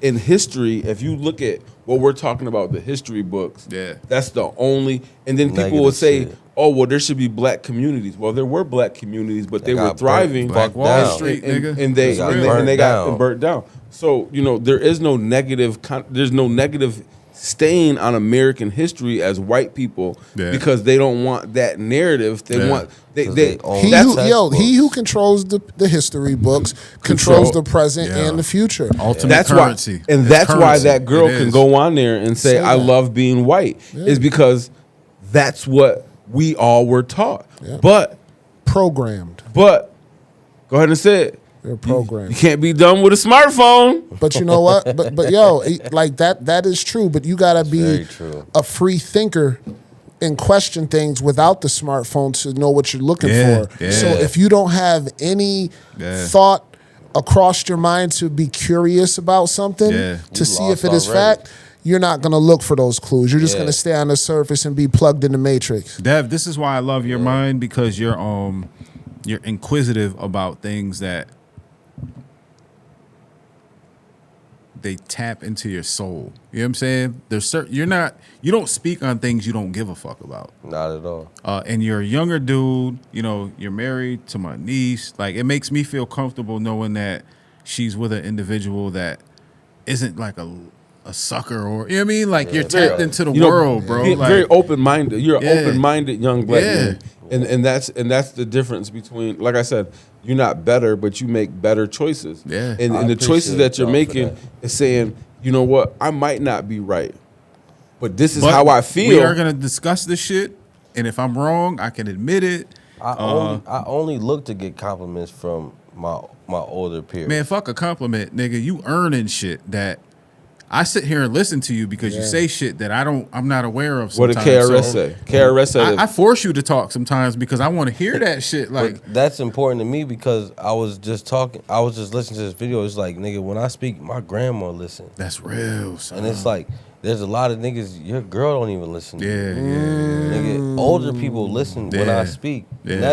in history, if you look at what we're talking about, the history books, Yeah. that's the only. And then people Negative will say, shit. "Oh, well, there should be black communities." Well, there were black communities, but they were got thriving. burnt Black Wall down. Street, and, nigga. and they They got and burnt they got down. burnt down. So there is no negative. There's no negative stain on American history as white people Yeah. because they don't want that narrative. They Yeah. want they 'Cause they. they own He that's- who, textbooks. he who controls the history books controls Control- the present Yeah. and the future. Ultimate That's currency. why, and It's that's why currency. that girl It can is. go on there and say, Say "I that. love being white," is because that's what we all were taught. Yeah. But Programmed. go ahead and say it. They're You programmed. can't be done with a smartphone. But you know what? But yo, like that is true. But you gotta Very be true. a free thinker and question things without the smartphone to know what you're looking Yeah, for. yeah. So if you don't have any Yeah. thought across your mind to be curious about something Yeah. to You see lost if it is already. fact, you're not gonna look for those clues. You're just Yeah. gonna stay on the surface and be plugged in the matrix. Dev, this is why I love your mind because you're inquisitive about things that they tap into your soul. You know what I'm saying? There's certain you don't speak on things you don't give a fuck about. Not at all. And you're a younger dude, you're married to my niece. Like it makes me feel comfortable knowing that she's with an individual that isn't like a a sucker or you know what I mean? Like you're very- tapped into the You know, world, bro. being Like, very open minded. You're Yeah. an open minded young black Yeah. man, and that's the difference between. Like I said, you're not better, but you make better choices. Yeah. and I the choices appreciate that you're y'all for making that. is saying, you know what, I might not be right, but this is but how I feel. We are gonna discuss this shit, and if I'm wrong, I can admit it. I only look to get compliments from my older peers. Man, fuck a compliment, nigga. You earning shit that I sit here and listen to you because you say shit that I'm not aware of What did sometimes. KRS So say? KRS said, I force you to talk sometimes because I want to hear that shit. Like, But that's important to me because I was just listening to this video. It's like, nigga, when I speak, my grandma listen. that's real, son. And it's like, there's a lot of niggas, your girl don't even listen to you. Yeah. Nigga, older people listen when I Yeah. speak. Yeah. And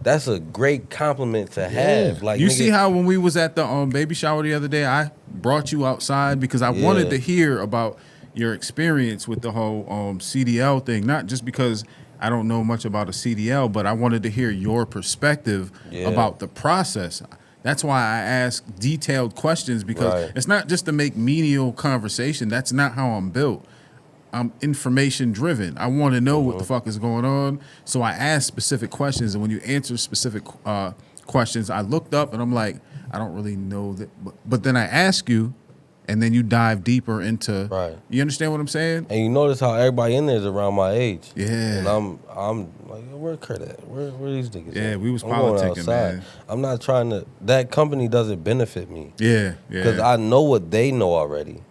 that's a great compliment to have. Like, You nigga, see how when we was at the baby shower the other day, I brought you outside because I wanted to hear about your experience with the whole CDL thing. Not just because I don't know much about a CDL, but I wanted to hear your perspective about the process. That's why I ask detailed questions because it's not just to make menial conversation. That's not how I'm built. I'm information driven. I want to know what the fuck is going on. So I ask specific questions. And when you answer specific questions, I looked up and I'm like, I don't really know that. But then I ask you, and then you dive deeper into. Right. You understand what I'm saying? and you notice how everybody in there is around my age. Yeah. And I'm like, where Kurt at? Where these niggas Yeah, at? we was I'm going politicking, outside. man. I'm not trying to, that company doesn't benefit me. Yeah. Because I know what they know already.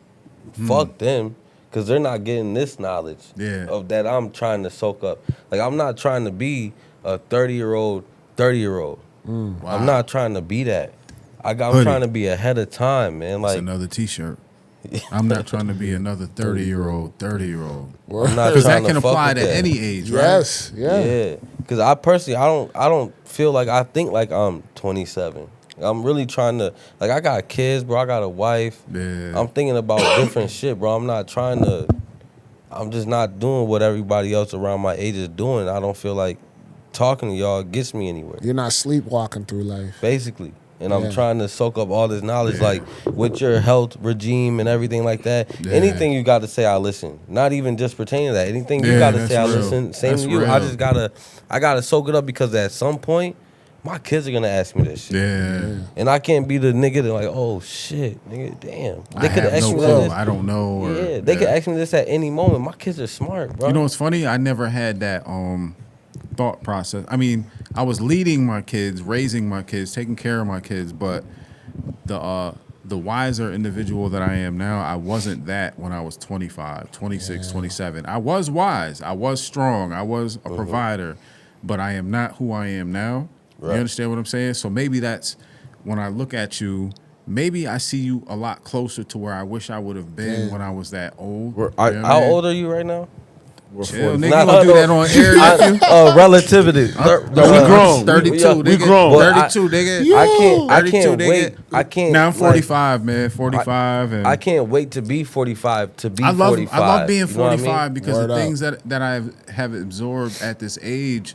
Fuck them. Because they're not getting this knowledge of that I'm trying to soak up. Like, I'm not trying to be a 30-year-old. I'm not trying to be that. I'm Hoodie. trying to be ahead of time, man. That's Like, another T-shirt. I'm not trying to be another 30-year-old. I'm not Because that trying can to fuck apply with to that. any age, right? Yes, yeah. Yeah. Because I personally, I don't feel like I think like I'm 27. I'm really trying to, like, I got kids, bro. I got a wife. Yeah. I'm thinking about different shit, bro. I'm just not doing what everybody else around my age is doing. I don't feel like talking to y'all gets me anywhere, You're not sleepwalking through life. basically. And I'm Yeah. trying to soak up all this knowledge, like with your health regime and everything like that. Yeah. Anything you got to say, I listen. Not even just pertaining to that. Anything you Yeah, got to that's say, I real. listen. Same That's to you. real. I gotta soak it up because at some point, my kids are gonna ask me this shit. Yeah. And I can't be the nigga that like, oh shit, nigga, damn. I They could have asked no me clue. this. I don't know. Or, Yeah, they could ask me this at any moment. My kids are smart, bro. You know what's funny? I never had that thought process. I mean, I was leading my kids, raising my kids, taking care of my kids, but the wiser individual that I am now, I wasn't that when I was 25, 26, 27. I was wise. I was strong. I was a provider, but I am not who I am now. You understand what I'm saying? So maybe that's when I look at you, maybe I see you a lot closer to where I wish I would have been when I was that old. You know what I How mean? old are you right now? Chill, nigga, Nah, you gonna do that on air, nephew? Relativity. we grown. 32, nigga. We grown. 32, nigga. I 32, can't nigga. wait. I can't. Now I'm like, 45, man. 45, and I can't wait to be 45. To be I love 45. being You know what I 45 mean? because Word the up. things that I have absorbed at this age,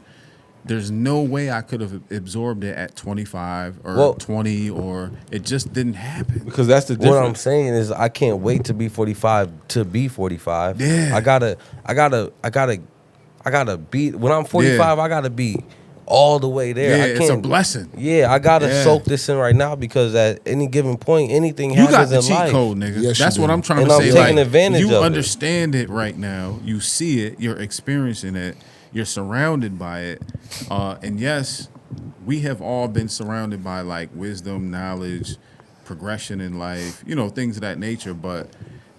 there's no way I could have absorbed it at 25 or 20, or it just didn't happen. because that's the difference. What I'm saying is, I can't wait to be 45. To be 45. Yeah. I gotta be. When I'm 45, I gotta be all the way there. Yeah, I it's can't, a blessing. Yeah, I gotta Yeah. soak this in right now because at any given point, anything You got happens the in cheat life. code, nigga. Yes, you That's what do. I'm trying And to I'm say. taking Like, advantage you of it. understand it right now. You see it. You're experiencing it. You're surrounded by it. And yes, we have all been surrounded by like wisdom, knowledge, progression in life, things of that nature. But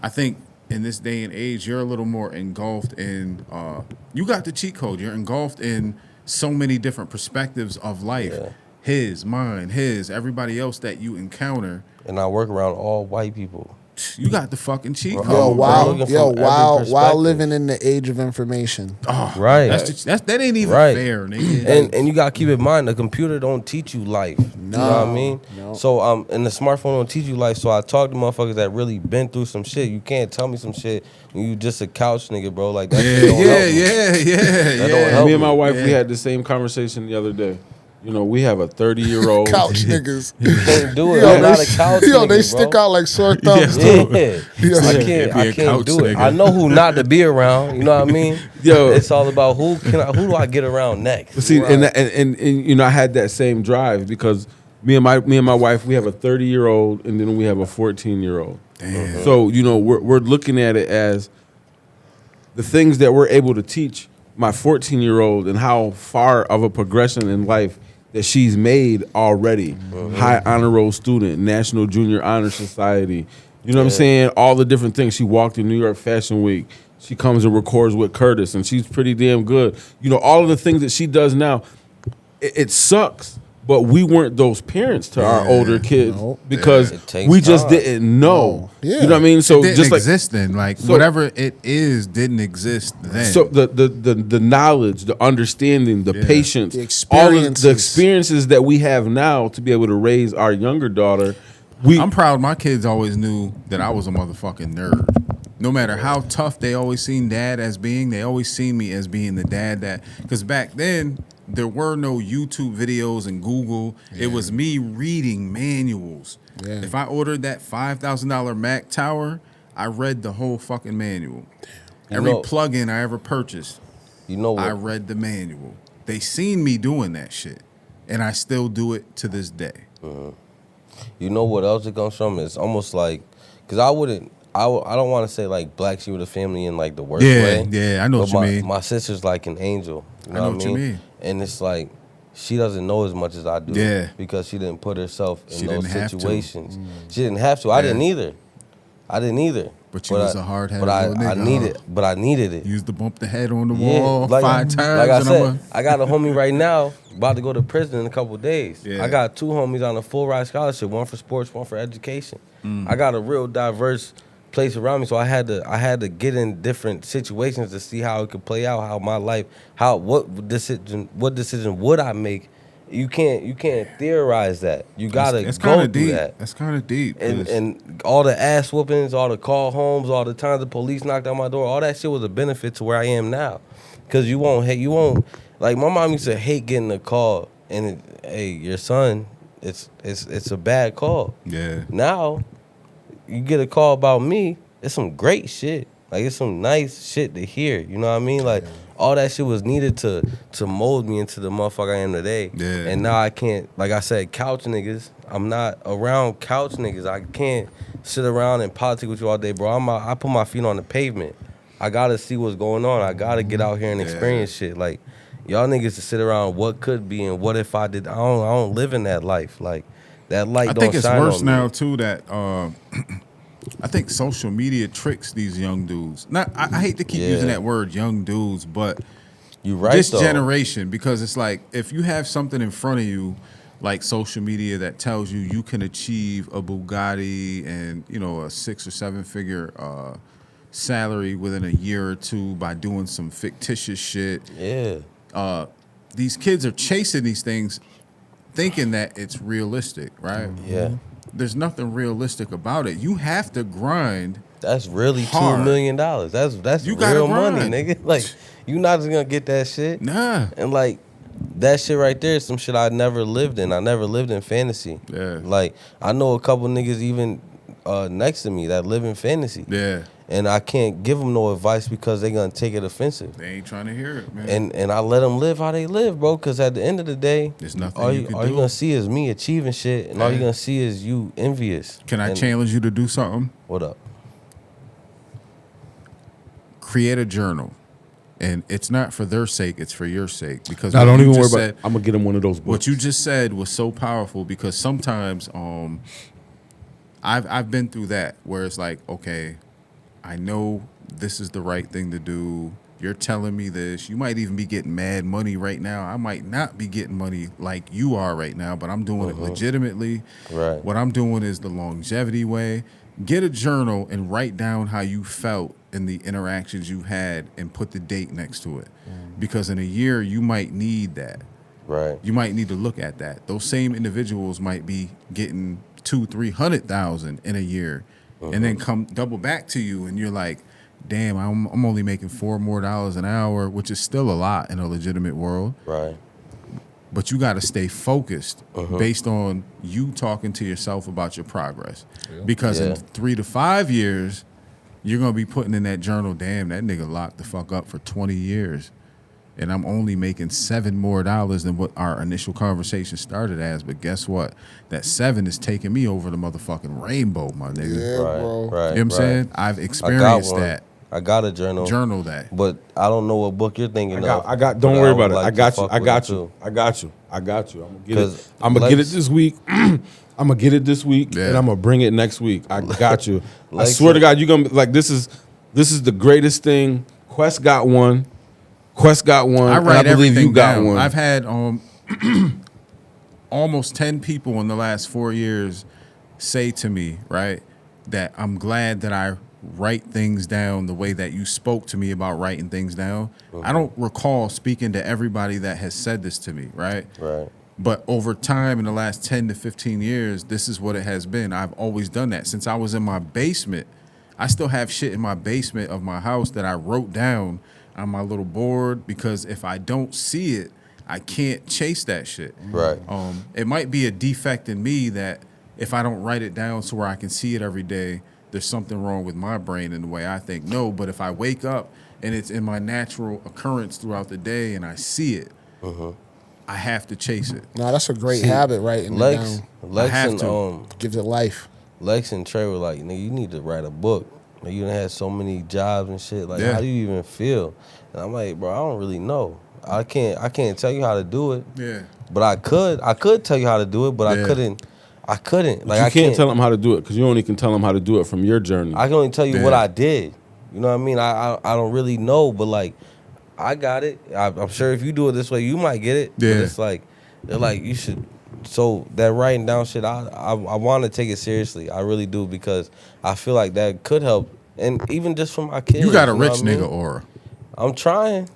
I think in this day and age, you're a little more engulfed in, you got the cheat code. You're engulfed in so many different perspectives of life. Yeah. His, mine, his, everybody else that you encounter. And I work around all white people. You got the fucking cheat Bro, code. Yo, bro, while looking from every while perspective. living in the age of information. Right. That ain't even Right. fair, nigga. And you gotta keep in mind, the computer don't teach you life. You know what I mean? No. So and the smartphone don't teach you life. So I talk to motherfuckers that really been through some shit. You can't tell me some shit when you just a couch nigga, bro. Like that shit don't help me. That don't help Me and my me. wife, we had the same conversation the other day. we have a 30-year-old Couch niggas. You can't do it. Yo, I'm not a couch nigga, they stick bro. out like sore thumbs. Yeah, Yes. I Be a can't couch do it. nigga. I know who not to be around. You know what I mean? Yo. It's all about who do I get around next? But see, and I had that same drive because me and my wife, we have a 30-year-old and then we have a 14-year-old. Damn. So we're looking at it as the things that we're able to teach my 14-year-old and how far of a progression in life that she's made already. High honor roll student, National Junior Honor Society. You know what I'm saying? All the different things. She walked in New York Fashion Week. She comes and records with Curtis, and she's pretty damn good. All of the things that she does now, it sucks. But we weren't those parents to our older kids because It takes we just time. didn't know. Yeah. You know what I mean? So It didn't just like exist then. Whatever it is didn't exist then. so the knowledge, the understanding, the patience, The all of the experiences. experiences that we have now to be able to raise our younger daughter. I'm proud my kids always knew that I was a motherfucking nerd. No matter how tough they always seen dad as being, they always seen me as being the dad that, because back then there were no YouTube videos and Google. It was me reading manuals. Yeah. If I ordered that $5,000 Mac Tower, I read the whole fucking manual. Every plugin I ever purchased, You know what? I read the manual. They seen me doing that shit, and I still do it to this day. You know what else it comes from? It's almost like, because I don't want to say like black sheep of the family in like the worst way. Yeah, I know But what you mean. My sister's like an angel. You know I know what what you mean. And it's like, she doesn't know as much as I do. Yeah. Because she didn't put herself in She those didn't have to. situations. She didn't have to. I didn't either. But you was a hard-headed But little I nigga, needed. huh? But I needed it. You used to bump the head on the Yeah, wall like- 5 times. Like I and said, I got a homie right now about to go to prison in a couple of days. Yeah. I got 2 homies on a full ride scholarship, one for sports, one for education. I got a real diverse place around me, so I had to get in different situations to see how it could play out, how my life, what decision would I make. You can't theorize that. You gotta That's go kinda through deep. that. That's kind of deep. 'cause And all the ass whoopings, all the call homes, all the times the police knocked on my door, all that shit was a benefit to where I am now. Cause you won't like my mom used to hate getting a call and hey, your son, it's a bad call. Yeah. Now, you get a call about me, it's some great shit. Like it's some nice shit to hear. You know what I mean? Like all that shit was needed to mold me into the motherfucker I am today. Yeah. And now I can't, like I said, couch niggas. I'm not around couch niggas. I can't sit around and politic with you all day, bro. I put my feet on the pavement. I gotta see what's going on. I gotta get out here and experience shit. Like y'all niggas to sit around what could be and what if I did. I don't live in that life. Like that light I don't think it's shine worse on me. now too that I think social media tricks these young dudes. Not I hate to keep using that word young dudes, but you right this though. generation, because it's like if you have something in front of you like social media that tells you you can achieve a Bugatti and a 6 or 7 figure salary within a year or two by doing some fictitious shit. Yeah. These kids are chasing these things thinking that it's realistic, right? Yeah. There's nothing realistic about it. You have to grind. That's really hard. $2 million. That's You gotta real money, grind. nigga. Like you not just gonna get that shit. Nah. And like that shit right there is some shit I never lived in. I never lived in fantasy. Yeah. Like I know a couple niggas even next to me that live in fantasy. Yeah. And I can't give them no advice because they gonna take it offensive. They ain't trying to hear it, man. And I let them live how they live, bro. Because at the end of the day, There's nothing all you you can all do. you gonna see is me achieving shit, and all you gonna see is you envious. Can I And- challenge you to do something? What up? Create a journal. And it's not for their sake, it's for your sake. Because I what don't you even worry just about said- it. I'm gonna get him one of those books. What you just said was so powerful because sometimes I've been through that where it's like, okay, I know this is the right thing to do. You're telling me this. You might even be getting mad money right now. I might not be getting money like you are right now, but I'm doing it legitimately. Right. What I'm doing is the longevity way. Get a journal and write down how you felt in the interactions you had and put the date next to it. Because in a year, you might need that. Right. You might need to look at that. Those same individuals might be getting 200,000-300,000 in a year, and then come double back to you, and you're like, "Damn, I'm only making $4 more an hour, which is still a lot in a legitimate world." Right. but you got to stay focused based on you talking to yourself about your progress. Because in 3 to 5 years, you're going to be putting in that journal, damn, that nigga locked the fuck up for 20 years. And I'm only making $7 more than what our initial conversation started as. But guess what? That 7 is taking me over the motherfucking rainbow, my nigga. Yeah, Right, bro. right. You know what I'm saying? I've I got experienced one. that. I got a journal. Journal that. But I don't know what book you're thinking of. I got. Don't but worry would about it. like I to got you. fuck I with got it you. too. I got you. I got you. I'm gonna get 'Cause it. I'm gonna get it Lex- this week. I'm gonna get it this week, Yeah. and I'm gonna bring it next week. I got you. I Lex- swear to God, you're gonna be like this is the greatest thing. Quest got one. Quest got one. I and write believe everything you got down. one. I've had almost 10 people in the last 4 years say to me, right, that I'm glad that I write things down the way that you spoke to me about writing things down. I don't recall speaking to everybody that has said this to me, right? Right. But over time, in the last 10 to 15 years, this is what it has been. I've always done that. Since I was in my basement, I still have shit in my basement of my house that I wrote down on my little board, because if I don't see it, I can't chase that shit. Right. It might be a defect in me that if I don't write it down so where I can see it every day, there's something wrong with my brain in the way I think. No, but if I wake up and it's in my natural occurrence throughout the day and I see it, I have to chase it. No, that's a great habit, writing it Lex, down. Lex have and to. Gives it life. Lex and Trey were like, nigga, you need to write a book. Like, you done had so many jobs and shit. Like, Yeah. how do you even feel? And I'm like, bro, I don't really know. I can't tell you how to do it. Yeah. But I could tell you how to do it, but Yeah. I couldn't. But Like, you I can't tell them how to do it because you only can tell them how to do it from your journey. I can only tell you what Yeah. I did. You know what I mean? I don't really know, but like, I got it. I'm sure if you do it this way, you might get it. Yeah. But it's like, they're like, you should. So that writing down shit, I want to take it seriously. I really do, because I feel like that could help, and even just for my kids. You got a know rich what I mean? nigga aura. I'm trying.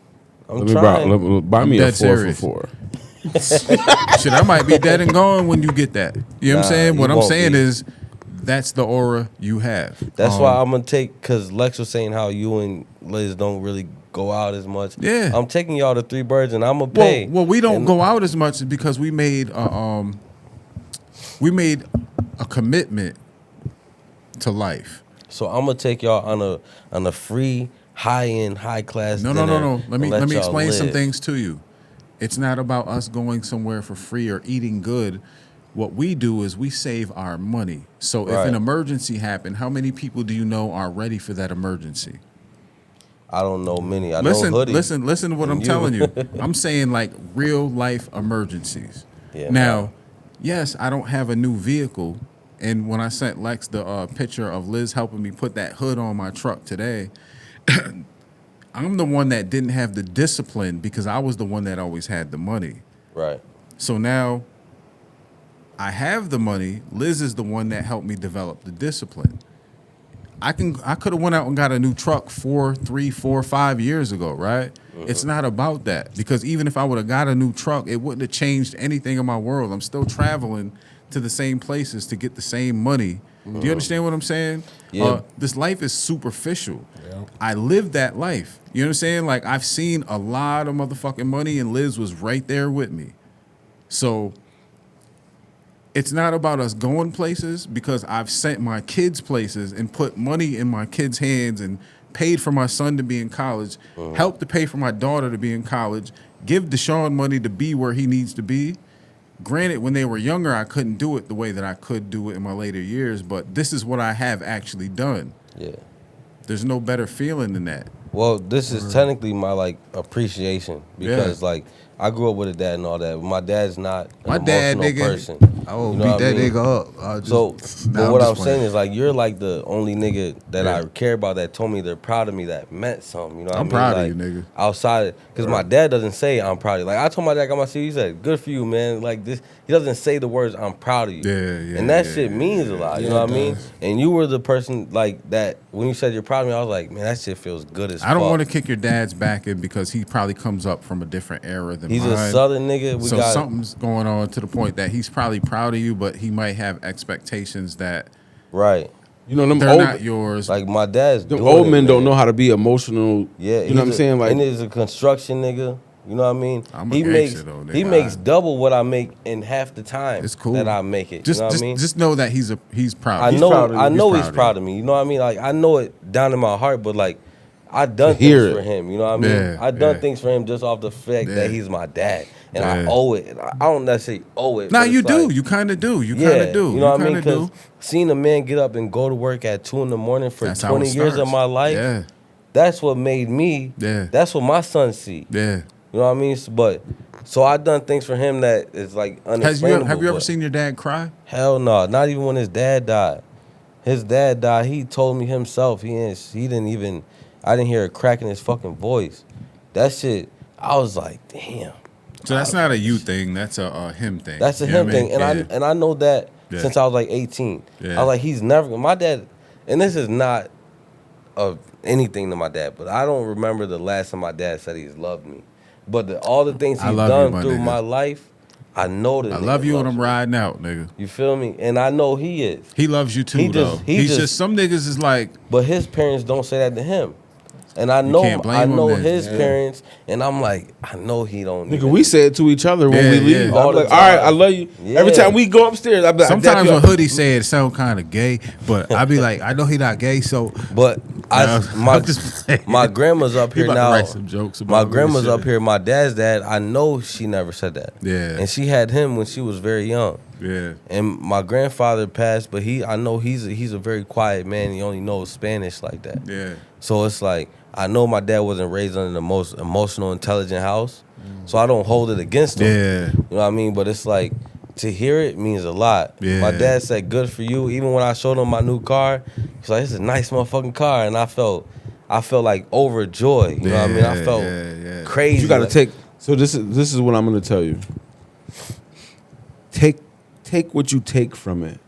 Let me trying. buy I'm me a dead 4 serious. for 4. Shit, I might be dead and gone when you get that. You know what I'm Nah, saying? you What I'm won't saying be. is that's the aura you have. That's why I'm gonna take, because Lex was saying how you and Liz don't really go out as much. Yeah. I'm taking y'all to Three Birds, and I'm gonna pay. Well, we don't And- go out as much because we made a commitment to life. So I'm gonna take y'all on a free, high end, high class. No. dinner Let me and y'all explain some live. things to you. It's not about us going somewhere for free or eating good. What we do is we save our money. So if Right. an emergency happened, how many people do you know are ready for that emergency? I don't know many. I Listen, know Hoodie. listen to what and I'm you. telling you. I'm saying like real life emergencies. Yeah, now, man. yes, I don't have a new vehicle, and when I sent Lex the picture of Liz helping me put that hood on my truck today, I'm the one that didn't have the discipline because I was the one that always had the money. Right. So now I have the money. Liz is the one that helped me develop the discipline. I could have went out and got a new truck 3, 4, 5 years ago, right? It's not about that, because even if I would have got a new truck, it wouldn't have changed anything in my world. I'm still traveling to the same places to get the same money. Do you understand what I'm saying? Yeah. This life is superficial. I lived that life. You know what I'm saying? Like, I've seen a lot of motherfucking money, and Liz was right there with me. So it's not about us going places, because I've sent my kids places and put money in my kids' hands and paid for my son to be in college, helped to pay for my daughter to be in college, give Deshaun money to be where he needs to be. Granted, when they were younger, I couldn't do it the way that I could do it in my later years, but this is what I have actually done. Yeah. There's no better feeling than that. Well, this is technically my like appreciation, because like I grew up with a dad and all that. But my dad's not an My dad, emotional nigga, person. I will You know beat what I that mean? nigga up. I'll just- So, Nah, but I'm what just I'm playing. saying is, like, you're like the only nigga that Yeah. I care about that told me they're proud of me, that meant something. You know what I'm I mean? proud of Like, you, nigga. Outside, because my dad doesn't say I'm proud of you. Like, I told my dad, I got my CV, he said, good for you, man. Like, this, he doesn't say the words, I'm proud of you. Yeah, And that yeah, shit yeah, means a lot. You Yeah, know what it I mean? does. And you were the person, like, that, when you said you're proud of me, I was like, man, that shit feels good as fuck. I don't want to kick your dad's back in because he probably comes up from a different era than He's mine. a southern nigga. We So got something's going on to the point that he's probably proud of you, but he might have expectations that right. You know, them they're old, not yours. Like, my dad's them doing old it, men don't man. know how to be emotional. Yeah, you know what I'm saying? Like, and he's a construction nigga. You know what I mean? I'm a He makes gangster, though, nigga. he makes double what I make in half the time It's cool that I make it. Just, you know what just, I mean? just know that he's proud. I He's know proud of you. I know he's of proud of me. You know what I mean? Like I know it down in my heart, but like I done To hear things for it. him. You know what I mean? Yeah, I done yeah. things for him just off the fact Yeah. that he's my dad, and I Yeah. owe it. I don't necessarily owe it. Nah, but you it's do. like- You kind of do. You yeah, kind of do. you know what I mean? kinda do. Because seeing a man get up and go to work at 2 a.m. for That's how it 20 years of starts. my life, Yeah. that's what made me. Yeah. That's what my son see. Yeah. You know what I mean? But so I done things for him that is like unexplainable. Have you ever but seen your dad cry? Hell no, not even when his dad died. His dad died. He told me himself. He didn't even. I didn't hear a crack in his fucking voice. That shit. I was like, damn. So that's not a you thing. That's a him thing. That's a You know him what I mean? thing, and Yeah. I know that Yeah. since I was like 18. Yeah. I was like, he's never. My dad, and this is not of anything to my dad, but I don't remember the last time my dad said he's loved me. But all the things I he's love you, done my through nigga. my life, I know that. I nigga love you when loves I'm me. riding out, nigga. You feel me? And I know he is. He loves you too, He though. just- he He's just- just some niggas is like, But his parents don't say that to him. And I know can't blame I him know then. his Yeah. parents, and I'm like, I know he don't. Nigga, even- we say it to each other when Yeah, we leave. yeah. I'm All the like, all right, time. I love you. Yeah. Every time we go upstairs, I be like, sometimes "Dap when you up." Hoodie say it sound kind of gay, but I be like, I know he not gay, so But No, my I'm just saying. my grandma's up He here about to now. write some jokes about My me and grandma's shit. up here. My dad's dad. I know she never said that. Yeah. And she had him when she was very young. yeah. And my grandfather passed, but I know he's a very quiet man. He only knows Spanish like that. Yeah. So it's like I know my dad wasn't raised in the most emotional, intelligent house, so I don't hold it against him. Yeah. You know what I mean? But it's like to hear it means a lot. Yeah. My dad said, "Good for you." Even when I showed him my new car, he's like, "This is a nice motherfucking car," and I felt like overjoyed. You know what I mean? I felt yeah. crazy. You got to like- take. So this is what I'm going to tell you. Take what you take from it.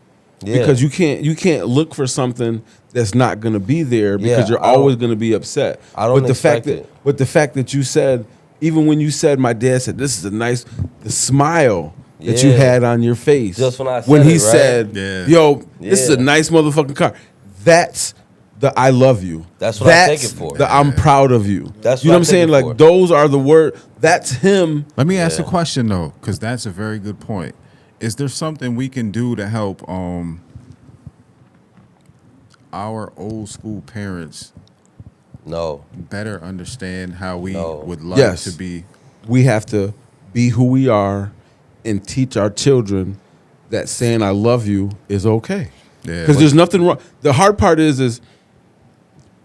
Yeah. Because you can't look for something that's not gonna be there because Yeah, you're I don't- always gonna be upset. I don't but the fact expect that but the fact that you said, even when you said, my dad said, this is a nice, the smile that you Yeah. had on your face Just when I when said he it, right? said, Yeah. yo, this is a Yeah. nice motherfucking car. That's the I love you. That's what I take it for. The I'm proud of you. That's you what know I what I'm take saying? it Like for. those are the word. That's him. Let me ask a Yeah. question though, because that's a very good point. Is there something we can do to help our old school parents No. better understand how we No. would like Yes. to be? We have to be who we are and teach our children that saying I love you is okay. Yeah. Because there's nothing wrong. The hard part is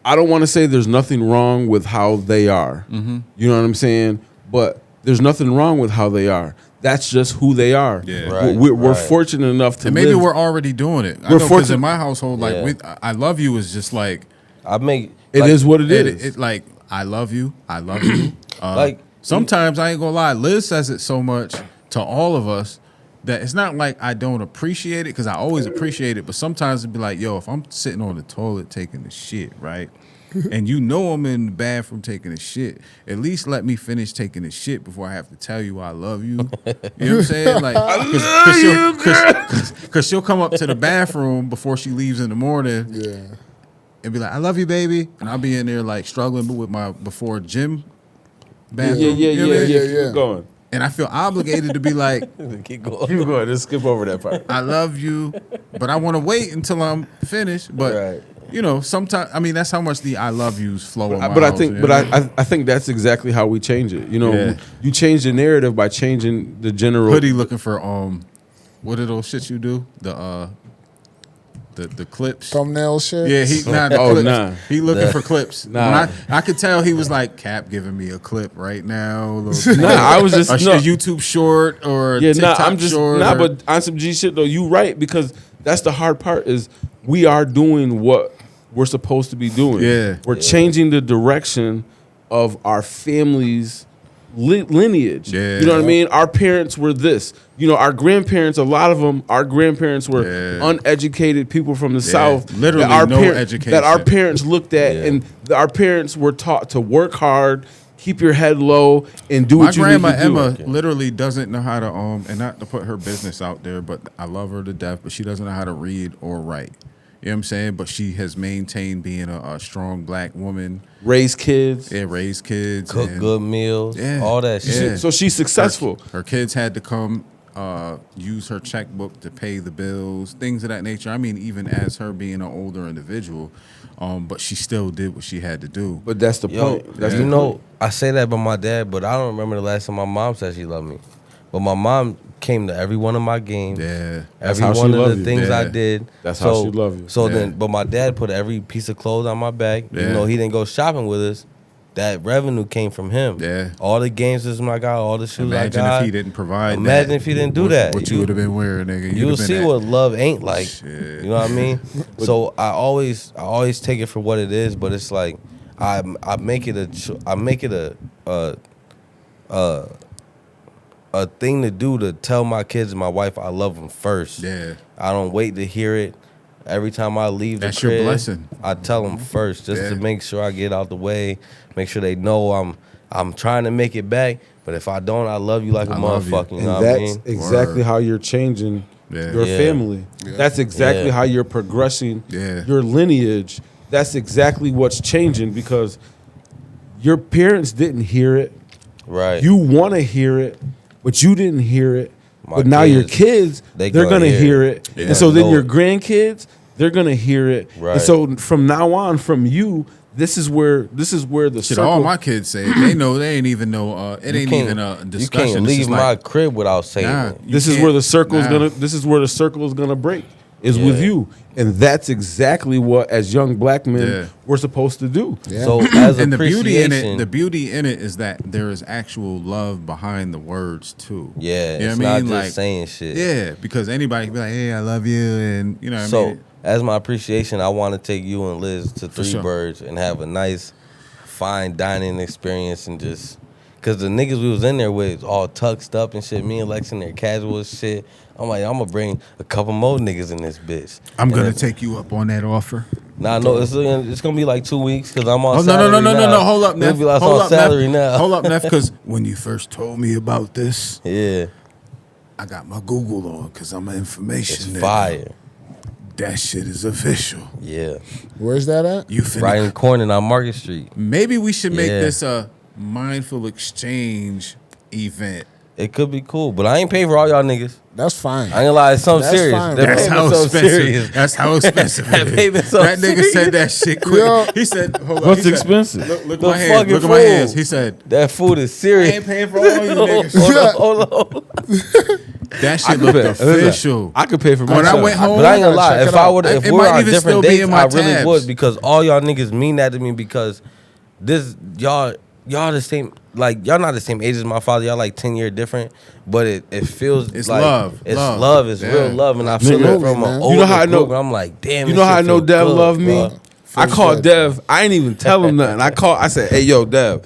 I don't want to say there's nothing wrong with how they are. Mm-hmm. You know what I'm saying? But there's nothing wrong with how they are. That's just who they are. Yeah. Right, We're right. fortunate enough to And maybe live. we're already doing it. I We're know 'cause fortunate- in my household, like Yeah. I love you is just like I make It like, is what it is. it like I love you, I love you. Like- sometimes I ain't gonna lie, Liz says it so much to all of us that it's not like I don't appreciate it because I always appreciate it, but sometimes it'd be like, yo, if I'm sitting on the toilet taking the shit, right? And you know I'm in the bathroom taking a shit, at least let me finish taking the shit before I have to tell you I love you. You know what I'm saying? Like, because she'll come up to the bathroom before she leaves in the morning Yeah. and be like, I love you, baby. And I'll be in there like struggling with my before gym yeah, bathroom. yeah, You know what I yeah, mean? yeah. Yeah. Keep going. And I feel obligated to be like, keep going. Keep going. Just skip over that part. I love you, but I want to wait until I'm finished. But Right. you know, sometimes I mean that's how much the I love yous flow. In my But I house, think, you but know? I think that's exactly how we change it. You know, Yeah. you change the narrative by changing the general. Hoodie looking for what are those shits you do? The clips. Thumbnail shit. Yeah, he the Oh, clips. nah. He looking for clips. Nah. When I could tell he was like, Cap giving me a clip right now. Nah, I was just a no. YouTube short or Yeah, TikTok nah. I'm just short. nah. or- But on some G shit though, you right because that's the hard part is we are doing what we're supposed to be doing. Yeah. we're changing the direction of our family's lineage. Yeah. You know what I mean? Our parents were this. You know, our grandparents. A lot of them, our grandparents were Yeah. uneducated people from the South. Literally that our no That our education. parents looked at, Yeah. and our parents were taught to work hard, keep your head low, and do My what you grandma need to do. Emma literally doesn't know how to and not to put her business out there, but I love her to death, but she doesn't know how to read or write. You know what I'm saying? But she has maintained being a strong black woman. Raise kids. Yeah, raise kids. Cook and, good meals. Yeah, All that shit. yeah. So she's successful. Her kids had to come use her checkbook to pay the bills, things of that nature. I mean, even as her being an older individual, but she still did what she had to do. But that's the Yo, point. That's you the know, point. I say that about my dad, but I don't remember the last time my mom said she loved me. But my mom came to every one of my games. Yeah. That's Every how she one of love the you. things I Yeah. did. That's how she love you. So Yeah. then, but my dad put every piece of clothes on my back. Yeah. Even though he didn't go shopping with us, that revenue came from him. Yeah. All the games system I got, all the shoes Imagine I got. if he didn't provide Imagine that. if he didn't do what, that. What you would have been wearing, nigga. You'll see what love ain't like. Shit. You know what I mean? So I always take it for what it is, but it's like I make it a thing to do to tell my kids and my wife I love them first. Yeah. I don't wait to hear it. Every time I leave That's the crib, your blessing. I tell them first just Yeah. to make sure I get out the way, make sure they know I'm trying to make it back. But if I don't, I love you like a I love you. motherfucker. You And know what I that's mean? exactly Word. how you're changing Yeah. your Yeah. family. That's exactly Yeah. how you're progressing Yeah. your lineage. That's exactly what's changing because your parents didn't hear it. Right. You want to hear it, but you didn't hear it. My but now your kids, they they're gonna going to hear hear it. it. Yeah. And so then Know your it. grandkids, they're going to hear it. Right. And so from now on, from you, this is where the Shit, circle. all my kids say it. They know. They ain't even know. It You ain't can't- even a You discussion. can't It's leave just my like, crib without saying nah, it. you This is can't- where the circle's nah. gonna. This is where the circle is gonna break. Is with Yeah. you, and that's exactly what, as young black men, Yeah. we're supposed to do. So as And the beauty in appreciation, it, the beauty in it is that there is actual love behind the words too. yeah, You know it's what I not mean? just Like, saying shit. Yeah, because anybody can be like, "Hey, I love you," and you know what I So mean. as my appreciation, I want to take you and Liz to Three sure. Birds and have a nice, fine dining experience and just. Cause the niggas we was in there with all tucked up and shit. Me and Lex in there casual as shit. I'm like, I'm gonna bring a couple more niggas in this bitch. I'm And gonna then- take you up on that offer. Nah, no, it's gonna be like 2 weeks because I'm on. Oh no, salary no, no, no, now. no! Hold up, It'll Neff. be like Hold on up, salary Neff. now. Hold up, Neff. Because when you first told me about this, Yeah, I got my Google on because I'm an it's information. nigga. fire. That shit is official. Yeah, Where's that at? You finna. right in the corner on Market Street. Maybe we should make Yeah. this a mindful exchange event. It could be cool, but I ain't paying for all y'all niggas. That's fine. I ain't gonna lie, it's something That's serious. fine, That bro. That's payment how so expensive. serious. That's how expensive That it is. payment so That nigga serious. said that shit quick. Yo. He said, "Hold on." What's He said, expensive? Look at The my hands. fucking Look at my food. hands. He said, That food is serious. "I ain't paying for all you niggas." Hold on. That I shit could looked pay- official. I could pay for When I myself. went home, But I ain't gonna gotta lie. check If it I out. would, if It we might were on even different still be dates, in my I really tabs. would because all y'all niggas mean that to me because this y'all the same. Like y'all not the same age as my father. Y'all like 10 years different, but it feels It's like love. It's Love. love. It's Yeah. real love, and I feel it Absolutely, from man. an You older know how I know- group, and I'm like, damn. You this know how shit I know feel Dev good, love me? bro. I Feels called good. Dev. I ain't even tell him nothing. I said, "Hey, yo, Dev,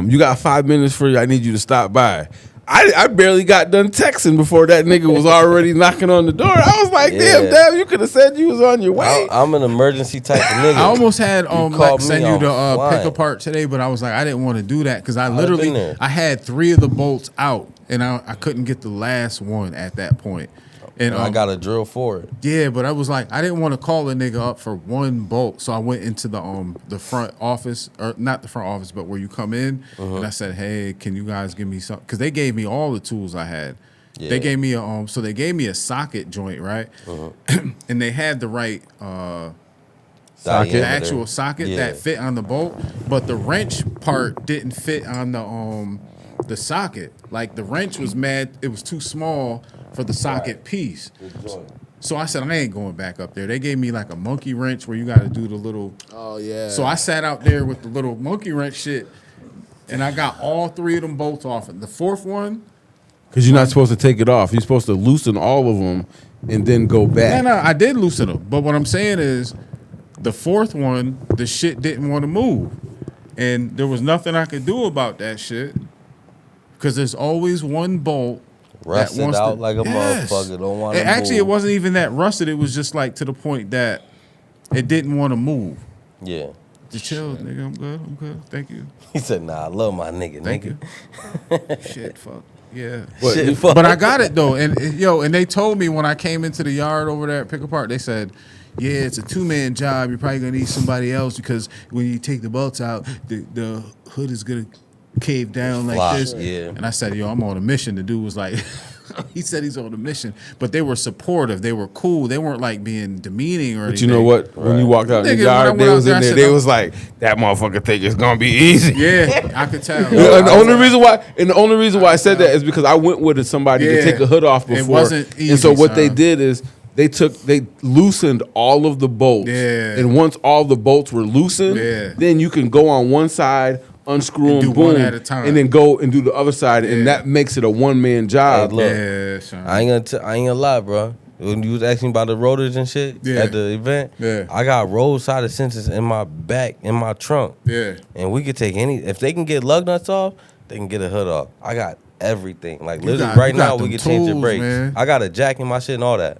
you got 5 minutes for you. I need you to stop by." I barely got done texting before that nigga was already knocking on the door. I was like, "Damn, Yeah. Dev, you could have said you was on your way." I'm an emergency type of nigga. I almost had called like me, send you I'm the flying. pick apart today, but I was like, I didn't want to do that because I been literally there. I had 3 of the bolts out and I couldn't get the last one at that point. And I got a drill for it. yeah, but I was like, I didn't want to call a nigga up for one bolt, so I went into the front office, or not the front office, but where you come in, and I said, hey, can you guys give me some? Because they gave me all the tools I had. Yeah. They gave me a so they gave me a socket joint, right? And they had the right Diameter. the actual socket Yeah. that fit on the bolt, but the wrench part didn't fit on the socket. Like the wrench was mad, it was too small for the socket piece. So I said, I ain't going back up there. They gave me like a monkey wrench where you got to do the little. Oh yeah. So I sat out there with the little monkey wrench shit, and I got all 3 of them bolts off. The 4th one, Because you're not supposed to take it off. You're supposed to loosen all of them and then go back. no, I did loosen them. But what I'm saying is, the 4th one, the shit didn't want to move, and there was nothing I could do about that shit. Because there's always one bolt Rusted that wants out to, like a Yes. motherfucker. Don't want to move. Actually, it wasn't even that rusted. It was just like to the point that it didn't want to move. Yeah. Just chill, nigga. I'm good. I'm good. Thank you. He said, nah, I love my nigga, Thank nigga. you. Shit, fuck. Yeah. Shit, fuck. But I got it though, and they told me when I came into the yard over there at Pick Apart, they said, yeah, it's a 2-man job. You're probably gonna need somebody else because when you take the bolts out, the hood is gonna cave down like Fly, this. yeah. And I said, yo, I'm on a mission. The dude was like, he said he's on a mission, but they were supportive. They were cool. They weren't like being demeaning or But anything. you know what? When you walked out in Nigga, the when I yard, went they out was there, in I there. said, They "Oh." was like, that motherfucker think it's gonna be easy. Yeah, I could tell. And the only reason why I said that is because I went with somebody to Yeah. take a hood off It before. wasn't And so easy, what they son. did is they loosened all of the bolts. Yeah. And once all the bolts were loosened, Yeah. then you can go on one side, unscrew And them, do one boom, at a time. and then go and do the other side, and that makes it a 1-man job. Hey, look. Yeah, son. I ain't gonna lie, bro. When you was asking about the rotors and shit Yeah. at the event, Yeah. I got roadside sensors in my back, in my trunk. Yeah. And we could take any, if they can get lug nuts off, they can get a hood off. I got everything. Like literally got- right you got now, we them can change the tools, brakes. man. I got a jack in my shit and all that.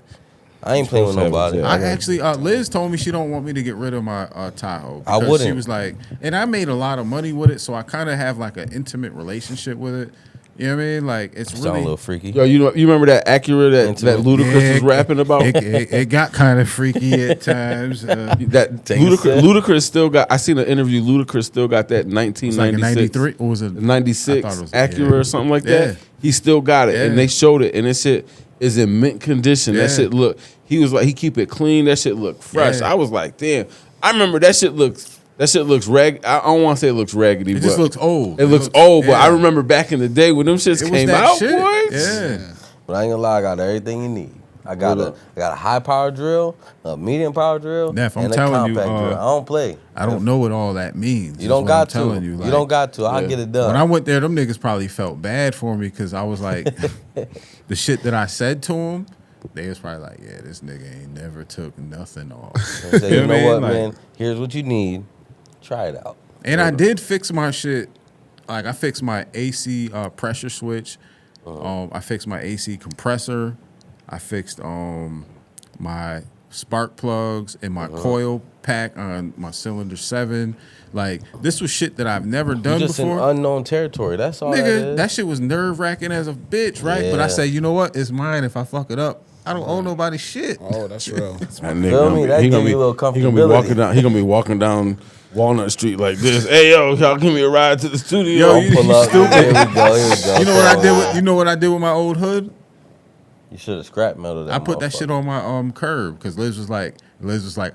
I ain't playing with supposed to have a nobody. jack. I actually, Liz told me she don't want me to get rid of my Tahoe. I because wouldn't. She was like, and I made a lot of money with it, so I kind of have like an intimate relationship with it. You know what I mean? Like it's Sound a really. little freaky. Yo, you remember that Acura that Intimate. Ludacris was rapping about? It got kind of freaky at times. That Take a sip. Ludacris still got. I seen an interview. Ludacris still got that 1996, 93 or was it 96 I thought it was- Acura yeah. or something like Yeah. that. He still got it, and Yeah. they showed it, and this shit is in mint condition. That Yeah. shit look. He was like, he keep it clean. That shit look fresh. Yeah. I was like, damn. I remember that shit looks. That shit looks I don't want to say it looks raggedy. It but just looks old. It looks old, but yeah. I remember back in the day when them shits It was came that out, shit. boys. Yeah. But I ain't gonna lie, I got everything you need. I got a high power drill, a medium power drill, Neff, I'm and a telling you, compact drill. I don't play. I don't know what all that means. You is don't what got I'm to. telling you, You like, don't got to. I'll get it done. When I went there, them niggas probably felt bad for me because I was like, the shit that I said to them, they was probably like, yeah, this nigga ain't never took nothing off. I say, you know what, Like- man? Here's what you need. Try it out. And I did fix my shit. Like I fixed my AC pressure switch. I fixed my AC compressor. I fixed my spark plugs and my coil pack on my cylinder 7. Like this was shit that I've never done You just before. in unknown territory. That's all that Nigga, is. that shit was nerve wracking as a bitch, right? But I Yeah. say, you know what? It's mine if I fuck it up. I don't owe nobody shit. Oh, that's real. That Feel nigga me? That he give gonna you a little he gonna be walking comfortability. down. He gonna be walking down Walnut Street like this. Hey yo, y'all give me a ride to the studio. Yo, you- Pull up. stupid. Here we go. Here we go. You know what I did with my old hood? You should have scrap metal that. I put that shit on my curb because Liz was like,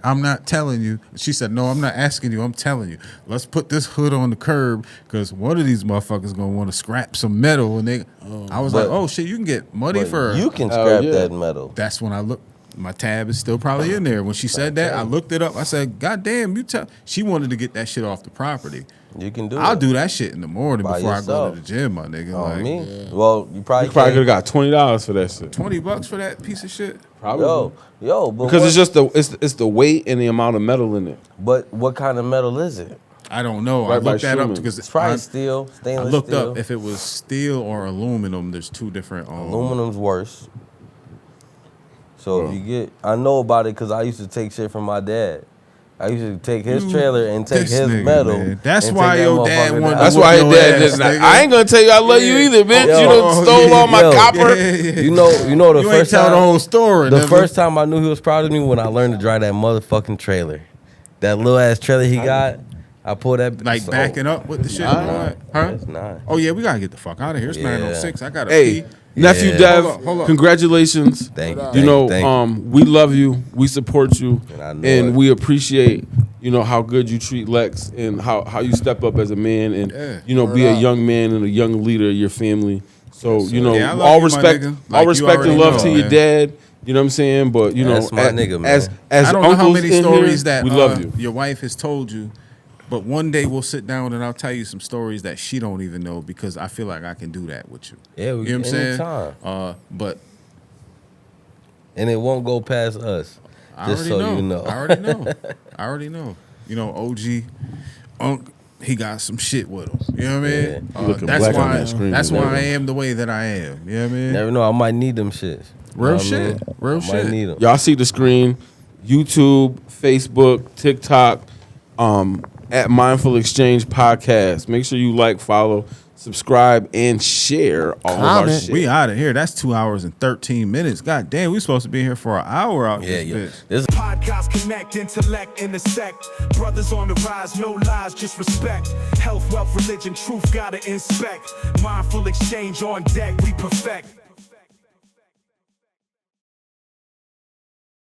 I'm not telling you. She said, no, I'm not asking you. I'm telling you. Let's put this hood on the curb because one of these motherfuckers gonna want to scrap some metal. And they, I was But- like, oh shit, you can get money But for. you can Oh, scrap yeah. that metal. That's when I looked. My tab is still probably in there. When she said that, I looked it up. I said, God damn, you tell. She wanted to get that shit off the property. You can do it. I'll do that shit in the morning By before I yourself. go to the gym, my nigga. Oh, like, me? Well, you probably You probably could can't. have got $20 for that shit. $20 for that piece of shit. Probably. Yo, but Because what, it's just it's the weight and the amount of metal in it. But what kind of metal is it? I don't know. I Right by looked that up Schumann. because It's probably I steel, stainless looked steel. up if it was steel or aluminum. There's two different. Aluminum's worse. So if you get, I know about it because I used to take shit from my dad. I used to take his trailer and take this his nigga, metal. man. That's and why take that your dad motherfucker wanted down. That's whoop why his your dad ass, didn't. nigga. I ain't gonna tell you I love you Yeah. either, bitch. Yo. You done stole all my Yo. copper. You know the You ain't first tell time. the whole story. The never. first time I knew he was proud of me when I learned to drive that motherfucking trailer. That little ass trailer he got. I pulled that like so- backing up with the shit. Nah. and all that. Huh? It's 9. Oh yeah, we gotta get the fuck out of here. It's Yeah. 9:06. I gotta Hey, pee. nephew Yeah. Dev, Hold up. congratulations. Thank you. You thank know, thank you. we love you. We support you, And I know it. we appreciate how good you treat Lex and how you step up as a man and Yeah. be a young man and a young leader of your family. So Yeah, I love all you, my respect, nigga. all Like, you respect and already love know, to your man. dad. You know what I'm saying? But That's my nigga, man. as I don't know how uncles many in stories here, that we love you. your wife has told you, but one day we'll sit down and I'll tell you some stories that she don't even know because I feel like I can do that with you. Yeah, we You know what I'm saying? anytime. But And it won't go past us. I Just already so know. you know. I already know. I already know. OG, Unc, he got some shit with him. You know what I mean? Yeah. You looking That's black on why. that screen, That's you why never I know. am the way that I am. You know what I mean? Never know. I might need them shits. You know Real what I shit. mean? Real I shit. might need them. Y'all see the screen, YouTube, Facebook, TikTok, at Mindful Exchange Podcast. Make sure you like, follow, subscribe, and share all of our Comment. shit. We out of here. That's 2 hours and 13 minutes. God damn, we supposed to be here for an hour out Yeah, this yeah. bitch. This Podcast connect, intellect, intersect. Brothers on the rise, no lies, just respect. Health, wealth, religion, truth, gotta inspect. Mindful exchange on deck, we perfect.